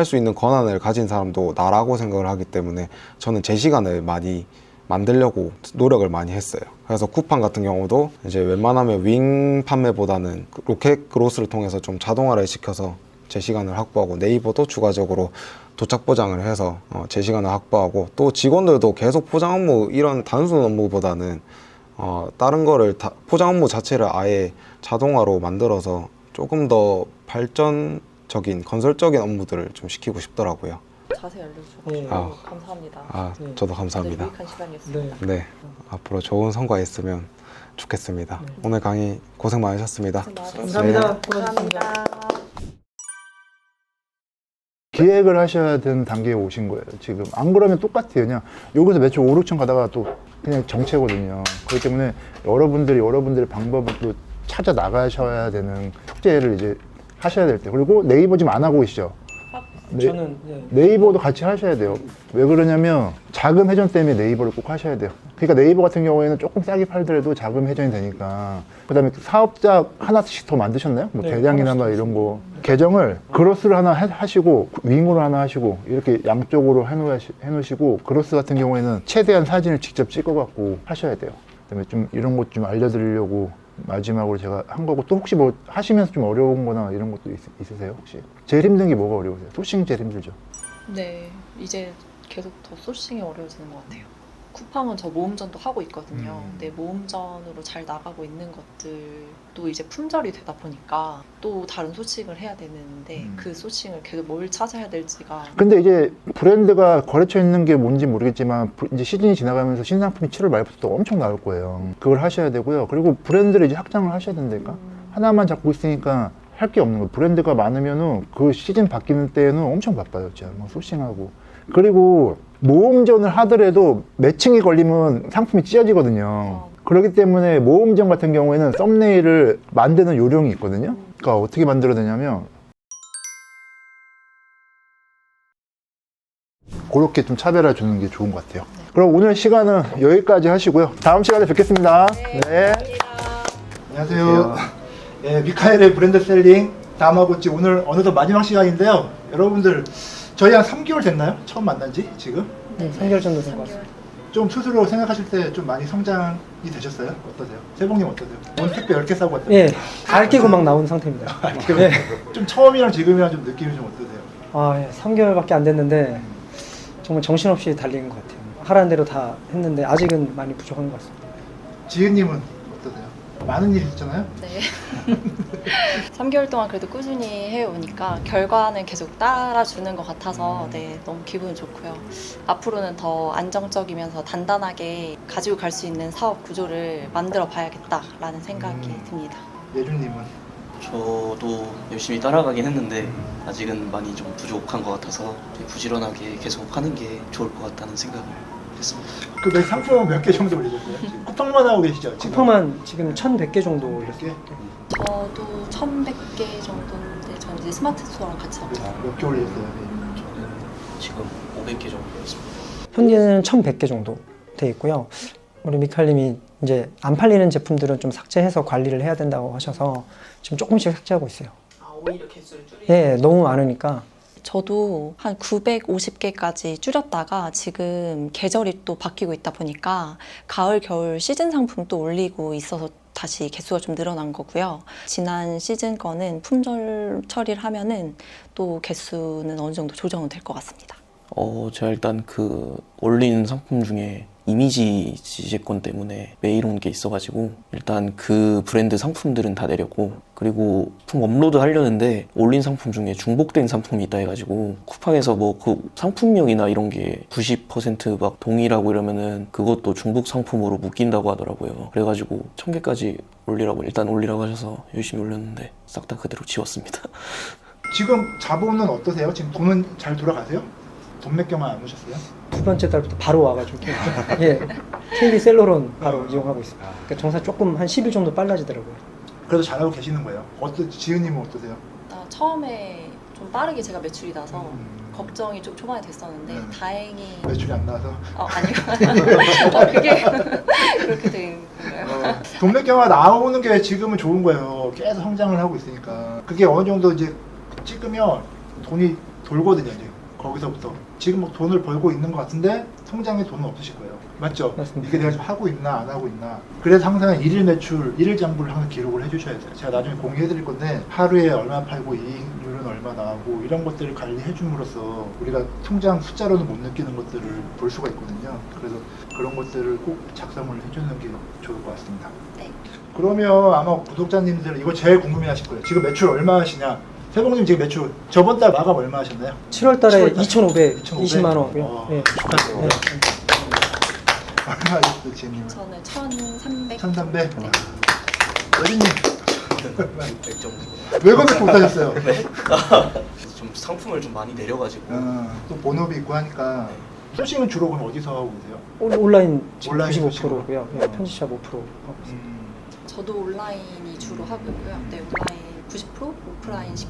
수 있는 권한을 가진 사람도 나라고 생각을 하기 때문에 저는 제 시간을 많이 만들려고 노력을 많이 했어요. 그래서 쿠팡 같은 경우도 이제 웬만하면 윙 판매보다는 로켓 그로스를 통해서 좀 자동화를 시켜서 제 시간을 확보하고, 네이버도 추가적으로 도착 보장을 해서 제 시간을 확보하고, 또 직원들도 계속 포장 업무 이런 단순 업무보다는 다른 거를 포장 업무 자체를 아예 자동화로 만들어서 조금 더 발전적인 건설적인 업무들을 좀 시키고 싶더라고요. 자세히 알려주셔서 네. 감사합니다. 네. 저도 감사합니다. 유익한 시간이었습니다. 네. 네, 앞으로 좋은 성과 있으면 좋겠습니다. 네. 오늘 강의 고생 많으셨습니다. 감사합니다. 고맙습니다. 감사합니다. 기획을 하셔야 되는 단계에 오신 거예요. 지금 안 그러면 똑같아요. 그냥 여기서 매출 5, 6천 가다가 또 그냥 정체거든요. 그렇기 때문에 여러분들의 방법을 또 찾아 나가셔야 되는 숙제를 이제 하셔야 될 때. 그리고 네이버 지금 안 하고 계시죠? 저는 네이버도 같이 하셔야 돼요. 왜 그러냐면 자금 회전 때문에 네이버를 꼭 하셔야 돼요. 그러니까 네이버 같은 경우에는 조금 싸게 팔더라도 자금 회전이 되니까. 그다음에 사업자 하나씩 더 만드셨나요? 뭐 네, 대량이나 뭐 이런 거. 계정을 그로스를 하나 하시고 윙으로 하나 하시고 이렇게 양쪽으로 해놓으시고, 그로스 같은 경우에는 최대한 사진을 직접 찍어갖고 하셔야 돼요. 그다음에 좀 이런 것 좀 알려드리려고 마지막으로 제가 한 거고, 또 혹시 뭐 하시면서 좀 어려운 거나 이런 것도 있으세요 혹시? 제일 힘든 게 뭐가 어려우세요? 소싱 제일 힘들죠? 네, 이제 계속 더 소싱이 어려워지는 것 같아요. 쿠팡은 저 모음전도 하고 있거든요. 근데 모음전으로 잘 나가고 있는 것들도 이제 품절이 되다 보니까 또 다른 소싱을 해야 되는데 그 소싱을 계속 뭘 찾아야 될지가. 근데 이제 브랜드가 거래처 있는 게 뭔지 모르겠지만 이제 시즌이 지나가면서 신상품이 7월 말부터 또 엄청 나올 거예요. 그걸 하셔야 되고요. 그리고 브랜드를 이제 확장을 하셔야 된다니까. 하나만 잡고 있으니까 할 게 없는 거예요. 브랜드가 많으면은 그 시즌 바뀌는 때에는 엄청 바빠요. 진짜 막 소싱하고. 그리고 모음전을 하더라도 매칭이 걸리면 상품이 찢어지거든요. 그렇기 때문에 모음전 같은 경우에는 썸네일을 만드는 요령이 있거든요. 그러니까 어떻게 만들어야 되냐면 그렇게 좀 차별화 주는 게 좋은 것 같아요. 그럼 오늘 시간은 여기까지 하시고요. 다음 시간에 뵙겠습니다. 네. 안녕하세요. 네, 미카엘의 브랜드 셀링 다마고치 오늘 어느덧 마지막 시간인데요. 여러분들 저희 한 3개월 됐나요? 처음 만난 지 지금? 네, 3개월 정도 된 것 같습니다. 좀 스스로 생각하실 때 좀 많이 성장이 되셨어요? 어떠세요? 세봉님 어떠세요? 오늘 택배 10개 싸고 왔다고요? 예, 다 끼고 막 나온 상태입니다. 예. 좀 처음이랑 지금이랑 좀 느낌이 좀 어떠세요? 아, 예, 3개월밖에 안 됐는데 정말 정신없이 달리는 것 같아요. 하라는 대로 다 했는데 아직은 많이 부족한 것 같습니다. 지은님은 어떠세요? 많은 일이 있잖아요? 네. 3개월 동안 그래도 꾸준히 해오니까 결과는 계속 따라주는 것 같아서 네, 너무 기분 좋고요. 앞으로는 더 안정적이면서 단단하게 가지고 갈 수 있는 사업 구조를 만들어 봐야겠다라는 생각이 듭니다. 예준님은? 저도 열심히 따라가긴 했는데 아직은 많이 좀 부족한 것 같아서 부지런하게 계속 하는 게 좋을 것 같다는 생각을 했습니다. 그 상품은 몇 개 정도 올리셨어요? 지금 쿠팡만 하고 계시죠? 지금? 쿠팡만 지금 1,100개 정도 올렸어요. 저도 1,100개 정도인데 저는 이제 스마트 스토어랑 같이 하고 있어요. 몇 개 올렸어요? 저는 지금 500개 정도였습니다. 현재는 1,100개 정도 돼 있고요. 우리 미칼님이 이제 안 팔리는 제품들은 좀 삭제해서 관리를 해야 된다고 하셔서 지금 조금씩 삭제하고 있어요. 오히려 개수를 줄이는. 예, 너무 많으니까. 저도 한 950개까지 줄였다가 지금 계절이 또 바뀌고 있다 보니까 가을, 겨울 시즌 상품 또 올리고 있어서 다시 개수가 좀 늘어난 거고요. 지난 시즌 거는 품절 처리를 하면은 또 개수는 어느 정도 조정은 될 것 같습니다. 제가 일단 그 올린 상품 중에 이미지 지재권 때문에 메일 온 게 있어가지고 일단 그 브랜드 상품들은 다 내렸고, 그리고 품 업로드 하려는데 올린 상품 중에 중복된 상품이 있다 해가지고 쿠팡에서 뭐 그 상품명이나 이런 게 90% 동일하고 이러면은 그것도 중복 상품으로 묶인다고 하더라고요. 그래가지고 1,000개까지 올리라고 하셔서 열심히 올렸는데 싹 다 그대로 지웠습니다. 지금 자본은 어떠세요? 지금 돈은 잘 돌아가세요? 돈 몇 개만 안 오셨어요? 두 번째 달부터 바로 와가지고 예, KB 셀러론 바로 이용하고 있습니다. 그러니까 정사 조금 한 10일 정도 빨라지더라고요. 그래도 잘하고 계시는 거예요? 지은님은 어떠세요? 처음에 좀 빠르게 제가 매출이 나서 걱정이 좀 초반에 됐었는데 다행히 매출이 안 나와서? 아니요. 그게 그렇게 된 건가요? 돈 몇 개만 나오는 게 지금은 좋은 거예요. 계속 성장을 하고 있으니까. 그게 어느 정도 이제 찍으면 돈이 돌거든요. 이제 거기서부터. 지금 막 돈을 벌고 있는 것 같은데 성장에 돈은 없으실 거예요. 맞죠? 맞습니다. 이게 내가 지금 하고 있나 안 하고 있나. 그래서 항상 일일 매출, 일일 장부를 항상 기록을 해주셔야 돼요. 제가 나중에 공유해 드릴 건데 하루에 얼마 팔고 이익률은 얼마 나오고 이런 것들을 관리해 줌으로써 우리가 통장 숫자로는 못 느끼는 것들을 볼 수가 있거든요. 그래서 그런 것들을 꼭 작성을 해주는 게 좋을 것 같습니다. 네. 그러면 아마 구독자님들 이거 제일 궁금해 하실 거예요. 지금 매출 얼마 하시냐? 세봉님 지금 매출 저번 달 마감 얼마 하셨나요? 7월 달에 2,500. 2,520만 원. 예. 축하드려요. 얼마 하셨어요, 지은님은? 저는 1,300. 1,300? 여진님 얼마? 100 정도. 왜 그렇게 못하셨어요? 좀 상품을 좀 많이 내려가지고 또 본업이 있고 하니까 소싱은 주로 그럼 어디서 하고 계세요? 온라인 지금 온라인 95%고요. 예, 소식으로. 편집샵 5% 하고 있습니다. 저도 온라인이 주로 하고 있고요. 네, 온라인 90%, 오프라인 10%.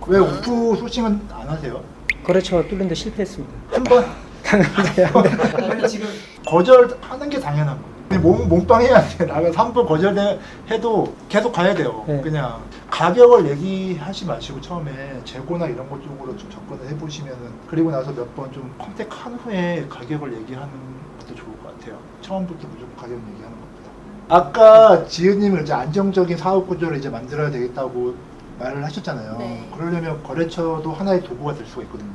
왜 오프 소싱은 안 하세요? 거래처 뚫는데 실패했습니다. 한 번? 당연히 지금 거절하는 게 당연한 거예요. 몸빵해야 돼. 나가서 한 번 거절해도 계속 가야 돼요. 네. 그냥 가격을 얘기하지 마시고 처음에 재고나 이런 것 쪽으로 좀 접근을 해보시면은, 그리고 나서 몇 번 좀 컨택한 후에 가격을 얘기하는 것도 좋을 것 같아요. 처음부터 무조건 가격 얘기하는 것보다. 아까 지은님은 이제 안정적인 사업 구조를 이제 만들어야 되겠다고 말을 하셨잖아요. 네. 그러려면 거래처도 하나의 도구가 될 수가 있거든요.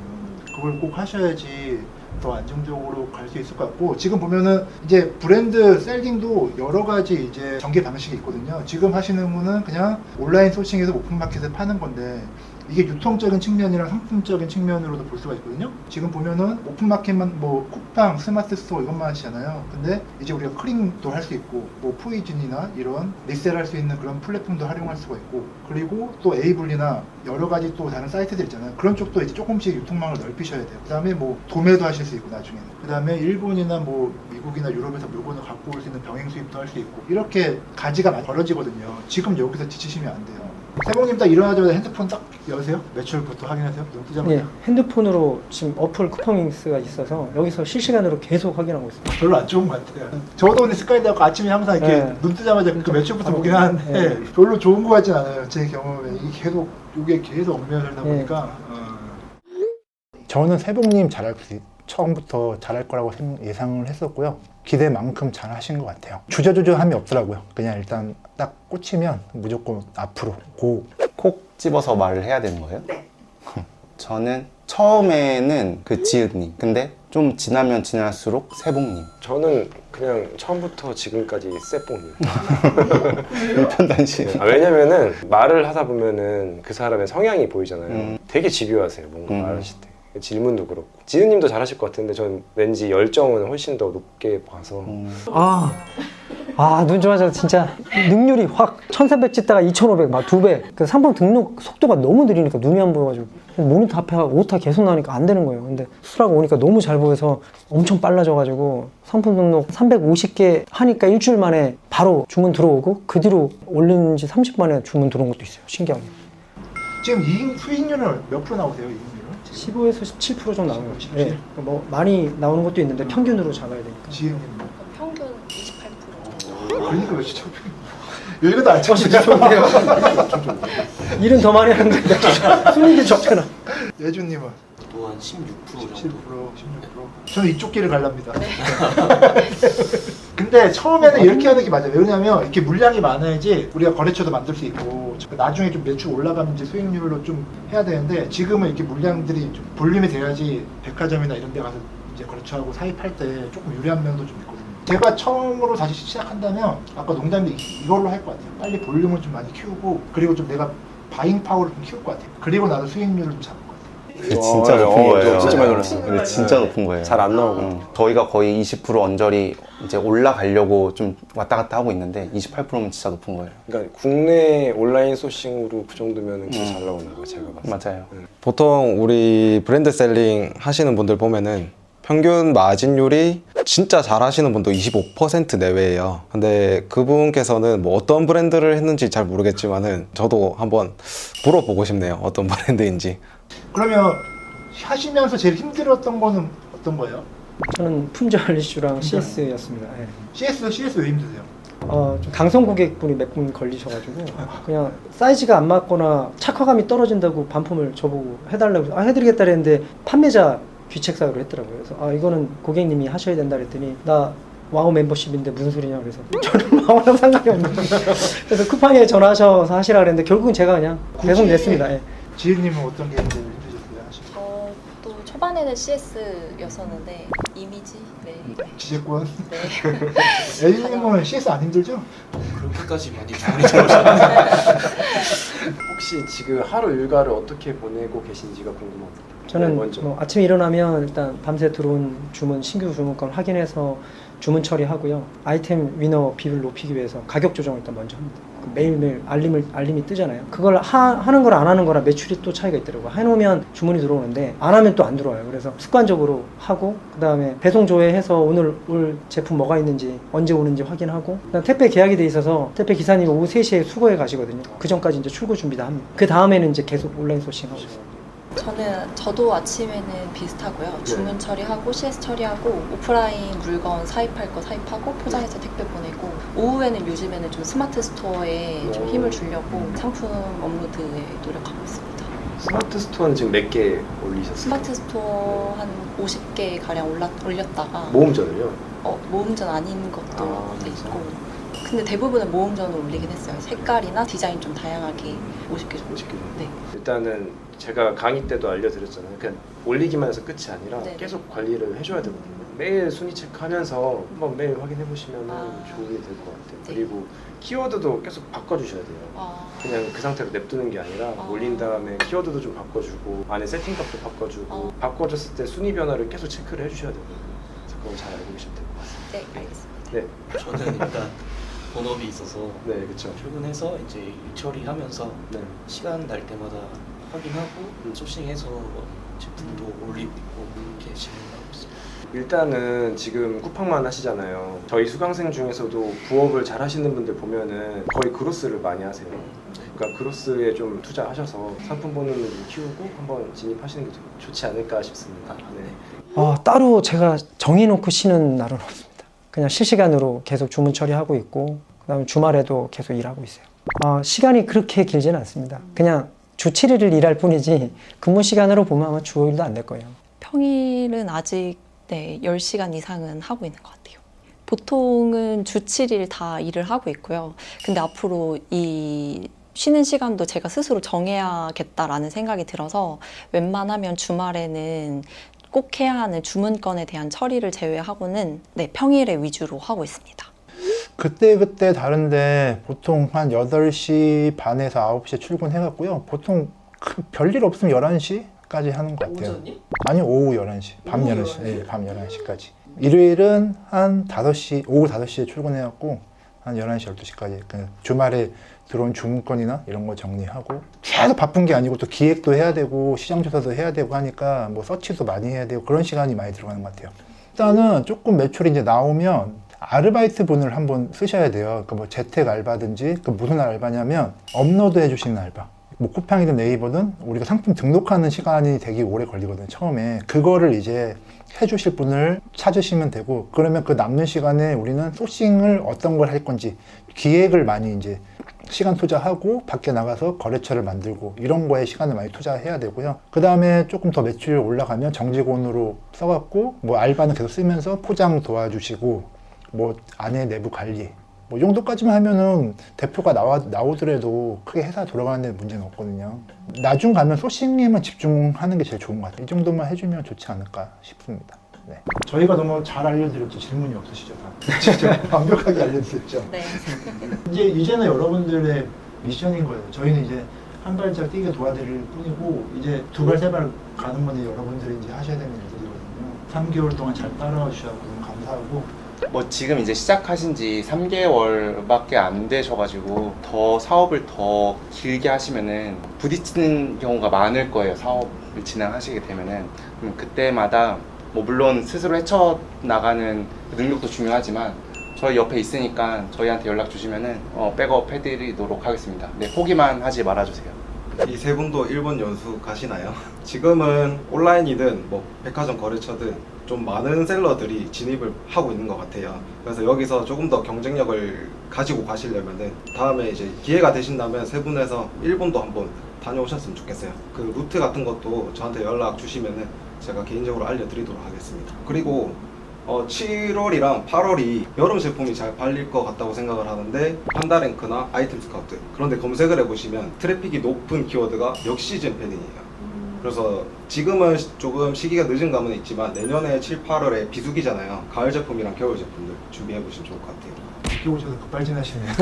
그걸 꼭 하셔야지 더 안정적으로 갈 수 있을 것 같고, 지금 보면은 이제 브랜드 셀링도 여러 가지 이제 전개 방식이 있거든요. 지금 하시는 분은 그냥 온라인 소싱에서 오픈마켓에 파는 건데, 이게 유통적인 측면이랑 상품적인 측면으로도 볼 수가 있거든요. 지금 보면은 오픈마켓만 뭐 쿠팡, 스마트 스토어 이것만 하시잖아요. 근데 이제 우리가 크림도 할 수 있고, 뭐 포이즌이나 이런 리셀할 수 있는 그런 플랫폼도 활용할 수가 있고, 그리고 또 에이블리나 여러 가지 또 다른 사이트들 있잖아요. 그런 쪽도 이제 조금씩 유통망을 넓히셔야 돼요. 그 다음에 뭐 도매도 하실 수 있고 나중에는. 그 다음에 일본이나 뭐 미국이나 유럽에서 물건을 갖고 올 수 있는 병행 수입도 할 수 있고, 이렇게 가지가 많이 벌어지거든요. 지금 여기서 지치시면 안 돼요. 세봉님 딱 일어나자마자 핸드폰 딱 여세요? 매출부터 확인하세요? 눈 뜨자마자? 예, 핸드폰으로 지금 어플 쿠팡윙스가 있어서 여기서 실시간으로 계속 확인하고 있습니다. 별로 안 좋은 것 같아요. 저도 근데 습관이 돼서 아침에 항상 이렇게 네. 눈 뜨자마자 그 매출부터 보긴 하는데 네. 별로 좋은 것 같진 않아요. 제 경험에 이게 계속 얽매여들다 네. 보니까 저는 세봉님 처음부터 잘할 거라고 예상을 했었고요. 기대만큼 잘 하신 것 같아요. 주저주저함이 없더라고요. 그냥 일단 딱 꽂히면 무조건 앞으로 고. 콕 집어서 말을 해야 되는 거예요? 네. 저는 처음에는 그 지은님, 근데 좀 지나면 지날수록 세봉님. 저는 그냥 처음부터 지금까지 세뽕님. 일편단심. 왜냐면은 말을 하다 보면은 그 사람의 성향이 보이잖아요. 되게 집요하세요, 뭔가 말하실 때. 질문도 그렇고. 지은님도 잘하실 것 같은데 저는 왠지 열정은 훨씬 더 높게 봐서. 눈 좋아져. 진짜 능률이 확 1300 찍다가 2500 막 2배. 그 상품 등록 속도가 너무 느리니까 눈이 안 보여가지고 모니터 앞에 오타 계속 나오니까 안 되는 거예요. 근데 수라가 오니까 너무 잘 보여서 엄청 빨라져가지고 상품 등록 350개 하니까 일주일 만에 바로 주문 들어오고 그 뒤로 올린 지 30분 만에 주문 들어온 것도 있어요. 신기하게. 지금 수익률은 몇 프로 나오세요? 이익률은? 15에서 17% 정도 나오는 거죠. 17? 네. 뭐 많이 나오는 것도 있는데 평균으로 잡아야 되니까. 지은님 평균 28%. 그러니까 왜 진짜 여기도 안 쳐주죠. 일은 더 많이 하는데 순위도 적잖아. 예준님은? 또한 16% 17%, 정도. 16%. 저는 이쪽 길을 갈랍니다. 근데 처음에는 이렇게 하는 게 맞아요. 왜냐면 이렇게 물량이 많아야지 우리가 거래처도 만들 수 있고 나중에 좀 매출 올라가면 이제 수익률로 좀 해야 되는데 지금은 이렇게 물량들이 좀 볼륨이 돼야지 백화점이나 이런 데 가서 이제 거래처하고 사입할 때 조금 유리한 면도 좀 있거든요. 제가 처음으로 다시 시작한다면 아까 농담인데 이걸로 할 것 같아요. 빨리 볼륨을 좀 많이 키우고 그리고 좀 내가 바잉 파워를 좀 키울 것 같아요. 그리고 나서 수익률을 좀 잡을 것 같아요. 그게 진짜 높은 거예요. 진짜 많이 놀랐어요. 근데 진짜 높은 거예요. 잘 안 나오고. 저희가 거의 20% 언저리 이제 올라가려고 좀 왔다 갔다 하고 있는데 28%면 진짜 높은 거예요. 그러니까 국내 온라인 소싱으로 그 정도면 진짜 잘 나오는 거예요, 제가 봤을 때. 맞아요. 보통 우리 브랜드 셀링 하시는 분들 보면은 평균 마진율이 진짜 잘 하시는 분도 25% 내외예요. 근데 그분께서는 뭐 어떤 브랜드를 했는지 잘 모르겠지만은 저도 한번 물어보고 싶네요. 어떤 브랜드인지. 그러면 하시면서 제일 힘들었던 거는 어떤 거예요? 저는 품절 이슈랑 CS였습니다. 예. CS 왜 힘드세요? 좀 강성 고객분이 몇 분 걸리셔가지고 그냥 사이즈가 안 맞거나 착화감이 떨어진다고 반품을 저보고 해달라고 해드리겠다 그랬는데 판매자 귀책사유로 했더라고요. 그래서 이거는 고객님이 하셔야 된다 그랬더니 나 와우 멤버십인데 무슨 소리냐 그래서 저는 와우랑 상관이 없는 거예요. 그래서 쿠팡에 전화하셔서 하시라 그랬는데 결국은 제가 그냥 계속 냈습니다. 예. 지은님은 어떤 게 제일 힘드셨어요? 하시고? 저도 초반에는 CS였었는데 이미지? 네. 지재권? 네. 에이님은 CS 안 힘들죠? 그렇게까지 많이 주문이 들어오셨나요? 혹시 지금 하루 일과를 어떻게 보내고 계신지가 궁금합니다. 저는 먼저. 뭐 아침에 일어나면 일단 밤새 들어온 주문, 신규 주문권 확인해서 주문 처리하고요. 아이템 위너 비율 높이기 위해서 가격 조정을 일단 먼저 합니다. 매일매일 알림이 뜨잖아요. 그걸 하는 거랑 안 하는 거랑 매출이 또 차이가 있더라고요. 해놓으면 주문이 들어오는데 안 하면 또 안 들어와요. 그래서 습관적으로 하고 그 다음에 배송 조회해서 오늘 올 제품 뭐가 있는지 언제 오는지 확인하고 그다음 택배 계약이 돼 있어서 택배 기사님이 오후 3시에 수거해 가시거든요. 그 전까지 이제 출고 준비도 합니다. 그 다음에는 이제 계속 온라인 소싱하고 있어요. 저도 아침에는 비슷하고요. 주문 처리하고 CS 처리하고 오프라인 물건 사입할 거 사입하고 포장해서 택배 보내고 오후에는 요즘에는 좀 스마트 스토어에 좀 힘을 주려고 상품 업로드에 노력하고 있습니다. 스마트 스토어는 지금 몇 개 올리셨어요? 스마트 스토어 한 50개 가량 올렸다가 모음전을요? 모음전 아닌 것도 있고 근데 대부분은 모음전을 올리긴 했어요. 색깔이나 디자인 좀 다양하게 50개 정도. 50개 정도? 네. 일단은 제가 강의 때도 알려드렸잖아요. 그냥 올리기만 해서 끝이 아니라 네. 계속 관리를 해줘야 되거든요. 매일 순위 체크하면서 한번 매일 확인해 보시면 도움이 될 것 같아요. 네. 그리고 키워드도 계속 바꿔주셔야 돼요. 그냥 그 상태로 냅두는 게 아니라 올린 다음에 키워드도 좀 바꿔주고 안에 세팅값도 바꿔주고 바꿔줬을 때 순위 변화를 계속 체크를 해주셔야 되거든요. 그래서 그걸 잘 알고 계시면 될 것 같습니다. 네, 알겠습니다. 네, 저는 일단 본업이 있어서 네, 그렇죠. 출근해서 이제 일 처리하면서 네. 시간 날 때마다 확인하고 소싱해서 제품도 올리고 있고 이렇게 진행하고 있어요. 일단은 지금 쿠팡만 하시잖아요. 저희 수강생 중에서도 부업을 잘 하시는 분들 보면은 거의 그로스를 많이 하세요. 그러니까 그로스에 좀 투자하셔서 상품 보는 눈을 키우고 한번 진입하시는 게 좋지 않을까 싶습니다. 네. 따로 제가 정해놓고 쉬는 날은 없습니다. 그냥 실시간으로 계속 주문 처리하고 있고 그다음에 주말에도 계속 일하고 있어요. 시간이 그렇게 길지는 않습니다. 그냥 주 7일을 일할 뿐이지 근무 시간으로 보면 아마 주 5일도 안 될 거예요. 평일은 아직 10시간 이상은 하고 있는 것 같아요. 보통은 주 7일 다 일을 하고 있고요. 근데 앞으로 이 쉬는 시간도 제가 스스로 정해야겠다라는 생각이 들어서 웬만하면 주말에는 꼭 해야 하는 주문건에 대한 처리를 제외하고는 평일에 위주로 하고 있습니다. 그때 다른데 보통 한 8시 반에서 9시에 출근해갖고요. 보통 별일 없으면 11시까지 하는 것 같아요. 오전이? 아니, 오후 11시. 밤 11시. 네, 밤 11시까지. 일요일은 한 5시, 오후 5시에 출근해갖고 한 11시, 12시까지. 주말에 들어온 주문건이나 이런 거 정리하고 계속 바쁜 게 아니고 또 기획도 해야 되고 시장 조사도 해야 되고 하니까 뭐 서치도 많이 해야 되고 그런 시간이 많이 들어가는 것 같아요. 일단은 조금 매출이 이제 나오면 아르바이트 분을 한번 쓰셔야 돼요. 뭐 재택 알바든지 무슨 알바냐면 업로드 해주시는 알바. 뭐 쿠팡이든 네이버든 우리가 상품 등록하는 시간이 되게 오래 걸리거든요. 처음에 그거를 이제 해주실 분을 찾으시면 되고 그러면 그 남는 시간에 우리는 소싱을 어떤 걸 할 건지 기획을 많이 이제 시간 투자하고 밖에 나가서 거래처를 만들고 이런 거에 시간을 많이 투자해야 되고요. 그 다음에 조금 더 매출이 올라가면 정직원으로 써갖고 뭐 알바는 계속 쓰면서 포장 도와주시고 뭐 안에 내부 관리 뭐 이 정도까지만 하면은 대표가 나오더라도 크게 회사 돌아가는 데 문제는 없거든요. 나중 가면 소싱에만 집중하는 게 제일 좋은 것 같아요. 이 정도만 해주면 좋지 않을까 싶습니다. 네. 저희가 너무 잘 알려드렸죠. 질문이 없으시죠? 다. 진짜 완벽하게 알려드렸죠. 네. 이제는 여러분들의 미션인 거예요. 저희는 이제 한 발짝 뛰게 도와드릴 뿐이고 이제 두 발 세 발 가는 건데 여러분들이 이제 하셔야 되는 일들이거든요. 3개월 동안 잘 따라와 주셔서 너무 감사하고. 뭐 지금 이제 시작하신 지 3개월밖에 안 되셔가지고 더 사업을 더 길게 하시면은 부딪히는 경우가 많을 거예요. 사업을 진행하시게 되면은. 그럼 그때마다 뭐 물론 스스로 헤쳐나가는 능력도 중요하지만 저희 옆에 있으니까 저희한테 연락 주시면은 백업 해드리도록 하겠습니다. 네, 포기만 하지 말아주세요. 이 세 분도 일본 연수 가시나요? 지금은 온라인이든 뭐 백화점 거래처든 좀 많은 셀러들이 진입을 하고 있는 것 같아요. 그래서 여기서 조금 더 경쟁력을 가지고 가시려면은 다음에 이제 기회가 되신다면 세 분에서 일본도 한번 다녀오셨으면 좋겠어요. 그 루트 같은 것도 저한테 연락 주시면은 제가 개인적으로 알려드리도록 하겠습니다. 그리고 7월이랑 8월이 여름 제품이 잘 팔릴 것 같다고 생각을 하는데 판다랭크나 아이템 스카우트 그런데 검색을 해보시면 트래픽이 높은 키워드가 역시즌 패딩이에요. 그래서 지금은 조금 시기가 늦은 감은 있지만 내년에 7, 8월에 비수기잖아요. 가을 제품이랑 겨울 제품들 준비해보시면 좋을 것 같아요. 늦게 오셔서 급발진하시네요.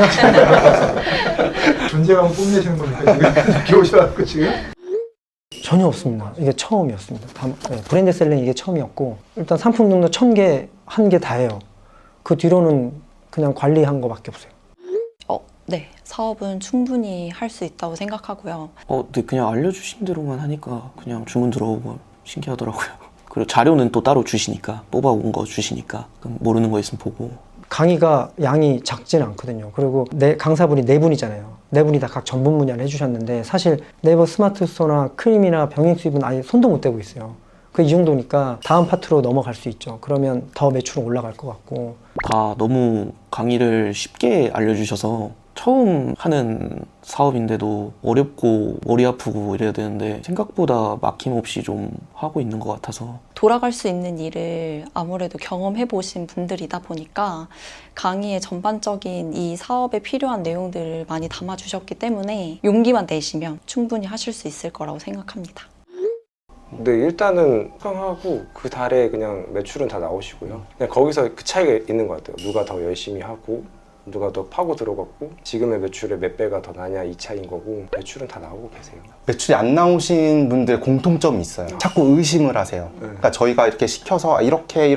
존재감을 뽐내시는 겁니까 지금? 늦게 오셔갖고 지금? 전혀 없습니다. 이게 처음이었습니다. 브랜드 셀링 이게 처음이었고 일단 상품 등록 1000개, 1개 다 해요. 그 뒤로는 그냥 관리한 거밖에 없어요. 네, 사업은 충분히 할 수 있다고 생각하고요. 네, 그냥 알려주신 대로만 하니까 그냥 주문 들어오고 신기하더라고요. 그리고 자료는 또 따로 주시니까 뽑아온 거 주시니까 그럼 모르는 거 있으면 보고. 강의가 양이 작지는 않거든요. 그리고 강사분이 4분이잖아요. 4분이 다 각 전문 분야를 해주셨는데 사실 네이버 스마트 스토어나 크림이나 병행 수입은 아예 손도 못 대고 있어요. 그 이 정도니까 다음 파트로 넘어갈 수 있죠. 그러면 더 매출은 올라갈 것 같고. 다 너무 강의를 쉽게 알려주셔서 처음 하는 사업인데도 어렵고 머리 아프고 이래야 되는데 생각보다 막힘없이 좀 하고 있는 것 같아서 돌아갈 수 있는 일을 아무래도 경험해 보신 분들이다 보니까 강의의 전반적인 이 사업에 필요한 내용들을 많이 담아주셨기 때문에 용기만 내시면 충분히 하실 수 있을 거라고 생각합니다. 근데 일단은 수강하고 그 달에 그냥 매출은 다 나오시고요. 그냥 거기서 그 차이가 있는 것 같아요. 누가 더 열심히 하고 누가 더 파고 들어갔고 지금의 매출의 몇 배가 더 나냐 이 차이인 거고 매출은 다 나오고 계세요. 매출이 안 나오신 분들 공통점이 있어요. 자꾸 의심을 하세요. 그러니까 저희가 이렇게 시켜서 이렇게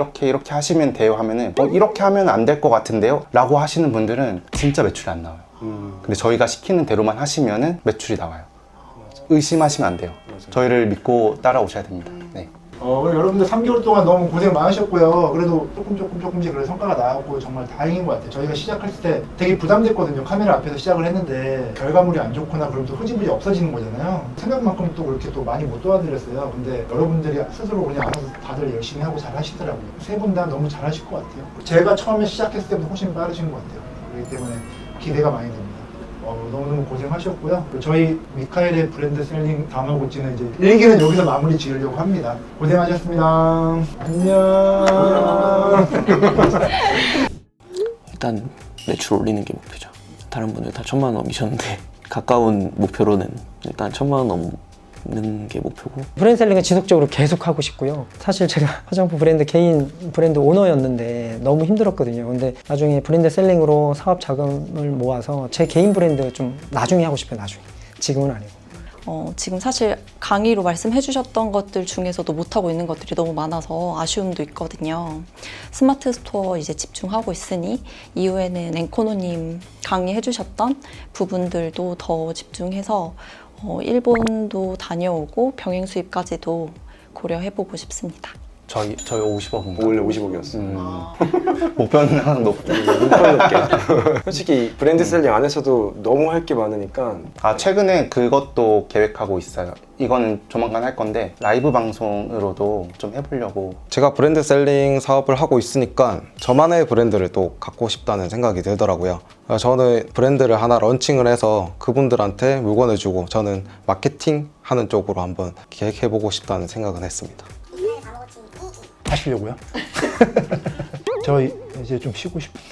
하시면 돼요 하면은 이렇게 하면 안 될 것 같은데요? 라고 하시는 분들은 진짜 매출이 안 나와요. 근데 저희가 시키는 대로만 하시면은 매출이 나와요. 의심하시면 안 돼요. 저희를 믿고 따라오셔야 됩니다. 네. 오늘 여러분들 3개월 동안 너무 고생 많으셨고요. 그래도 조금씩 그래도 성과가 나왔고 정말 다행인 것 같아요. 저희가 시작했을 때 되게 부담됐거든요. 카메라 앞에서 시작을 했는데 결과물이 안 좋거나 그러면 또 흐지부지 없어지는 거잖아요. 생각만큼 또 그렇게 또 많이 못 도와드렸어요. 근데 여러분들이 스스로 그냥 알아서 다들 열심히 하고 잘 하시더라고요. 세 분 다 너무 잘 하실 것 같아요. 제가 처음에 시작했을 때보다 훨씬 빠르신 것 같아요. 그렇기 때문에 기대가 많이 됩니다. 너무너무 고생하셨고요. 저희 미카엘의 브랜드 셀링 다마고치는 이제 일기는 여기서 마무리 지으려고 합니다. 고생하셨습니다. 안녕. 일단 매출 올리는 게 목표죠. 다른 분들 다 1,000만 원 넘기셨는데 가까운 목표로는 일단 1,000만 원 넘는 게 목표고. 브랜드 셀링은 지속적으로 계속 하고 싶고요. 사실 제가 화장품 브랜드 개인 브랜드 오너였는데 너무 힘들었거든요. 근데 나중에 브랜드 셀링으로 사업 자금을 모아서 제 개인 브랜드 좀 나중에 하고 싶어요. 나중에. 지금은 아니고. 지금 사실 강의로 말씀해 주셨던 것들 중에서도 못하고 있는 것들이 너무 많아서 아쉬움도 있거든요. 스마트 스토어 이제 집중하고 있으니 이후에는 앵코노님 강의해 주셨던 부분들도 더 집중해서 일본도 다녀오고 병행 수입까지도 고려해보고 싶습니다. 저희 50억. 원래 50억이었어요. 목표는 항상 높게. 솔직히 브랜드 셀링 안에서도 너무 할 게 많으니까 최근에 그것도 계획하고 있어요. 이거는 조만간 할 건데 라이브 방송으로도 좀 해보려고. 제가 브랜드 셀링 사업을 하고 있으니까 저만의 브랜드를 또 갖고 싶다는 생각이 들더라고요. 저는 브랜드를 하나 런칭을 해서 그분들한테 물건을 주고 저는 마케팅 하는 쪽으로 한번 계획해보고 싶다는 생각은 했습니다. 하시려고요? 저 이제 좀 쉬고 싶은데.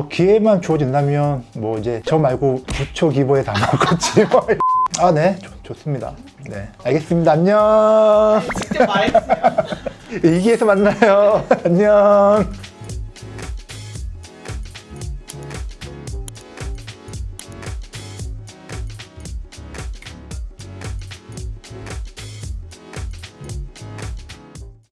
기회만 주어진다면 뭐 이제 저 말고 부초 기부에 담아갔지 뭐. 네, 좋습니다. 네, 알겠습니다. 안녕. 직접 말해주세요. 이기에서 만나요. 안녕.